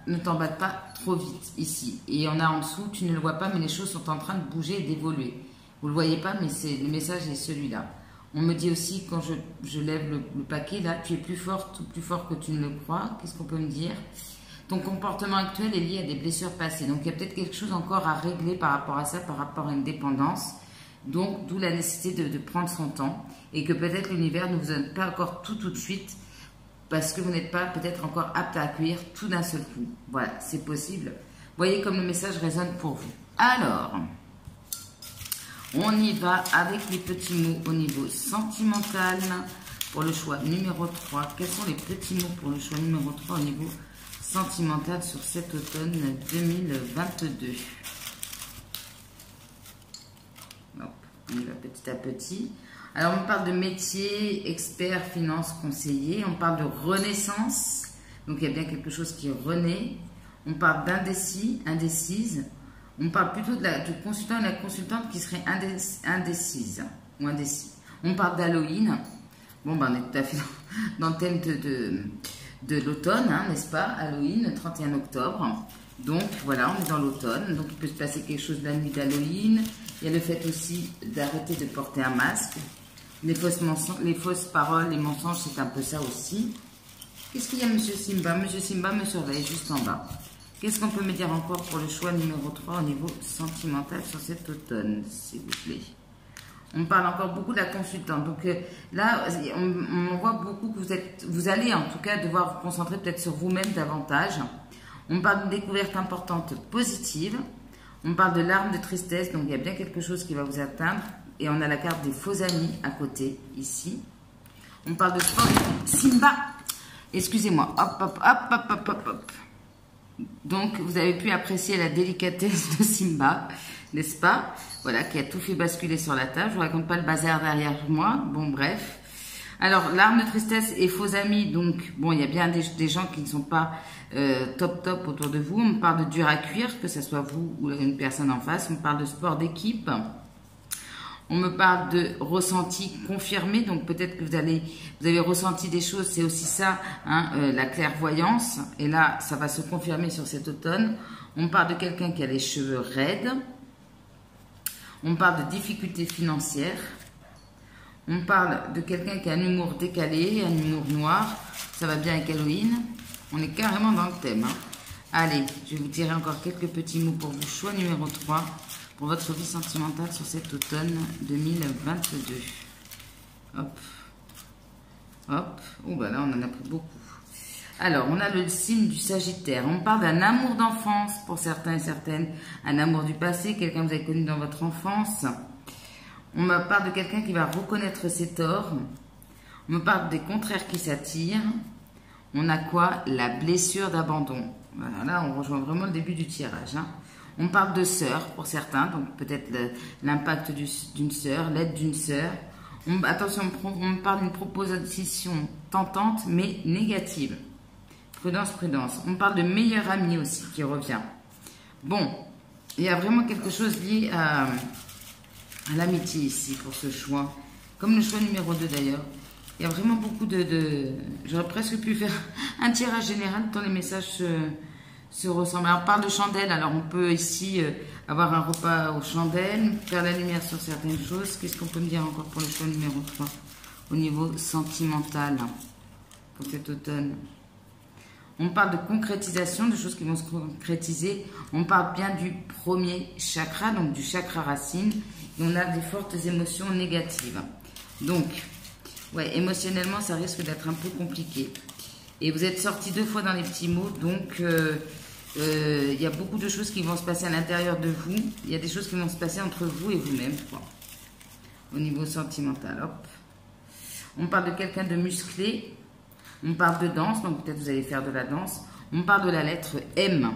ne t'emballe pas trop vite ici. Et on a en dessous, tu ne le vois pas, mais les choses sont en train de bouger et d'évoluer. Vous ne le voyez pas, mais le message est celui-là. On me dit aussi, quand je lève le paquet, là, tu es plus forte ou plus fort que tu ne le crois. Qu'est-ce qu'on peut me dire? Ton comportement actuel est lié à des blessures passées. Donc, il y a peut-être quelque chose encore à régler par rapport à ça, par rapport à une dépendance. Donc, d'où la nécessité de prendre son temps. Et que peut-être l'univers ne vous donne pas encore tout de suite. Parce que vous n'êtes pas peut-être encore apte à accueillir tout d'un seul coup. Voilà, c'est possible. Voyez comme le message résonne pour vous. Alors, on y va avec les petits mots au niveau sentimental. Pour le choix numéro 3, quels sont les petits mots pour le choix numéro 3 au niveau sentimental sur cet automne 2022? Hop, on y va petit à petit. Alors, on parle de métier, expert, finance, conseiller. On parle de renaissance. Donc, il y a bien quelque chose qui renaît. On parle d'indécis, indécise. On parle plutôt du consultant et de la consultante qui serait indécise ou indécis. On parle d'Halloween. Bon, ben, on est tout à fait dans le thème de l'automne, hein, n'est-ce pas? Halloween, le 31 octobre. Donc, voilà, on est dans l'automne. Donc, il peut se passer quelque chose de la nuit d'Halloween. Il y a le fait aussi d'arrêter de porter un masque. Les fausses paroles, les mensonges, c'est un peu ça aussi. Qu'est-ce qu'il y a, Monsieur Simba? Monsieur Simba me surveille juste en bas. Qu'est-ce qu'on peut me dire encore pour le choix numéro 3 au niveau sentimental sur cet automne, s'il vous plaît? On parle encore beaucoup de la consultante. Donc là, on voit beaucoup que vous allez en tout cas devoir vous concentrer peut-être sur vous-même davantage. On parle d'une découverte importante positive. On parle de larmes de tristesse, donc il y a bien quelque chose qui va vous atteindre. Et on a la carte des faux amis à côté, ici. On parle de sport. Simba, excusez-moi. Hop, hop, hop, hop, hop, hop, hop. Donc, vous avez pu apprécier la délicatesse de Simba, n'est-ce pas? Voilà, qui a tout fait basculer sur la table. Je ne vous raconte pas le bazar derrière moi. Bon, bref. Alors, larmes de tristesse et faux amis. Donc, bon, il y a bien des gens qui ne sont pas top autour de vous. On parle de dur à cuire, que ce soit vous ou une personne en face. On parle de sport d'équipe. On me parle de ressenti confirmé, donc peut-être que vous avez ressenti des choses, c'est aussi ça, hein, la clairvoyance. Et là, ça va se confirmer sur cet automne. On parle de quelqu'un qui a les cheveux raides. On parle de difficultés financières. On parle de quelqu'un qui a un humour décalé, un humour noir. Ça va bien avec Halloween. On est carrément dans le thème. Hein. Allez, je vais vous tirer encore quelques petits mots pour vous. Choix numéro 3. Pour votre vie sentimentale sur cet automne 2022. Hop. Hop. Oh, bah là, on en a pris beaucoup. Alors, on a le signe du Sagittaire. On parle d'un amour d'enfance pour certains et certaines. Un amour du passé, quelqu'un que vous avez connu dans votre enfance. On me parle de quelqu'un qui va reconnaître ses torts. On me parle des contraires qui s'attirent. On a quoi? La blessure d'abandon. Voilà, là, on rejoint vraiment le début du tirage. Hein. On parle de sœur pour certains, donc peut-être l'impact d'une sœur, l'aide d'une sœur. Attention, on me parle d'une proposition tentante, mais négative. Prudence, prudence. On parle de meilleur ami aussi qui revient. Bon, il y a vraiment quelque chose lié à l'amitié ici pour ce choix. Comme le choix numéro 2 d'ailleurs. Il y a vraiment beaucoup J'aurais presque pu faire un tirage général tant les messages se ressemblent. Alors, on parle de chandelle. Alors, on peut ici avoir un repas aux chandelles, faire la lumière sur certaines choses. Qu'est-ce qu'on peut me dire encore pour le choix numéro 3 au niveau sentimental pour cet automne? On parle de concrétisation, de choses qui vont se concrétiser. On parle bien du premier chakra, donc du chakra racine. Et on a des fortes émotions négatives. Donc, ouais, émotionnellement, ça risque d'être un peu compliqué. Et vous êtes sortis 2 fois dans les petits mots, donc il y a beaucoup de choses qui vont se passer à l'intérieur de vous. Il y a des choses qui vont se passer entre vous et vous-même, au niveau sentimental. Hop. On parle de quelqu'un de musclé. On parle de danse, donc peut-être vous allez faire de la danse. On parle de la lettre M.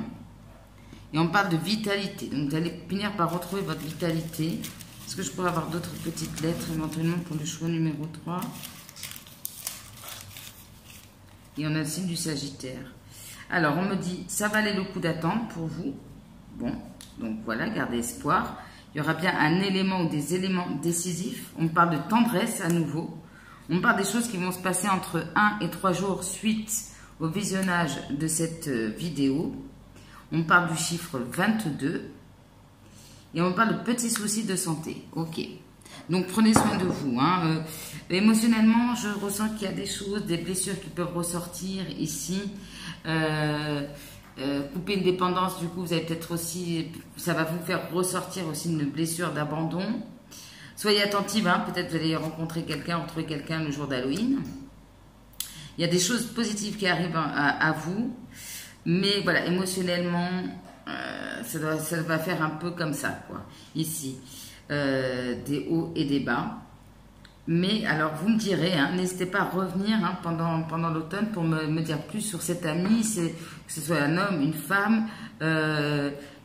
Et on parle de vitalité. Donc vous allez finir par retrouver votre vitalité. Est-ce que je pourrais avoir d'autres petites lettres éventuellement pour le choix numéro 3? Et on a le signe du Sagittaire. Alors, on me dit, ça valait le coup d'attendre pour vous. Bon, donc voilà, gardez espoir. Il y aura bien un élément ou des éléments décisifs. On parle de tendresse à nouveau. On parle des choses qui vont se passer entre 1 et 3 jours suite au visionnage de cette vidéo. On parle du chiffre 22. Et on parle de petits soucis de santé. Ok. Donc prenez soin de vous. Hein. Émotionnellement, je ressens qu'il y a des choses, des blessures qui peuvent ressortir ici. Couper une dépendance, du coup, vous allez peut-être aussi, ça va vous faire ressortir aussi une blessure d'abandon. Soyez attentive, hein, peut-être vous allez rencontrer quelqu'un, retrouver quelqu'un le jour d'Halloween. Il y a des choses positives qui arrivent à vous, mais voilà, émotionnellement, ça va faire un peu comme ça, quoi, ici. Des hauts et des bas. Mais alors, vous me direz, hein, n'hésitez pas à revenir hein, pendant l'automne pour me dire plus sur cet ami, que ce soit un homme, une femme.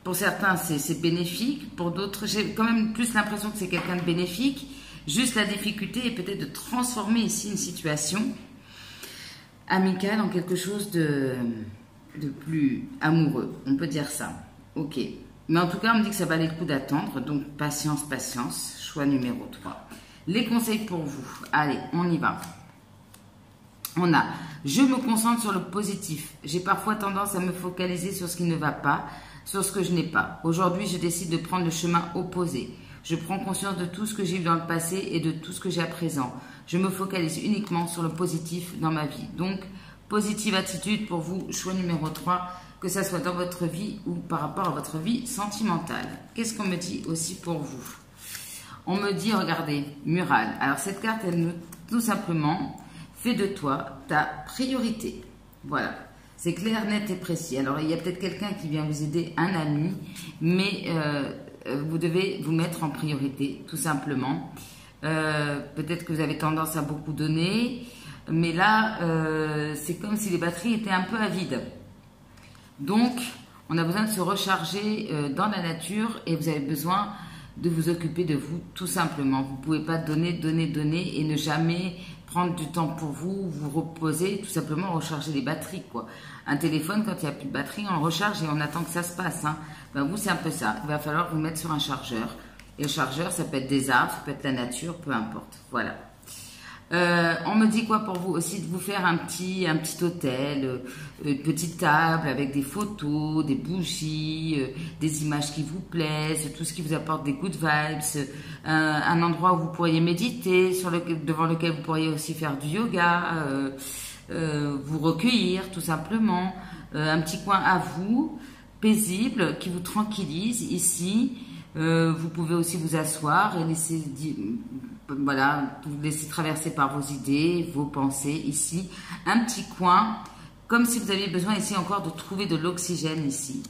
Pour certains, c'est bénéfique. Pour d'autres, j'ai quand même plus l'impression que c'est quelqu'un de bénéfique. Juste la difficulté est peut-être de transformer ici une situation amicale en quelque chose de plus amoureux. On peut dire ça. Ok. Mais en tout cas, on me dit que ça valait le coup d'attendre. Donc, patience, patience. Choix numéro 3. Les conseils pour vous. Allez, on y va. On a, je me concentre sur le positif. J'ai parfois tendance à me focaliser sur ce qui ne va pas, sur ce que je n'ai pas. Aujourd'hui, je décide de prendre le chemin opposé. Je prends conscience de tout ce que j'ai eu dans le passé et de tout ce que j'ai à présent. Je me focalise uniquement sur le positif dans ma vie. Donc, positive attitude pour vous, choix numéro 3, que ça soit dans votre vie ou par rapport à votre vie sentimentale. Qu'est-ce qu'on me dit aussi pour vous? On me dit, regardez, Mural. Alors, cette carte, elle nous, tout simplement, fait de toi ta priorité. Voilà. C'est clair, net et précis. Alors, il y a peut-être quelqu'un qui vient vous aider, un ami, mais vous devez vous mettre en priorité, tout simplement. Peut-être que vous avez tendance à beaucoup donner, mais là, c'est comme si les batteries étaient un peu à vide. Donc, on a besoin de se recharger dans la nature et vous avez besoin de vous occuper de vous, tout simplement. Vous ne pouvez pas donner, donner, donner et ne jamais prendre du temps pour vous, vous reposer, tout simplement recharger les batteries, quoi. Un téléphone, quand il n'y a plus de batterie, on le recharge et on attend que ça se passe. Hein. Ben, vous, c'est un peu ça. Il va falloir vous mettre sur un chargeur. Et le chargeur, ça peut être des arbres, ça peut être la nature, peu importe. Voilà. On me dit quoi pour vous aussi de vous faire un petit hôtel, une petite table avec des photos, des bougies, des images qui vous plaisent, tout ce qui vous apporte des good vibes, un endroit où vous pourriez méditer, devant lequel vous pourriez aussi faire du yoga, vous recueillir tout simplement, un petit coin à vous, paisible, qui vous tranquillise ici. Vous pouvez aussi vous asseoir et laisser, voilà, vous laisser traverser par vos idées, vos pensées ici. Un petit coin, comme si vous aviez besoin ici encore de trouver de l'oxygène ici.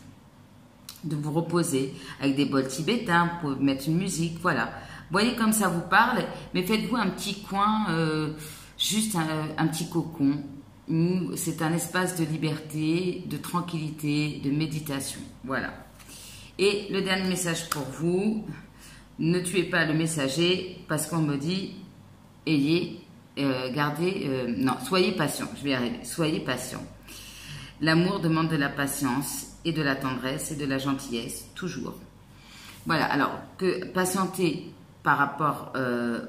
De vous reposer avec des bols tibétains, vous pouvez mettre une musique, voilà. Voyez comme ça vous parle, mais faites-vous un petit coin, juste un petit cocon, où c'est un espace de liberté, de tranquillité, de méditation, voilà. Et le dernier message pour vous, ne tuez pas le messager parce qu'on me dit, non, soyez patient, je vais y arriver, soyez patient. L'amour demande de la patience et de la tendresse et de la gentillesse, toujours. Voilà, alors que patienter par rapport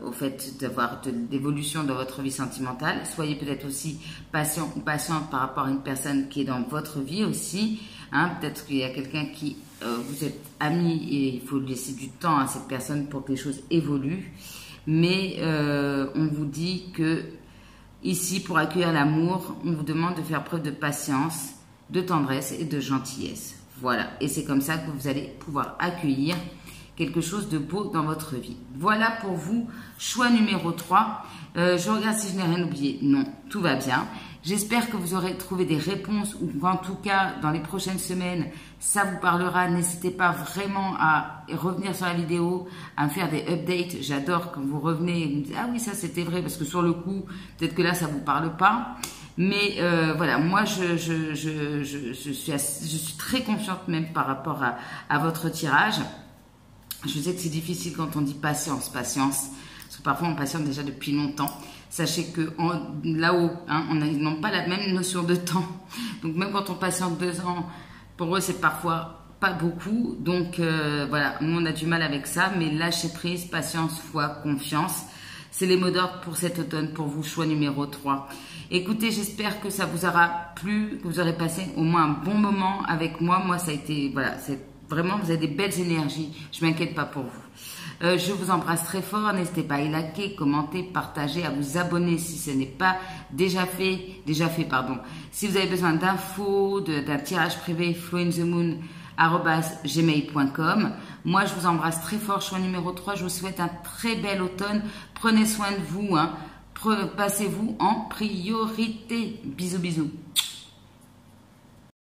au fait d'avoir de l'évolution dans votre vie sentimentale, soyez peut-être aussi patient ou patiente par rapport à une personne qui est dans votre vie aussi. Hein, peut-être qu'il y a quelqu'un qui, vous êtes amis et il faut laisser du temps à cette personne pour que les choses évoluent. Mais on vous dit que ici, pour accueillir l'amour, on vous demande de faire preuve de patience, de tendresse et de gentillesse. Voilà, et c'est comme ça que vous allez pouvoir accueillir quelque chose de beau dans votre vie. Voilà pour vous, choix numéro 3. Je regarde si je n'ai rien oublié. Non, tout va bien. J'espère que vous aurez trouvé des réponses ou qu'en tout cas, dans les prochaines semaines, ça vous parlera. N'hésitez pas vraiment à revenir sur la vidéo, à me faire des updates. J'adore quand vous revenez et vous me dites « Ah oui, ça c'était vrai » parce que sur le coup, peut-être que là, ça ne vous parle pas. Mais voilà, moi, je suis très confiante même par rapport à votre tirage. Je sais que c'est difficile quand on dit patience, patience, parce que parfois on patiente déjà depuis longtemps. Sachez que là-haut, hein, ils n'ont pas la même notion de temps. Donc même quand on patiente 2 ans, pour eux c'est parfois pas beaucoup. Donc voilà, nous on a du mal avec ça, mais lâchez prise, patience, foi, confiance. C'est les mots d'ordre pour cet automne, pour vous, choix numéro 3. Écoutez, j'espère que ça vous aura plu, que vous aurez passé au moins un bon moment avec moi. Moi, ça a été, voilà, c'est vraiment, vous avez des belles énergies. Je m'inquiète pas pour vous. Je vous embrasse très fort. N'hésitez pas à liker, commenter, partager, à vous abonner si ce n'est pas déjà fait, pardon. Si vous avez besoin d'infos, d'un tirage privé, flowinthemoon@gmail.com. Moi, je vous embrasse très fort. Choix numéro 3. Je vous souhaite un très bel automne. Prenez soin de vous. Passez-vous en priorité. Bisous, bisous.